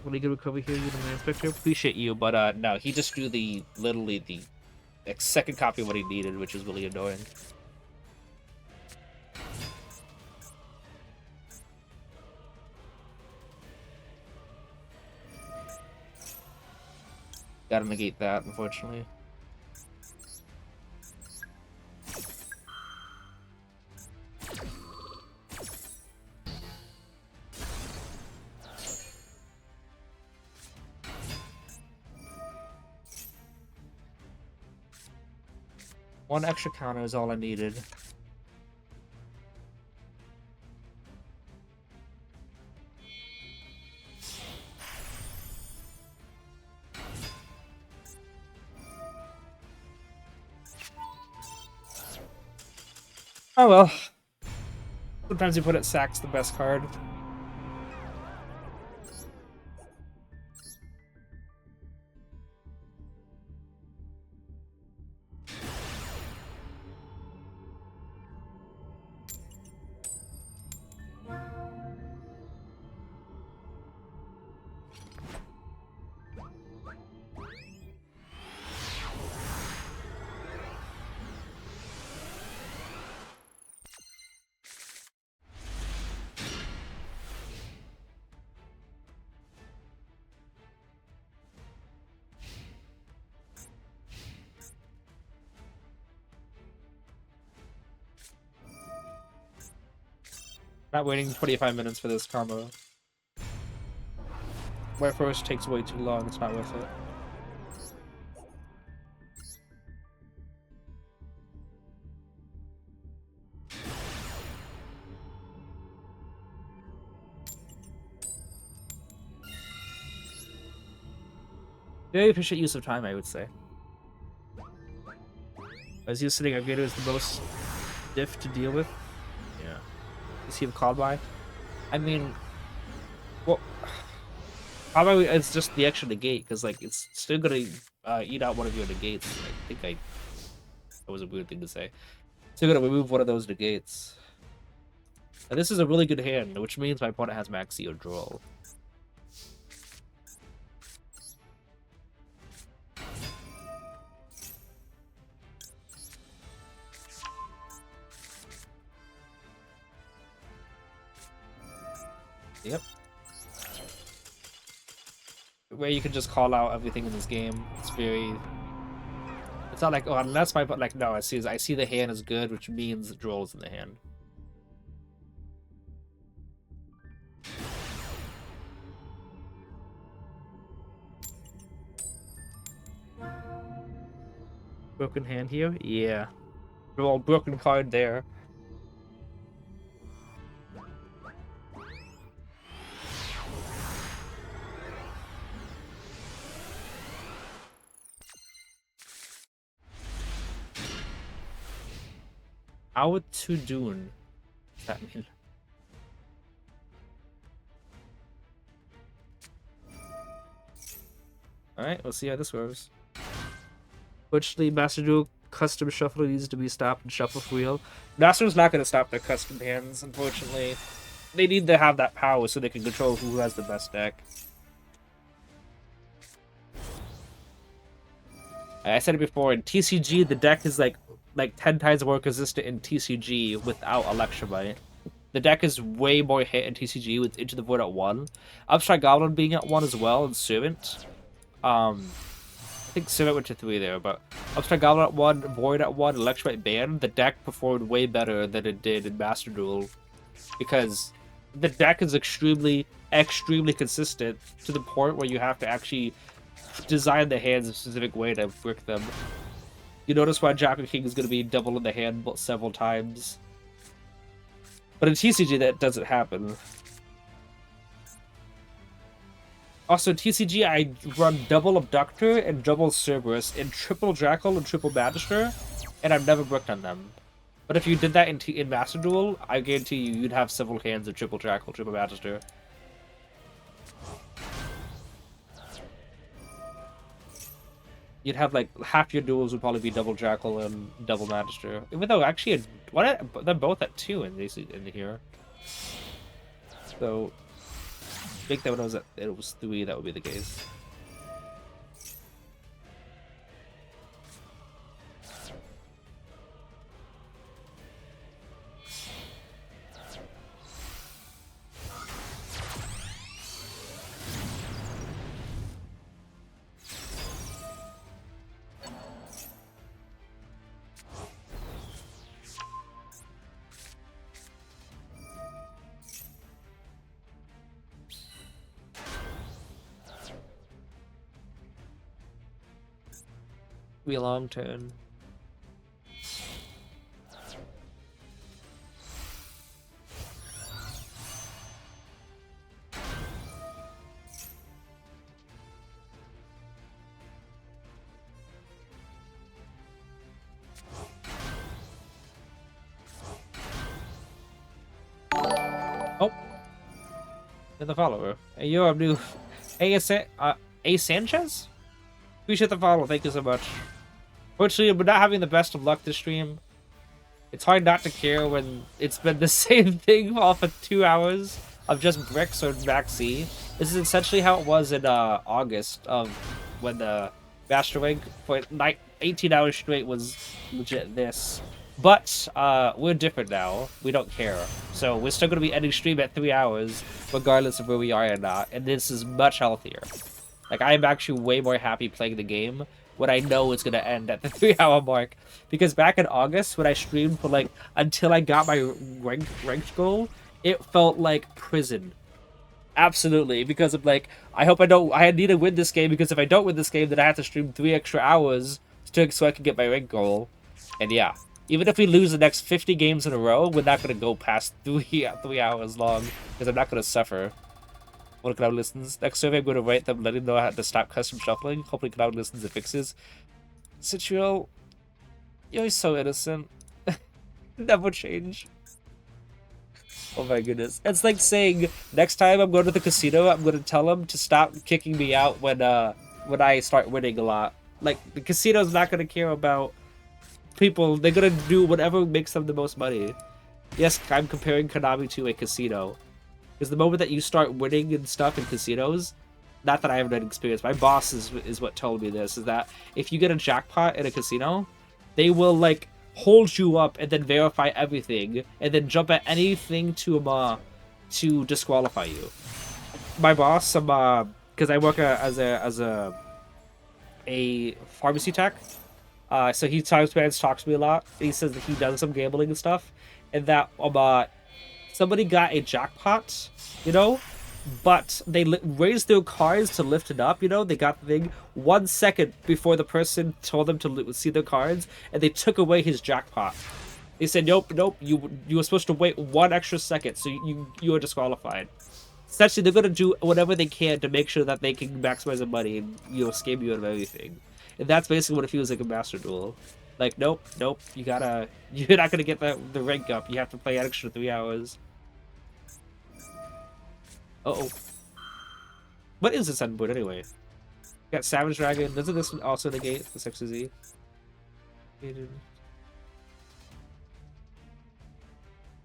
Really good recovery here, you the Man Inspector. Appreciate you, but no, he just drew literally the second copy of what he needed, which is really annoying. Gotta negate that, unfortunately. One extra counter is all I needed. Oh well. Sometimes you put it Sack's the best card. Not waiting 25 minutes for this combo. Where first takes way too long, it's not worth it. Very efficient use of time, I would say. As you sitting Upgrader is the most diff to deal with. Yeah. Is he called by? I mean, well, probably it's just the extra negate, because like it's still gonna eat out one of your negates. I think that was a weird thing to say. Still gonna remove one of those negates. And this is a really good hand, which means my opponent has Maxi or Duel. Yep. Where you can just call out everything in this game. It's It's not like, oh, unless my, but like, no, I see the hand is good, which means Duel's in the hand. Broken hand here? Yeah. Well, broken card there. How to Dune? What's that mean? Alright, we'll see how this goes. Unfortunately, Master Duel custom shuffle needs to be stopped and shuffle for real. Master's not going to stop their custom hands, unfortunately. They need to have that power so they can control who has the best deck. I said it before, in TCG, the deck is like 10 times more consistent in TCG without Electrobite. The deck is way more hit in TCG with Into the Void at 1. Upstrike Goblin being at 1 as well, and Servant. I think Servant went to 3 there, but Upstrike Goblin at 1, Void at 1, Electrobite Band, the deck performed way better than it did in Master Duel. Because the deck is extremely consistent to the point where you have to actually design the hands a specific way to brick them. You notice why Jack and King is going to be double in the hand several times. But in TCG, that doesn't happen. Also, in TCG, I run double Abductor and double Cerberus in triple Jackal and triple Magister, and I've never bricked on them. But if you did that in Master Duel, I guarantee you'd have several hands of triple Jackal, triple Magister. You'd have like half your duels would probably be double Jackal and double Magister. Even though actually, they're both at 2 in here. So, I think that when it was 3, that would be the case. Be a long turn. Oh, you're the follower. Hey, you're new. Hey, A Sanchez? Appreciate the follow. Thank you so much. Fortunately, we're not having the best of luck this stream. It's hard not to care when it's been the same thing all for 2 hours of just bricks or maxi. This is essentially how it was in August of when the Master Rank for 18 hours straight was legit this. But we're different now. We don't care. So we're still going to be ending stream at 3 hours regardless of where we are or not. And this is much healthier. Like, I'm actually way more happy playing the game when I know it's going to end at the 3-hour mark. Because back in August, when I streamed for, like, until I got my ranked goal, it felt like prison. Absolutely. Because of, like, I need to win this game, because if I don't win this game, then I have to stream 3 extra hours so I can get my rank goal. And yeah, even if we lose the next 50 games in a row, we're not going to go past 3 hours long, because I'm not going to suffer. When Cloud listens. Next survey, I'm going to write them, letting them know how to stop custom shuffling. Hopefully Cloud listens and fixes. Citriel, you're so innocent. Never change. Oh my goodness. It's like saying, next time I'm going to the casino, I'm going to tell them to stop kicking me out when I start winning a lot. Like, the casino's not going to care about people. They're going to do whatever makes them the most money. Yes, I'm comparing Konami to a casino. Because the moment that you start winning and stuff in casinos, not that I haven't had experience, my boss is what told me this, is that if you get a jackpot in a casino, they will, like, hold you up and then verify everything, and then jump at anything to disqualify you. My boss, because I work as a pharmacy tech, So he talks to me a lot. And he says that he does some gambling and stuff, and that somebody got a jackpot, you know, but they raised their cards to lift it up, you know. They got the thing 1 second before the person told them to see their cards, and they took away his jackpot. They said, nope, you were supposed to wait 1 extra second, so you are disqualified. Essentially, they're gonna do whatever they can to make sure that they can maximize the money and, you know, scam you out of everything. And that's basically what it feels like a master duel. Like, nope, you're not gonna get the rank up. You have to play an extra 3 hours. Uh-oh. What is this on board anyway? Got Savage Dragon. Doesn't this also negate the 6Z?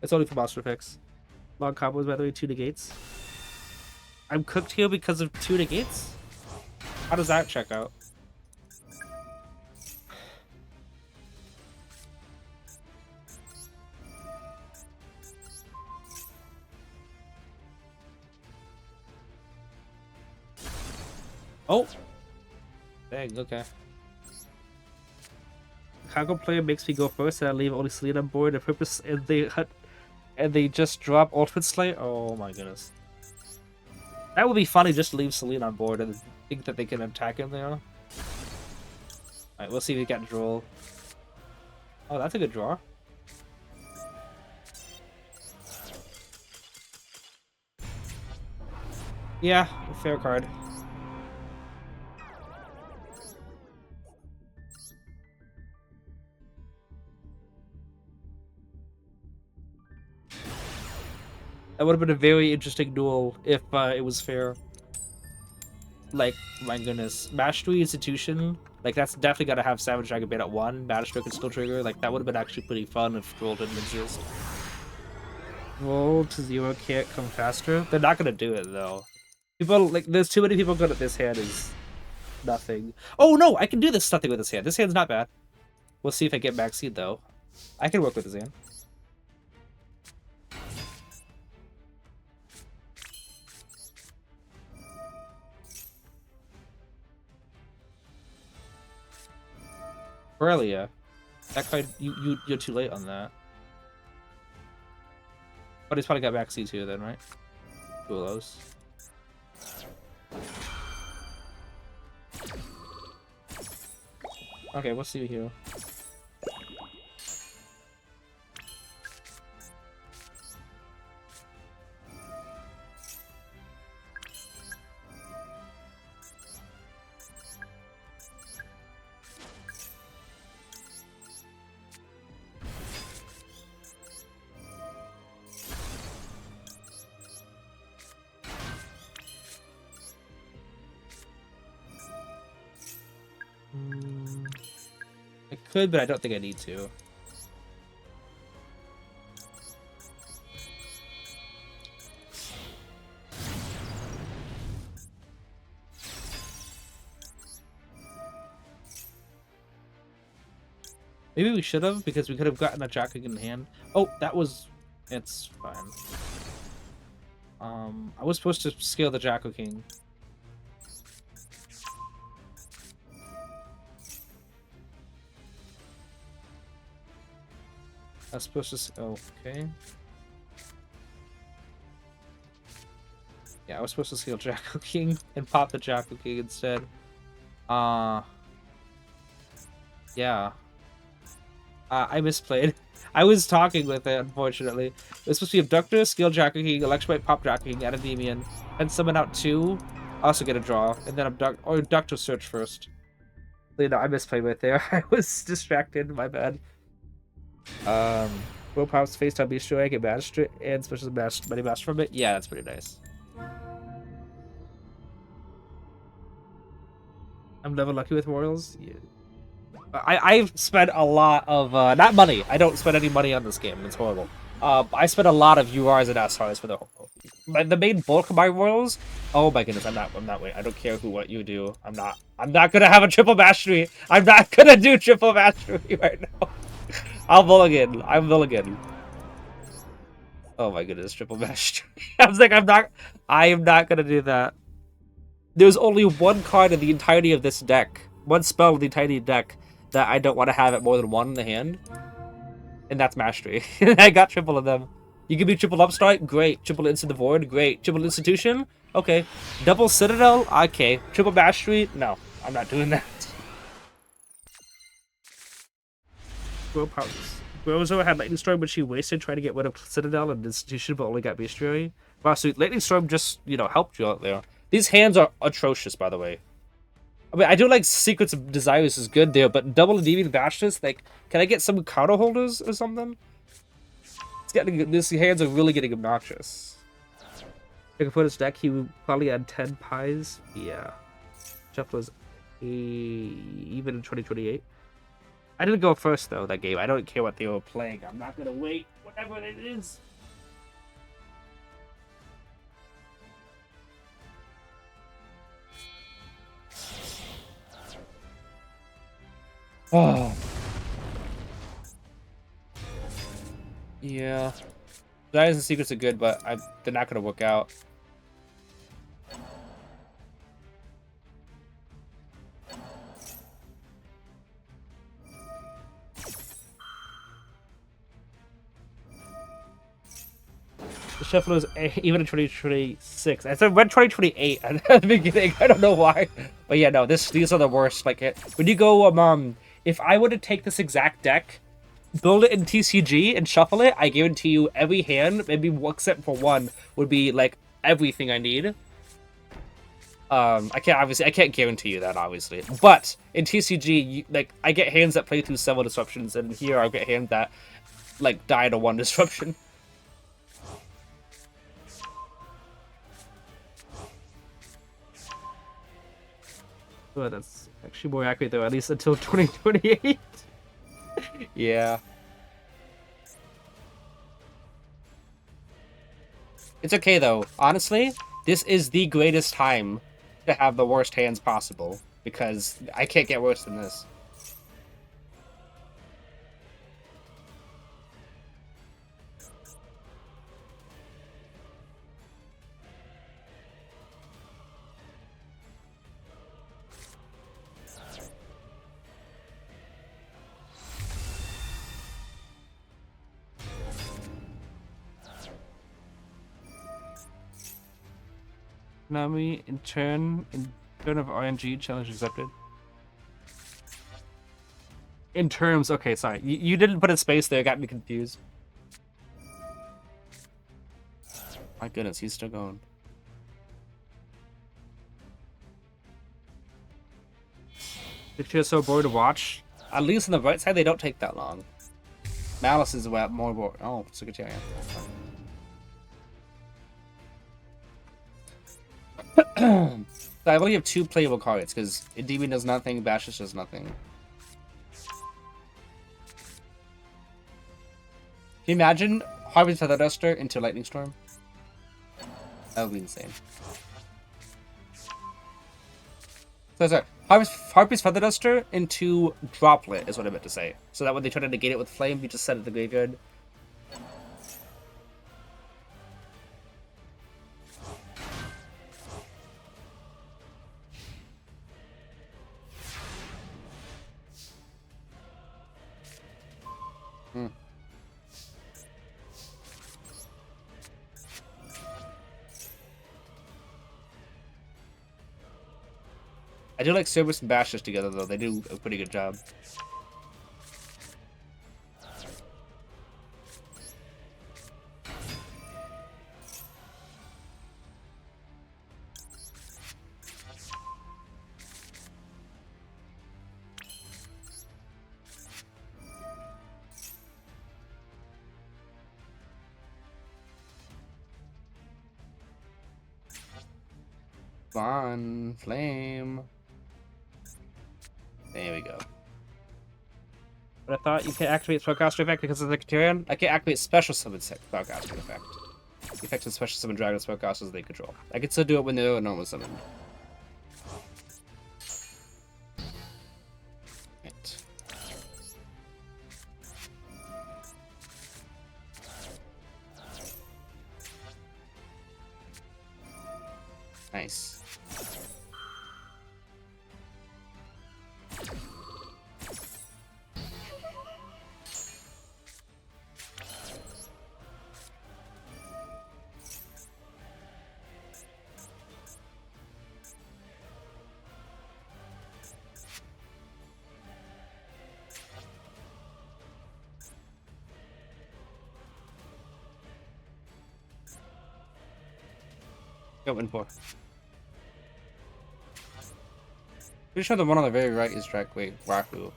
It's only for monster effects. Long combos, by the way, 2 negates. I'm cooked here because of 2 negates? How does that check out? Oh! Dang, okay. Cargo player makes me go first and I leave only Celine on board. The purpose and they just drop Ultimate Slayer? Oh my goodness. That would be funny, just to leave Celine on board and think that they can attack him there. Alright, we'll see if we get Duel. Oh, that's a good draw. Yeah, fair card. That would have been a very interesting duel if it was fair. Like, my goodness. Match 3 Institution, like, that's definitely got to have Savage Dragon Bait at 1. Battle Stroke and Skill Trigger. Like, that would have been actually pretty fun if Duel didn't exist. Roll to 0 can't come faster. They're not going to do it, though. People, like, there's too many people good at this hand is nothing. Oh, no! I can do this nothing with this hand. This hand's not bad. We'll see if I get backseat, though. I can work with this hand. Aurelia. That card, you're too late on that. But he's probably got backseat too then, right? Duelos. Okay, we'll see here. I could, but I don't think I need to. Maybe we should have, because we could have gotten a Jack in hand. Oh, that was... It's fine. I was supposed to scale the Jacko King. I was supposed to... Oh, okay. Yeah, I was supposed to scale Jacko King and pop the Jacko King instead. Yeah. I misplayed. I was talking with it, unfortunately. It was supposed to be Abductor, Scale Jacko King, Electrobite, Pop Jacko King, add Endymion, and summon out 2. Also get a draw, and then Abductor search first. So, you know, I misplayed right there. I was distracted, my bad. Will Pop's FaceTime be sure I get Magistrate and special Money Master from it? Yeah, that's pretty nice. I'm never lucky with Royals. Yeah. I've spent a lot of not money. I don't spend any money on this game. It's horrible. I spent a lot of URs and SRs for the main bulk of my Royals. Oh my goodness, I'm not waiting. I don't care what you do. I'm not gonna have a triple mastery. I'm not gonna do triple mastery right now. I'm mulligan. Oh my goodness, triple mastery. I was like, I am not gonna do that. There's only one card in the entirety of this deck. One spell in the entirety deck that I don't want to have it more than one in the hand, and that's Mastery. I got triple of them. You give me triple Upstart, great. Triple Instant the Void, great. Triple Institution, okay. Double Citadel, okay. Triple Mastery, no, I'm not doing that. Brozo had Lightning Storm, but she wasted trying to get rid of Citadel and Institution, but only got Bestiary. Wow, so Lightning Storm just, you know, helped you out there. These hands are atrocious, by the way. I mean, I do like Secrets of Desires is good there, but double Endymion Vastness, like, can I get some counter holders or something? It's getting, these hands are really getting obnoxious. If I could put his deck, he would probably add 10 pies. Yeah. Jeff was even in 2028. I didn't go first, though, that game. I don't care what they were playing. I'm not gonna wait, whatever it is. Oh. Yeah. Desires and Secrets are good, but they're not gonna work out. The shuffle is even in 2026. I said when 2028 at the beginning. I don't know why, but yeah, no. These are the worst. Like when you go, if I were to take this exact deck, build it in TCG and shuffle it, I guarantee you every hand, maybe except for one, would be like everything I need. I can't guarantee you that, obviously. But in TCG, like I get hands that play through several disruptions, and here I get hands that like die to one disruption. Oh, that's actually more accurate though, at least until 2028. Yeah. It's okay though. Honestly, this is the greatest time to have the worst hands possible, because I can't get worse than this. Nami, in turn of RNG, challenge accepted. In terms, okay, sorry. You didn't put a space there, got me confused. My goodness, he's still going. If you're so bored to watch, at least on the right side, they don't take that long. Malice is more bored. Oh, Secretarian. So I only have 2 playable cards, because Endymion does nothing, Bashes does nothing. Can you imagine Harvey's Feather Duster into Lightning Storm? That would be insane. Sorry. Harpy's Feather Duster into Droplet is what I meant to say. So that when they try to negate it with Flame, you just set it in the graveyard. I do like Cerberus and Bashes together, though. They do a pretty good job. Fun Flame. There we go. But I thought you can activate Spellcaster effect because of the Secretarian. I can activate Special Summon Spellcaster effect. The effect of Special Summon Dragon Spellcasters they control. I can still do it when they're normal summoned. Right. Nice. Go in for. Pretty sure the one on the very right is Drake. Wait, Raku.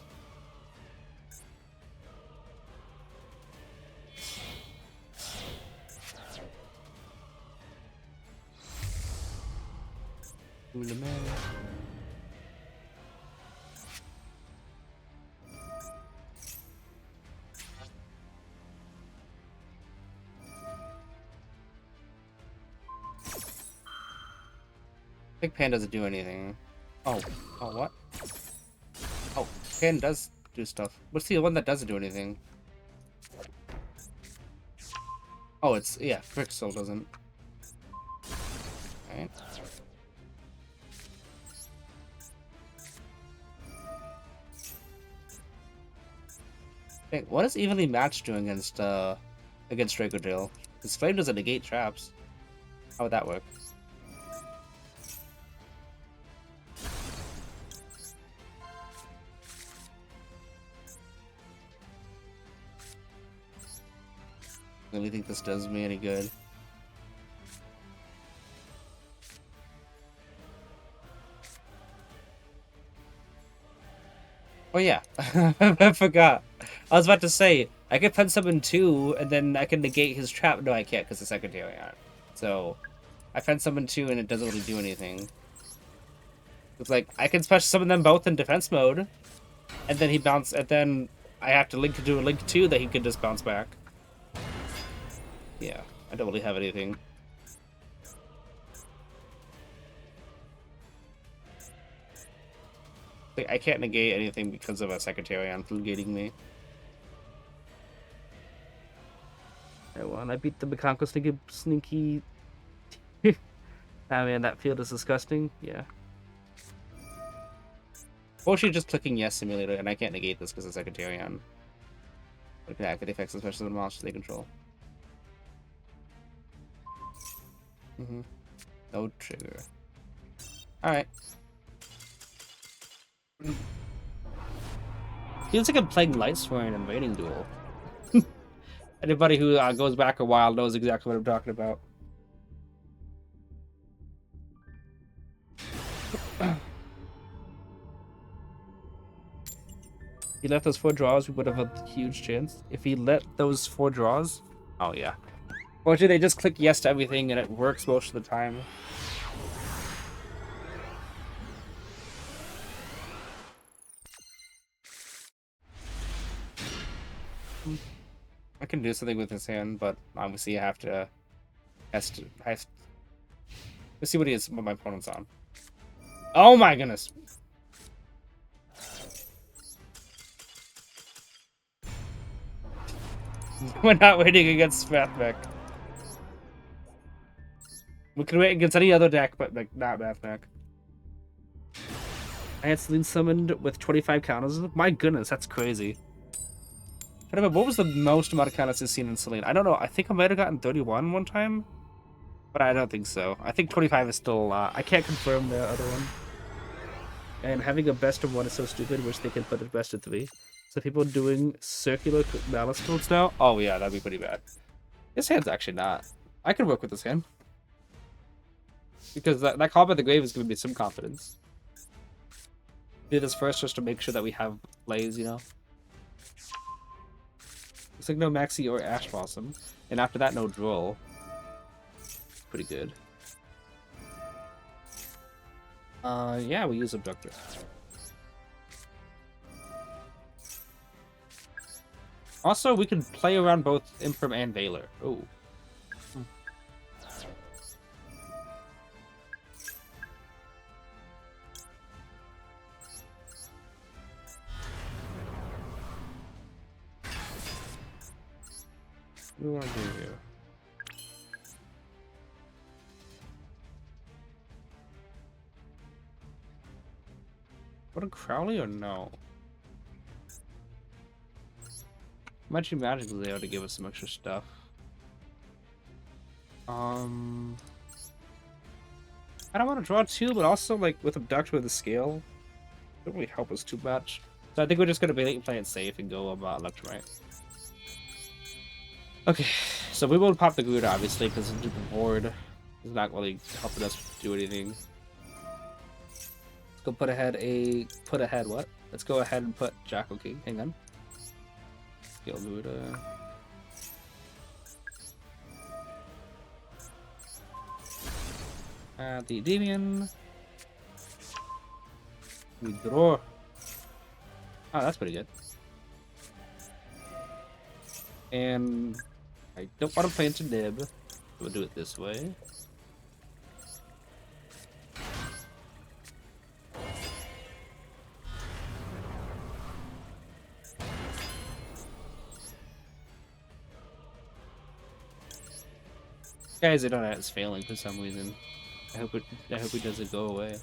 I think Pan doesn't do anything. Oh, what? Oh, Pan does do stuff. What's the one that doesn't do anything? Oh, it's, yeah, Frick still doesn't. Alright. Hey, what does evenly matched do against Draco Duel? His flame doesn't negate traps. How would that work? I don't think this does me any good. Oh yeah, I forgot. I was about to say, I could pen summon 2, and then I can negate his trap. No, I can't, because it's secondary on. So, I pen summon 2, and it doesn't really do anything. It's like, I can special summon them both in defense mode, and then and then I have to do a link 2 that he can just bounce back. Yeah, I don't really have anything. I can't negate anything because of a Secretarian negating me. I won. I beat the Mikanko sneaky. Ah man, that field is disgusting. Yeah. Or she's just clicking yes simulator, and I can't negate this because of Secretarian. But can activate effects, especially when monsters they control. No trigger. Alright. Feels like I'm playing Lights for an invading duel. Anybody who goes back a while knows exactly what I'm talking about. If he left those 4 draws, we would have a huge chance. If he let those 4 draws... Oh, yeah. Fortunately, they just click yes to everything, and it works most of the time. I can do something with his hand, but obviously I have to... Let's see what my opponent's on. Oh my goodness! We're not waiting against Mathmech. We can wait against any other deck, but like not Mathmech. I had Celine summoned with 25 counters. My goodness, that's crazy. What was the most amount of counters I've seen in Celine? I don't know. I think I might have gotten 31 one time, but I don't think so. I think 25 is still a lot. I can't confirm the other one. And having a best of 1 is so stupid. Wish they could put a best of 3. So people doing circular balance builds now? Oh yeah, that'd be pretty bad. This hand's actually not. I could work with this hand. Because that combat of the grave is giving me some confidence. Do this first just to make sure that we have plays, you know? Looks like no Maxi or Ash Blossom. And after that, no Duel. Pretty good. Yeah, we use Abductor. Also, we can play around both Imprim and Valor. Oh. What do we want to do here? What a Crowley or no? Magic was able to give us some extra stuff. I don't want to draw 2, but also like with Abduct with the scale, it doesn't really help us too much. So I think we're just gonna be play it safe and go Electromite. Okay, so we will pop the Garuda obviously because it's the board. It's not really helping us do anything. Let's go put ahead what? Let's go ahead and put Jackal King. Hang on. Skill Buddha. The Endymion. We draw. Oh, that's pretty good. And I don't want to play into Nib. We'll do it this way. Guys, I don't know, it's failing for some reason. I hope it doesn't go away.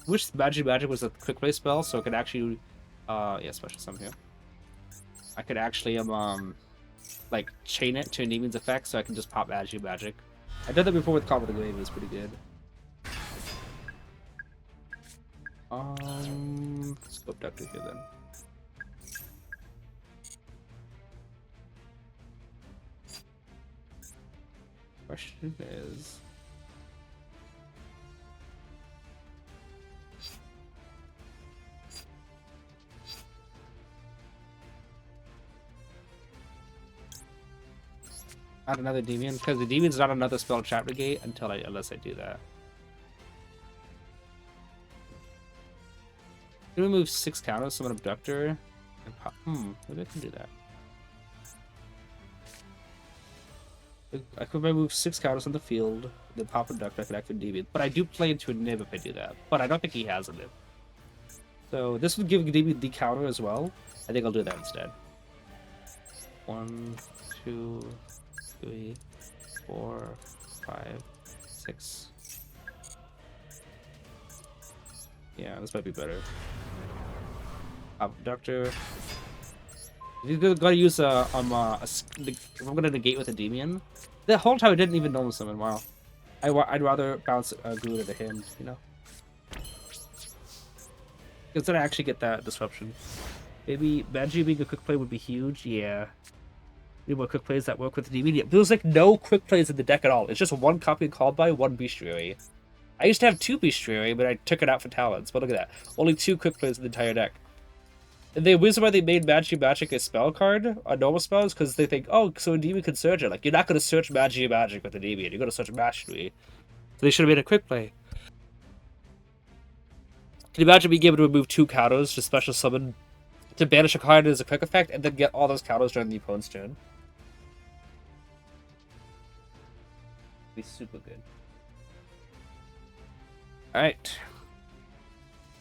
Wish Magic was a quick play spell, so I could actually, yeah, special summon here. I could actually like chain it to Endymion's effect, so I can just pop Magic. I did that before with Call of the Grave. It was pretty good. Let's go Abductor here then. Question is. Not another Endymion, because the Endymion's not another spell trap negate unless I do that. I'm gonna move 6 counters, summon Abductor, and pop. Maybe I can do that. I could move 6 counters on the field, then pop Abductor, I could activate Endymion. But I do play into a Nib if I do that. But I don't think he has a Nib. So this would give Endymion the counter as well. I think I'll do that instead. 1, 2, 3, 4, 5, 6. Yeah, this might be better. Abductor. You're gonna use if I'm gonna negate with a Endymion. The whole time I didn't even normal summon. Wow. I'd rather bounce a Guru to the hand, you know. Because then I actually get that disruption. Maybe Magi being a quick play would be huge. Yeah. Need more quick plays that work with the Endymion. There's like no quick plays in the deck at all. It's just one copy called by, one Bestiary. I used to have 2 Bestiary, but I took it out for Talons. But look at that. Only 2 quick plays in the entire deck. And the reason why they made Magic a spell card on normal spells because they think, oh, so Endymion can search it. Like, you're not going to search Magic with Endymion. You're going to search Mastery. So they should have made a quick play. Can you imagine being able to remove 2 counters to special summon to banish a card as a quick effect and then get all those counters during the opponent's turn? Be super good. Alright.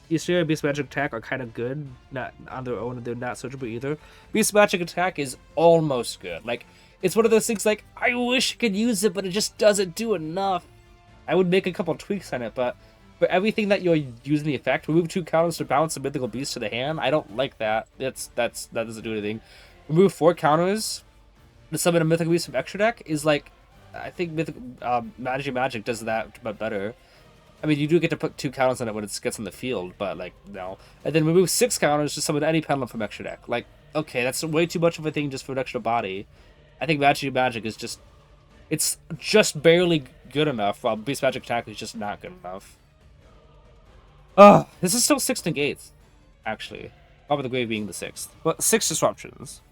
Beast and Beast Magic Attack are kind of good. Not on their own, they're not searchable either. Beast Magic Attack is almost good. Like, it's one of those things like, I wish I could use it, but it just doesn't do enough. I would make a couple tweaks on it, but for everything that you're using the effect, remove 2 counters to bounce a mythical beast to the hand. I don't like that. That doesn't do anything. Remove 4 counters to summon a mythical beast from extra deck is like, I think Magic does that, but better. I mean, you do get to put 2 counters on it when it gets on the field, but, like, no. And then remove 6 counters to summon any pendulum from extra deck. Like, okay, that's way too much of a thing just for an extra body. I think Magic is just... It's just barely good enough, while Beast Magic Attack is just not good enough. Ugh, this is still 6 negates, actually. Top of the Grave being the 6th. But 6 disruptions.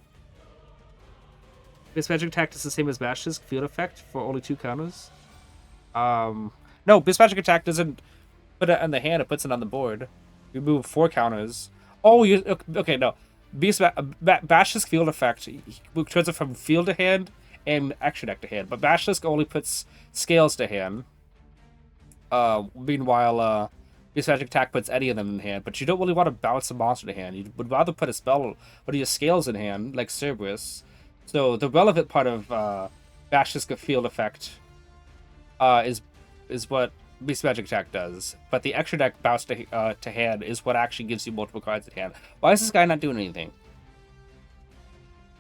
Beast Magic Attack is the same as Bash's field effect for only 2 counters. No, Beast Magic Attack doesn't put it on the hand, it puts it on the board. You move 4 counters. Oh, you okay, no. Bash's field effect turns it from field to hand and extra deck to hand. But Basilisk only puts scales to hand. Meanwhile, Beast Magic Attack puts any of them in hand. But you don't really want to bounce a monster to hand. You would rather put a spell, one of your scales in hand, like Cerberus. So the relevant part of Basilisk field effect is what Beast Magic Attack does, but the extra deck bounce to hand is what actually gives you multiple cards at hand. Why is this guy not doing anything?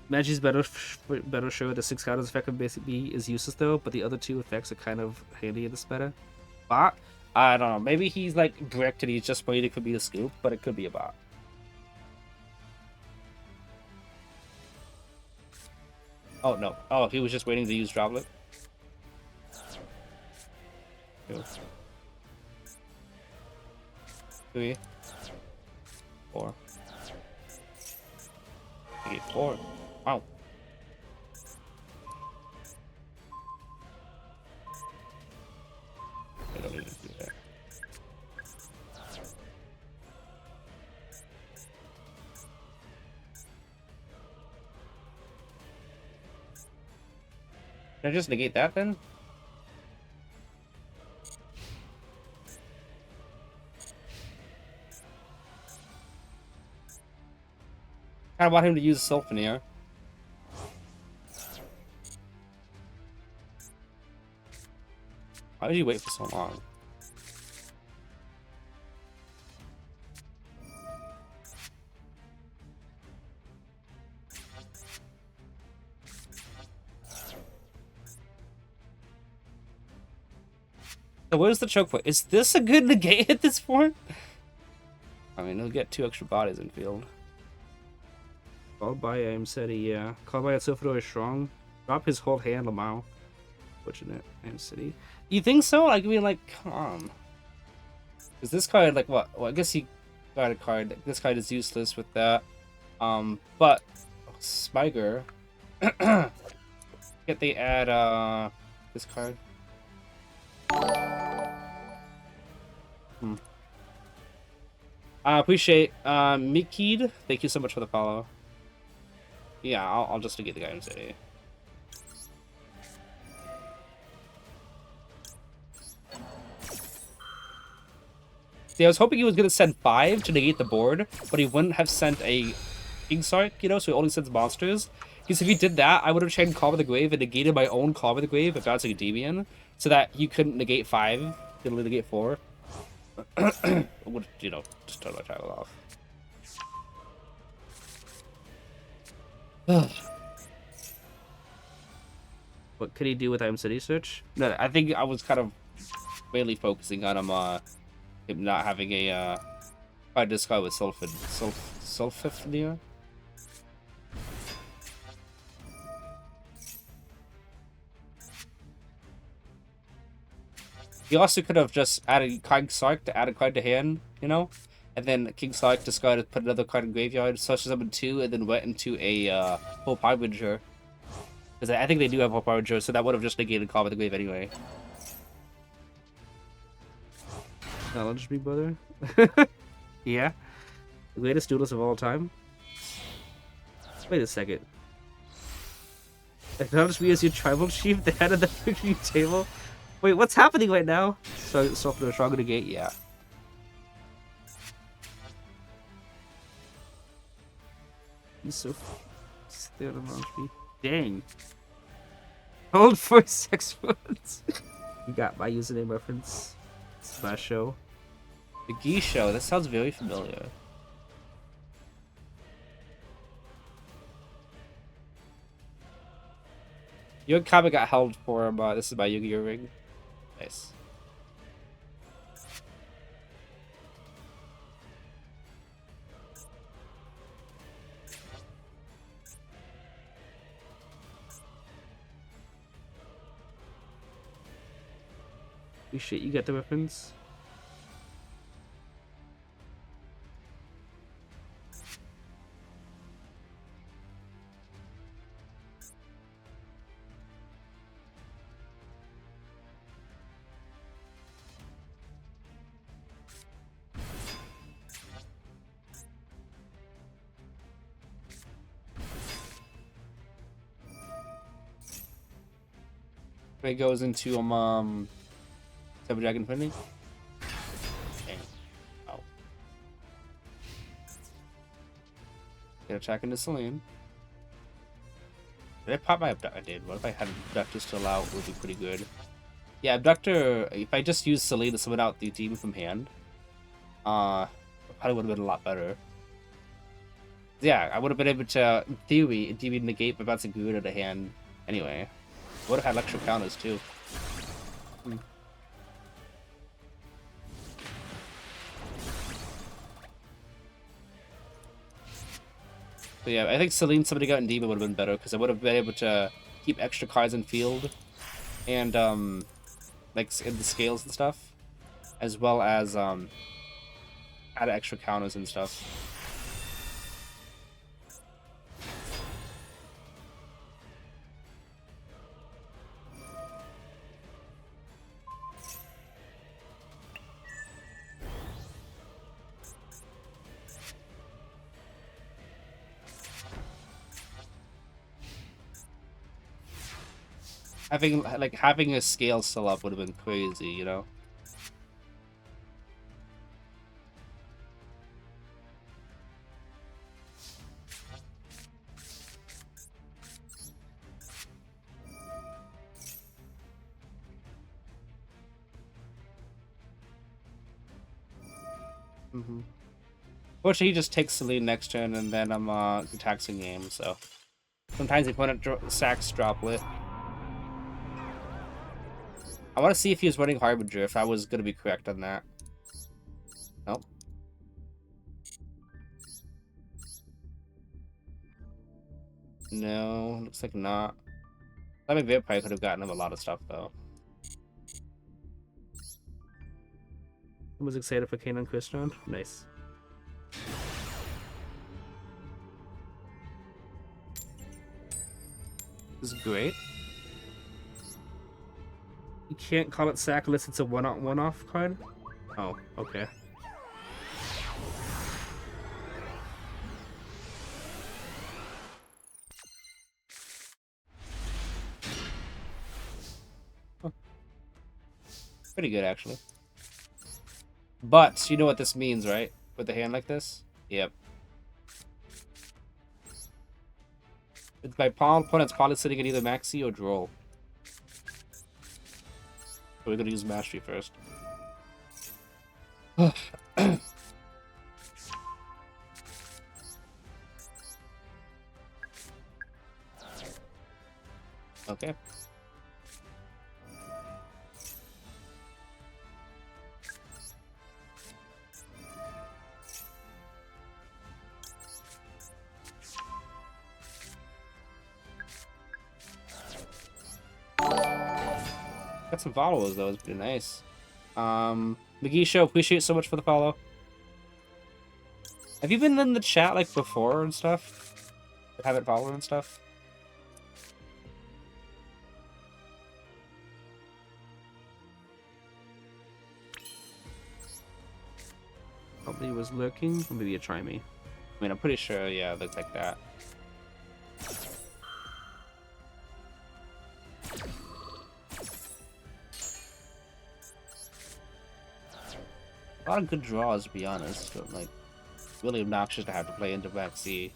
Magi's better show the 6 counters effect of Basic B is useless though, but the other 2 effects are kind of handy in this meta. Bot? I don't know. Maybe he's like bricked and he's just waiting for me to scoop, but it could be a bot. Oh, no. Oh, he was just waiting to use Droplet. 2, 3, 4. Negate 4. Wow. I don't need to do that. Can I just negate that then? I want him to use Sylphania. Why did you wait for so long? So where's the choke point? Is this a good negate at this point? I mean, he'll get 2 extra bodies in field. Called by City, yeah. Called by a Sylphidor is strong. Drop his whole hand, Lamau. Fortunate, City. You think so? I mean, like, calm. Because this card, like, what? Well, I guess he got a card. This card is useless with that. But Spiger. Get they add this card. I appreciate Mikid. Thank you so much for the follow. Yeah, I'll just negate the guy in City. See, I was hoping he was gonna send 5 to negate the board, but he wouldn't have sent a King Sark, you know, so he only sends monsters. Because if he did that, I would have chained Call of the Grave and negated my own Call of the Grave if bouncing a Endymion, so that he couldn't negate 5, could only negate 4. Would, you know, just turn my title off. What could he do with I'm City Search? No, I think I was kind of mainly focusing on him not having a I discard with Sulfifnia. He also could have just added King Sark to add a card to hand, you know? And then King Sark discarded, put another card in graveyard, such as up in 2, and then went into a Hope Harbinger. Because I think they do have Hope Harbinger, so that would have just negated Call of the Grave anyway. Challenge me, brother. Yeah. The greatest duelist of all time. Wait a second. Acknowledge me as your tribal chief, the head of the victory table. Wait, what's happening right now? So for the stronger negate, yeah. He's so scared of launch me. Dang. Hold for 6 months. You got my username reference. Smash show. The Yugioh, that sounds very familiar. Your comment got held for this is my Yu-Gi-Oh ring. Nice. Appreciate you get the weapons. It goes into Seven Dragon Infinity. Dang. Oh. Get attack into Celine. Did I pop my Abductor? I did. What if I had Abductor still out? It would be pretty good. Yeah, Abductor, if I just used Celine to summon out the demon from hand, probably would have been a lot better. Yeah, I would have been able to, in theory, demon negate my bouncing good out of hand anyway. Would have had electro counters too. But yeah, I think Celine somebody got Endymion would have been better because I would have been able to keep extra cards in field and like in the scales and stuff, as well as add extra counters and stuff. Having a scale still up would have been crazy, you know. Fortunately, he just takes Celine next turn, and then I'm taxing game. So sometimes the opponent sacks Droplet. I want to see if he was running Harbinger, if I was going to be correct on that. Nope. No, looks like not. I mean, Vampire could have gotten him a lot of stuff, though. I was excited for Kanan Christian. Nice. This is great. You can't call it sack unless it's a one-off card? Oh, okay. Huh. Pretty good, actually. But, you know what this means, right? With a hand like this? Yep. My opponent's probably sitting at either Maxi or Droll. So we're gonna use Mastery first. Okay. Got some followers though, it's pretty nice. Yugioh, appreciate so much for the follow. Have you been in the chat like before and stuff? Haven't followed and stuff? Probably was lurking, or maybe you try me. I mean, I'm pretty sure, yeah, it looked like that. A lot of good draws, to be honest, but like, really obnoxious to have to play into Maxi.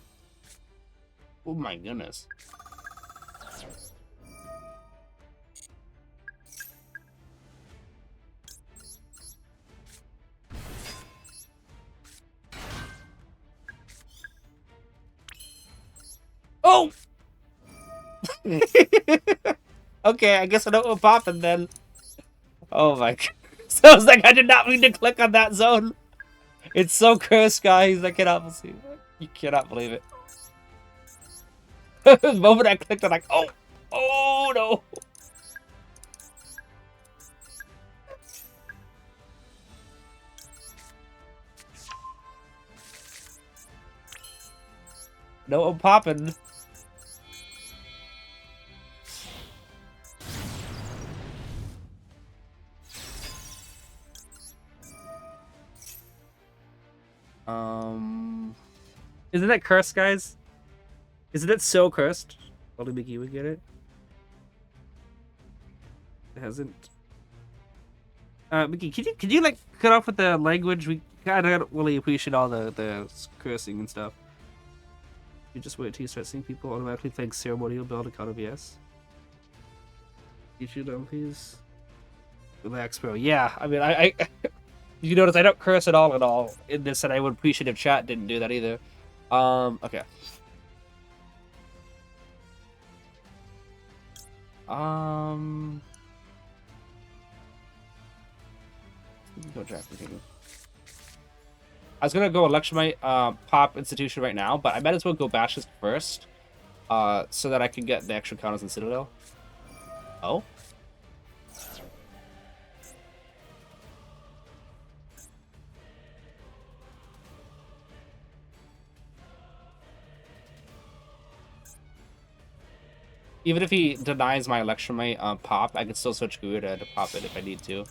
Oh my goodness. Oh! Okay, I guess I know what popping then. Oh my god. So I was like, I did not mean to click on that zone. It's so cursed, guys. I cannot believe it. You cannot believe it. The moment I clicked, I'm like, oh! Oh no! No, I'm popping. Isn't that cursed, guys? Isn't it so cursed? Only Mickey would get it. It hasn't. Mickey, could you like cut off with the language? We kind of don't really appreciate all the cursing and stuff. You just wait till you start seeing people automatically playing ceremonial build account of yes. You should please relax, bro. Yeah, I mean, I you notice I don't curse at all in this, and I would appreciate if chat didn't do that either. Okay. Go Jack. I was gonna go Electromite, pop Institution right now, but I might as well go Bashes first, so that I can get the extra counters in Citadel. Oh? Even if he denies my Electromite pop, I can still switch Garuda to pop it if I need to.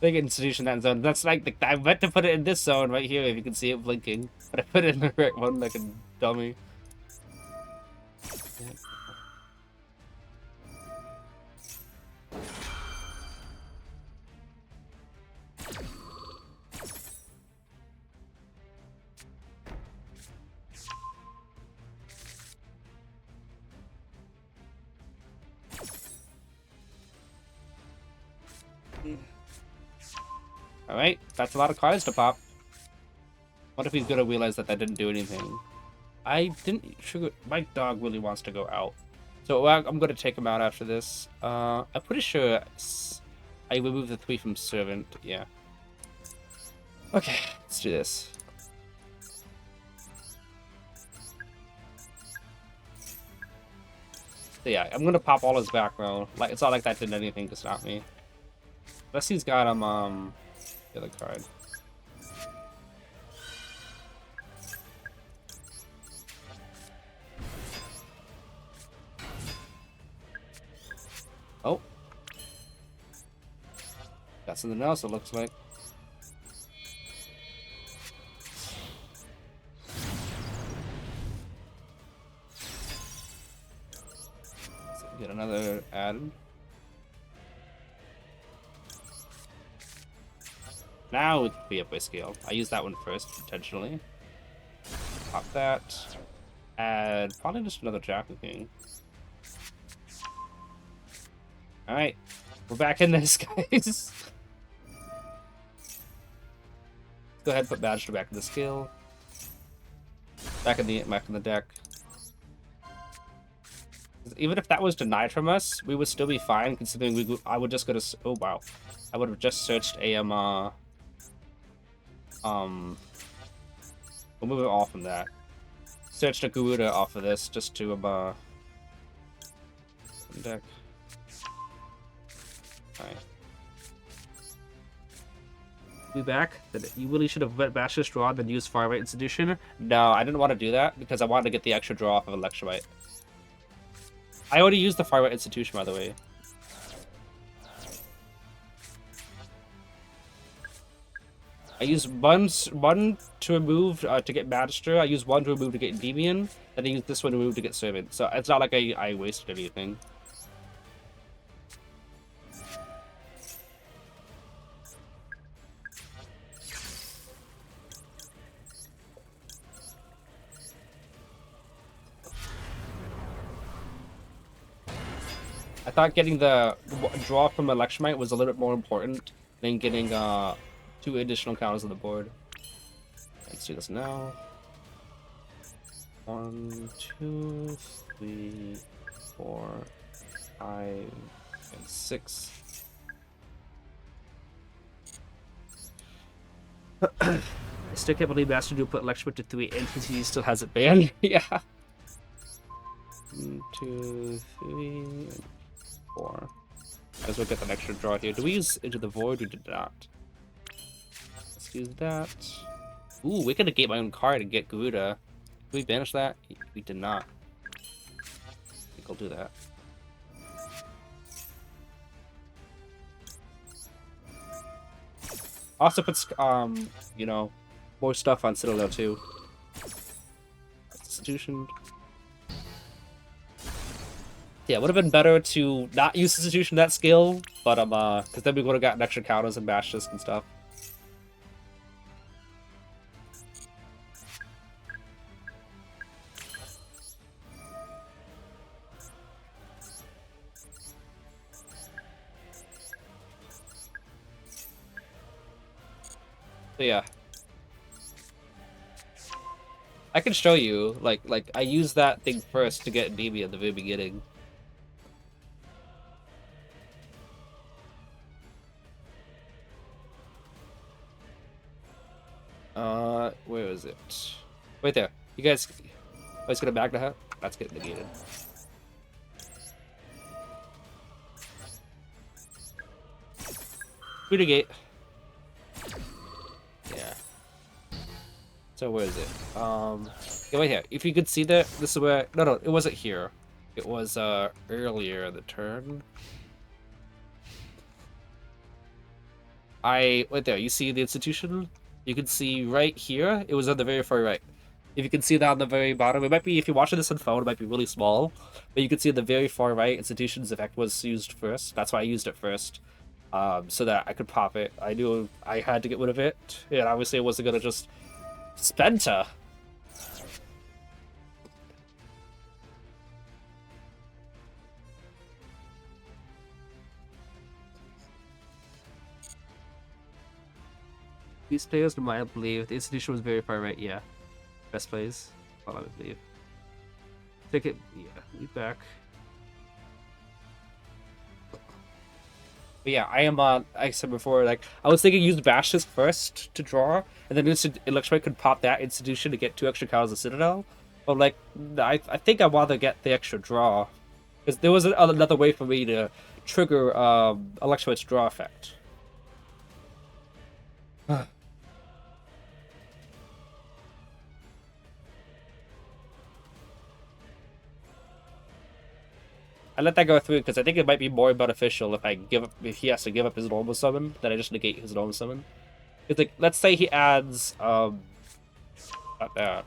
Big Institution that zone. That's like I meant to put it in this zone right here if you can see it blinking, but I put it in the right one like a dummy. Alright, that's a lot of cards to pop. What if he's gonna realize that didn't do anything? I didn't... My dog really wants to go out. So I'm gonna take him out after this. I'm pretty sure I removed the 3 from Servant, yeah. Okay, let's do this. So yeah, I'm gonna pop all his back row. Like, it's not like that did anything to stop me. Unless he's got him, the other card. Oh. Got something else, it looks like. So get another added. Now it could be up by scale. I used that one first, intentionally. Pop that. Add probably just another Jackal King. Alright. We're back in this, guys. Go ahead and put Magister back in the skill. Back in the deck. Even if that was denied from us, we would still be fine, considering I would just go to... Oh, wow. I would have just searched AM, we'll move it off from that. Searched a Garuda off of this, just to, deck. Alright. We back? You really should have bet Bashes draw and then use Firelight Institution. No, I didn't want to do that because I wanted to get the extra draw off of Electromite. I already used the Firelight Institution, by the way. I used one to remove to get Magister. I used one to remove to get Endymion. Then I used this one to remove to get Servant. So it's not like I wasted anything. I thought getting the draw from Electromite was a little bit more important than getting 2 additional counters on the board. Let's do this now. 1, 2, 3, 4, 5, and 6. I still can't believe Master Duel put Electromite to 3 and he still has it banned. Yeah. 1, 2, 3, 4. Might as well get that extra draw here. Do we use Into the Void? We did not. Let's use that. Ooh, we could negate my own card and get Garuda. Did we banish that? We did not. I think I'll do that. Also puts, you know, more stuff on Citadel too. Institution. Yeah, it would have been better to not use Institution that skill, but because then we would have gotten extra counters and bashes and stuff. So yeah. I can show you. Like I used that thing first to get Endymion at the very beginning. Where is it? Right there. You guys, oh, it's gonna Magna Hat? That's getting negated. We negate. Yeah. So where is it? Yeah, right here. If you could see that, this is where. No, it wasn't here. It was earlier in the turn. Right there. You see the institution? You can see right here. It was on the very far right. If you can see that on the very bottom, it might be, if you're watching this on phone, it might be really small. But you can see the very far right, institution's effect was used first. That's why I used it first. So that I could pop it. I knew I had to get rid of it. And obviously it wasn't gonna just Spenta. These players might believe the institution was very far right, yeah. Best plays. Well, I would believe. Take it, yeah, lead back. But yeah, I am like I said before, like I was thinking use Bashes first to draw, and then Electrite could pop that institution to get 2 extra cows of Citadel. But like I think I'd rather get the extra draw. Because there was another way for me to trigger Electrite's draw effect. I let that go through because I think it might be more beneficial if he has to give up his normal summon, then I just negate his normal summon. It's like, let's say he adds not that.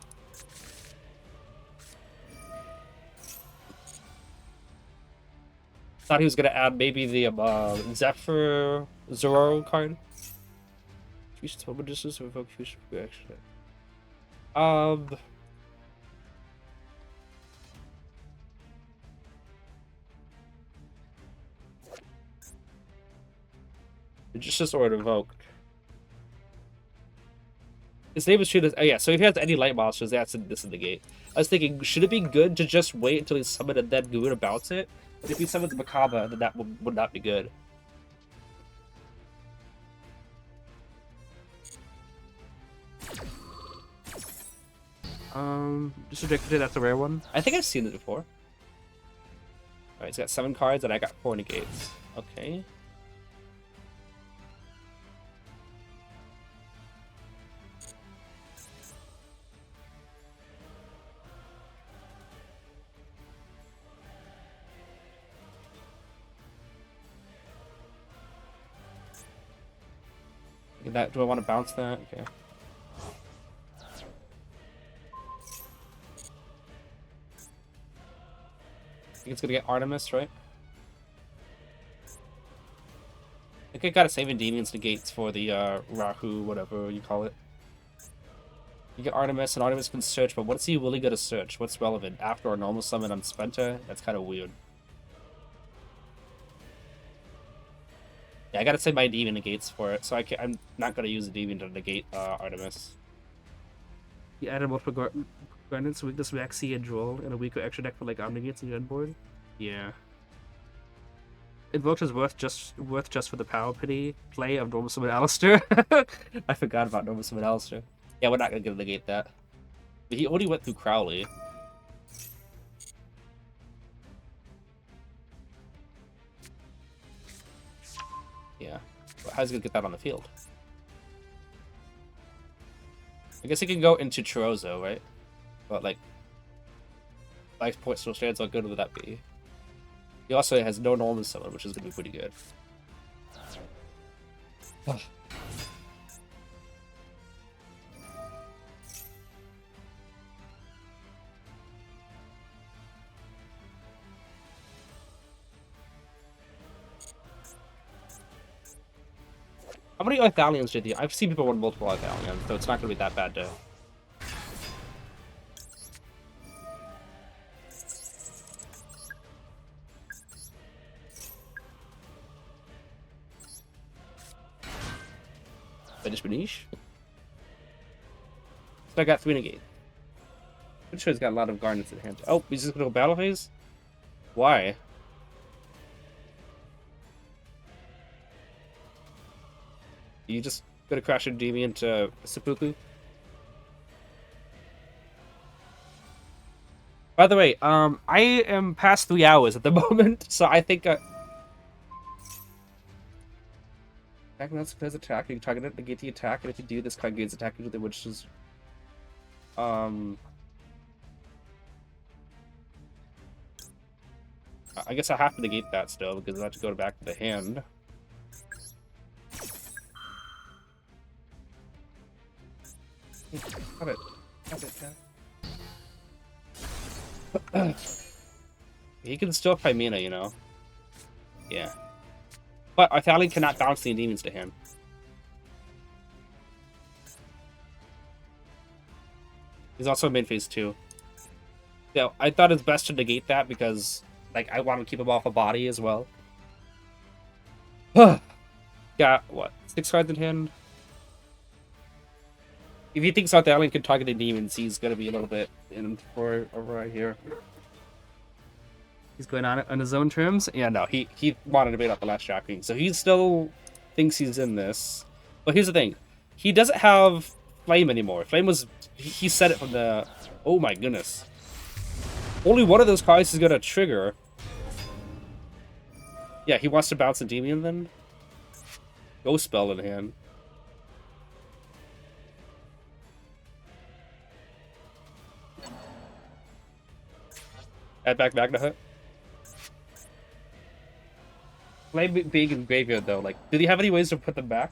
Thought he was gonna add maybe the Zephyr Zoro card. Fusion summon distance or evoke fusion reaction. Just or invoked. His name is treated. Oh yeah, so if he has any light monsters, that's this in the gate. I was thinking, should it be good to just wait until he's summoned and then go to bounce it? But if he summons Macabre, then that would not be good. Just rejected. That's a rare one. I think I've seen it before. Alright, it's got 7 cards and I got 4 negates. Okay. Do I want to bounce that? Okay. I think it's gonna get Artemis, right? I think I gotta save Endymion's negates for the Rahu, whatever you call it. You get Artemis, and Artemis can search, but what's he really gonna search? What's relevant? After a normal summon on Spenta? That's kind of weird. Yeah, I gotta save my Endymion negates for it, so I'm not gonna use Endymion to negate Artemis. You added multiple Guardians, weakness, Maxi, and Duel, and a weaker extra deck for like Omnigates on your end board. Yeah. Invoke is worth just for the power pity play of Normal Summon Alistair. I forgot about Normal Summon Alistair. Yeah, we're not gonna negate that. But he only went through Crowley. Yeah. Well, how's he gonna get that on the field? I guess he can go into Chorozo, right? But like, life point still stands. How good would that be? He also has no normal summon, which is gonna be pretty good. How many Ithalians did you? I've seen people run multiple Ithalians, so it's not gonna be that bad to. Finish Benish. So I got 3 negate. I'm sure he's got a lot of garnets in hand. Oh, he's just gonna go battle phase? Why? You just gonna crash Endymion into seppuku? By the way, I am past 3 hours at the moment, so I think attack when else attack, you can target it, negate the attack, and if you do this card gains attack usually, which is I guess I have to negate that still because I have to go back to the hand. Have it. Have it, Jack. He can still play Mina, you know. Yeah. But Arthalion cannot bounce the demons to hand. He's also in mid phase 2. So I thought it's best to negate that because like I want to keep him off a body as well. Got what? 6 cards in hand? If he thinks Arthalion can target the demons, he's gonna be a little bit in for over right here. He's going on his own terms. Yeah, no, he wanted to bait out the last Jacking, so he still thinks he's in this. But here's the thing: he doesn't have Flame anymore. Flame was he said it from the. Oh my goodness! Only one of those cards is gonna trigger. Yeah, he wants to bounce Endymion then. Ghost spell in hand. Add back Magna Hut. Flame being in graveyard though, like, do they have any ways to put them back?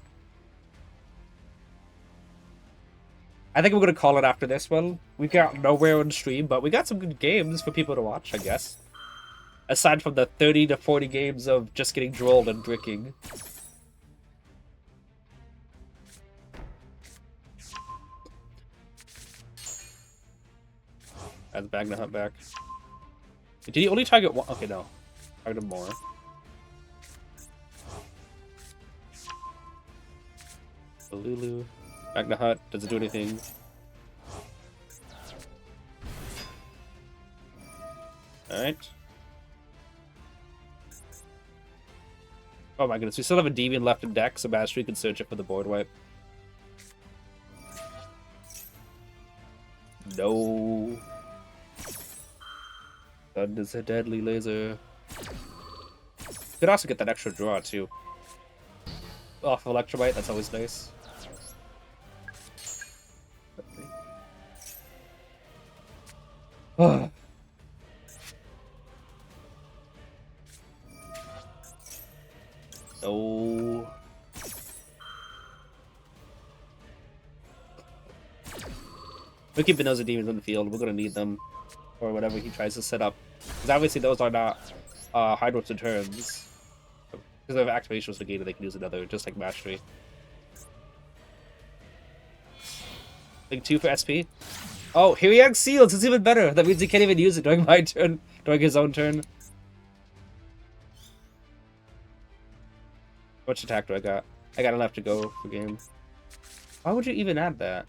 I think we're gonna call it after this one. We got nowhere on stream, but we got some good games for people to watch, I guess. Aside from the 30 to 40 games of just getting drolled and bricking. Add Magna Hut back. Did he only target one? Okay, no. Target more. Lulu. Magna Hut. Does it do anything? Alright. Oh my goodness, we still have a Endymion left in deck, so Mastery can search it for the board wipe. No. Gun is a deadly laser. Could also get that extra draw too. Off of Electrobite, that's always nice. Oh. No. We're keeping those demons on the field. We're gonna need them for whatever he tries to set up. Because obviously those are not Hydro turns. Because if activation was negated, they can use another, just like Mastery. Think 2 for SP. Oh, here he has Seals. It's even better. That means he can't even use it during my turn, during his own turn. How much attack do I got? I got enough to go for game. Why would you even add that?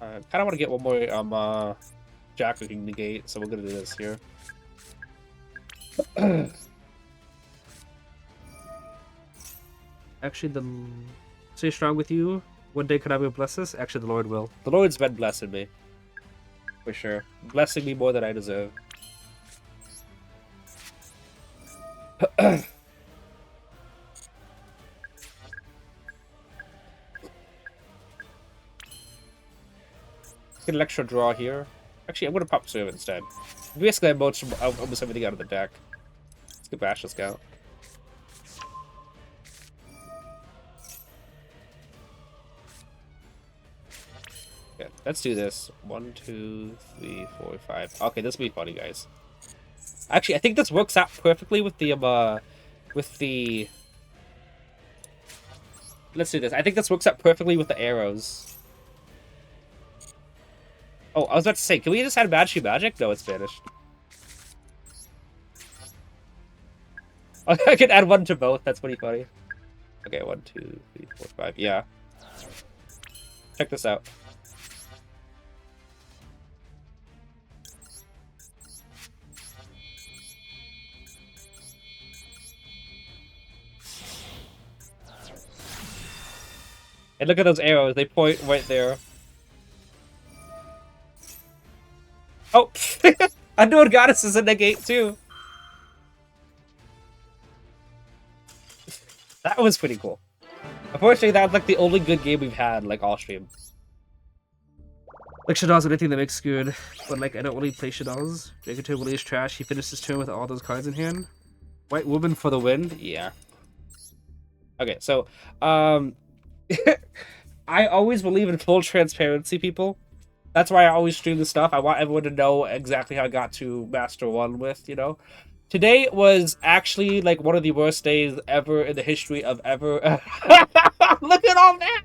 I kind of want to get one more Jack we can negate, so we're gonna do this here. Actually, stay strong with you. One day could I be bless us? Actually, the Lord will. The Lord's been blessing me, for sure, blessing me more than I deserve. Get an extra draw here. Actually, I'm gonna pop Serve instead. Basically, I most almost everything out of the deck. Let's get Bashless Scout. Yeah, let's do this. 1, 2, 3, 4, 5. Okay, this will be funny, guys. Actually, I think this works out perfectly with the Let's do this. I think this works out perfectly with the arrows. Oh, I was about to say, can we just add Magic Magic? No, it's vanished. I could add one to both. That's pretty funny. Okay, 1, 2, 3, 4, 5. Yeah. Check this out. And look at those arrows. They point right there. Oh! Unknown Goddess is in the gate, too. That was pretty cool. Unfortunately, that was like the only good game we've had, like, all stream. Like, Shadow's anything that makes good, but, like, I don't really play Shadow's. Dragon Willie is trash. He finished his turn with all those cards in hand. White Woman for the win? Yeah. Okay, so, I always believe in full transparency, people. That's why I always stream this stuff. I want everyone to know exactly how I got to Master 1 with, you know? Today was actually, like, one of the worst days ever in the history of ever. Look at all that!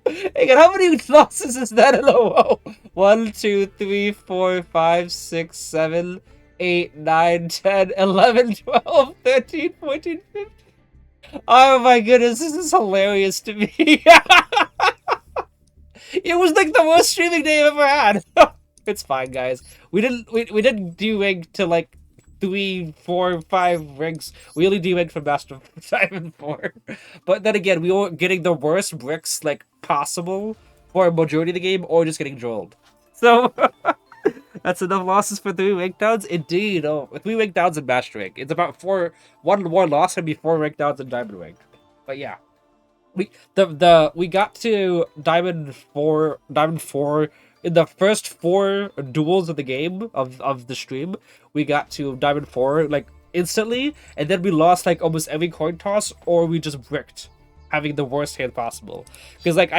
Hey, how many losses is that in a row? 1, 2, 3, 4, 5, 6, 7, 8, 9, 10, 11, 12, 13, 14, 15. Oh my goodness, this is hilarious to me. It was like the worst streaming day I've ever had. It's fine, guys. We didn't do rig to like 3, 4, 5 rigs. We only do rig from Master 5 and 4. But then again, we weren't getting the worst bricks like possible for a majority of the game, or just getting drilled. So that's enough losses for 3 rank downs. Indeed, oh, 3 rank downs in Master rank. It's about 1 more loss and be 4 rank downs in Diamond rank. But yeah. We got to Diamond 4 in the first 4 duels of the game of the stream. We got to Diamond 4 like instantly, and then we lost like almost every coin toss, or we just bricked, having the worst hand possible. Because like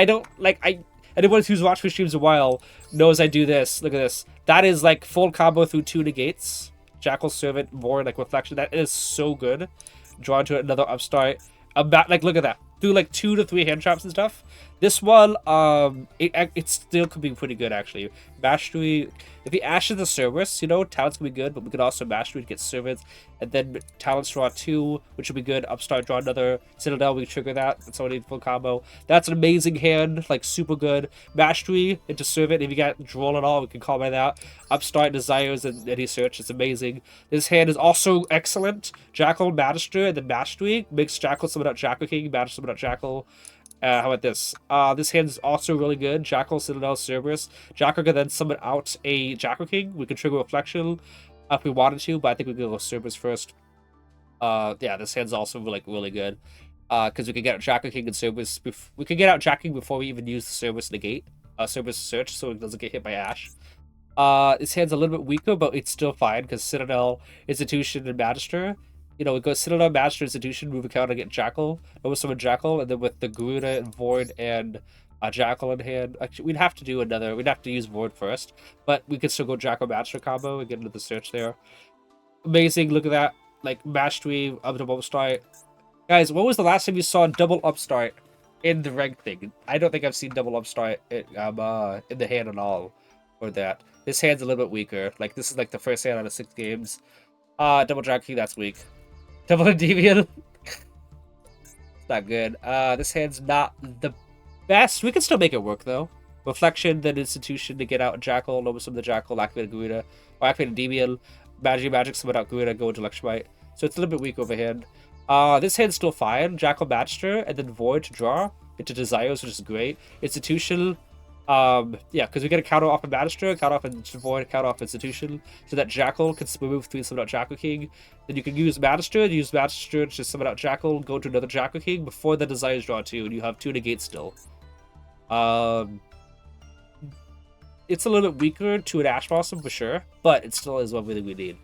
anyone who's watched my streams a while knows I do this. Look at this. That is like full combo through 2 negates. Jackal, Servant, More, like Reflection. That is so good. Draw into another upstart. Like look at that. Do like 2 to 3 hand traps and stuff. This one, it still could be pretty good actually. Mastery, if he ashes the Cerberus, you know, talents can be good, but we could also mastery to get servants, and then talents draw 2, which would be good. Upstart, draw another Citadel, we trigger that. That's already full combo. That's an amazing hand, like super good. Mastery into servant. If you got draw at all, we can call by that. Upstart, desires, and any search. It's amazing. This hand is also excellent. Jackal, Magister, and then Mastery makes Jackal summon out Jackal King, Magister summon out Jackal. How about this? This hand is also really good. Jackal, Citadel, Cerberus. Jackal can then summon out a Jackal King. We can trigger Reflection if we wanted to, but I think we can go Cerberus first. Yeah, this hand's also like really good. Because we can get out Jackal King and Cerberus. We can get out Jackal King before we even use the Cerberus negate. Cerberus search, so it doesn't get hit by Ash. This hand's a little bit weaker, but it's still fine because Citadel, Institution, and Magister. You know, we go Citadel, Master, Institution, move account, and get Jackal. Over summon Jackal, and then with the Garuda and Void and Jackal in hand. Actually, we'd have to use Void first, but we could still go Jackal Master combo and get into the search there. Amazing, look at that. Like, Mastery, up double upstart. Guys, when was the last time you saw double upstart in the rank thing? I don't think I've seen double upstart in the hand at all. Or that. This hand's a little bit weaker. Like, this is like the first hand out of 6 games. Double Dragon King, that's weak. Double Endymion. It's not good. This hand's not the best. We can still make it work, though. Reflection, then Institution to get out Jackal, Noble Summon the Jackal, activate Garuda, or activate Endymion, Magic, summon out Garuda, go into Electromite. So it's a little bit weak overhand. This hand's still fine. Jackal Magister, and then Void to draw into Desires, which is great. Institution, yeah, because we get a counter off of Magister, counter off Void, counter off Institution, so that Jackal can move 3 summon out Jackal King. Then you can use Magister to summon out Jackal, go to another Jackal King before the Desires draw 2, and you have 2 negates still. It's a little bit weaker to an Ash Blossom for sure, but it still is what we need.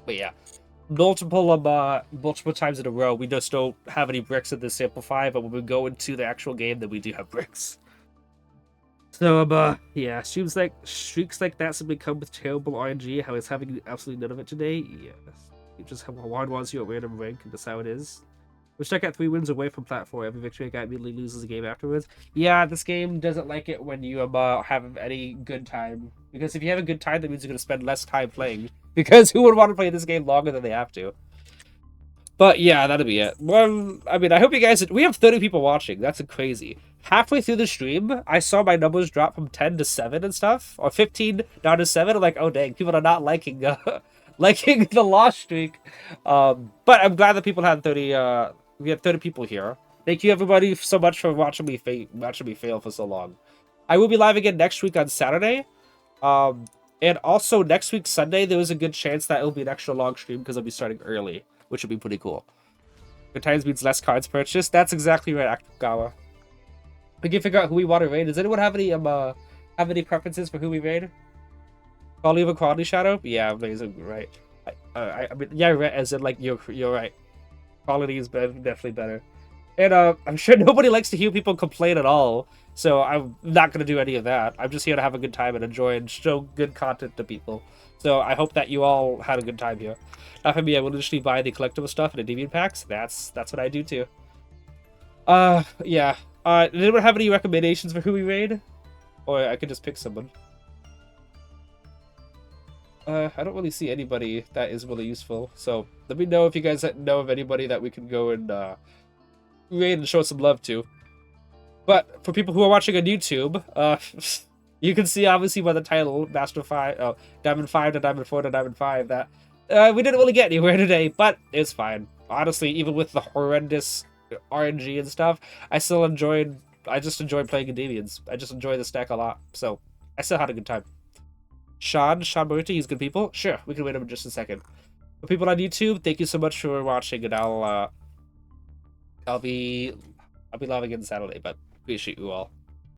But yeah, multiple times in a row, we just don't have any bricks in this sample 5, but when we go into the actual game, then we do have bricks. So, yeah, streaks like that simply come with terrible RNG. How he's having absolutely none of it today. Yes, you just have one wants you at random rank, and that's how it is. We're stuck at 3 wins away from platform. Every victory guy immediately loses the game afterwards. Yeah, this game doesn't like it when you have any good time. Because if you have a good time, that means you're going to spend less time playing. Because who would want to play this game longer than they have to? But yeah, that'll be it. Well, I mean, I hope you guys... We have 30 people watching. That's crazy. Halfway through the stream, I saw my numbers drop from 10 to 7 and stuff. Or 15 down to 7. I'm like, oh dang, people are not liking liking the loss streak. But I'm glad that people had 30... we had 30 people here. Thank you everybody so much for watching me fail for so long. I will be live again next week on Saturday. And also next week Sunday, there is a good chance that it'll be an extra long stream because I'll be starting early, which would be pretty cool. Good times means less cards purchased. That's exactly right, Akagawa. We can figure out who we want to raid. Does anyone have any preferences for who we raid? I'll leave a quality shadow. Yeah, amazing, right. I mean, yeah, right, as in like you're right. Quality is definitely better. And I'm sure nobody likes to hear people complain at all, so I'm not going to do any of that. I'm just here to have a good time and enjoy and show good content to people. So I hope that you all had a good time here. Not for me, I will literally buy the collectible stuff and the Endymion packs. That's what I do too. Yeah. Did anyone have any recommendations for who we raid? Or I could just pick someone. I don't really see anybody that is really useful, so let me know if you guys know of anybody that we can go and raid and show some love to. But for people who are watching on YouTube, you can see obviously by the title, Diamond 5 to Diamond 4 to Diamond 5, that we didn't really get anywhere today, but it's fine. Honestly, even with the horrendous RNG and stuff, I just enjoyed playing Endymions. I just enjoy the stack a lot, so I still had a good time. Sean Maruti, he's good people. Sure, we can wait him in just a second. For people on YouTube, thank you so much for watching, and I'll be live again Saturday, but appreciate you all.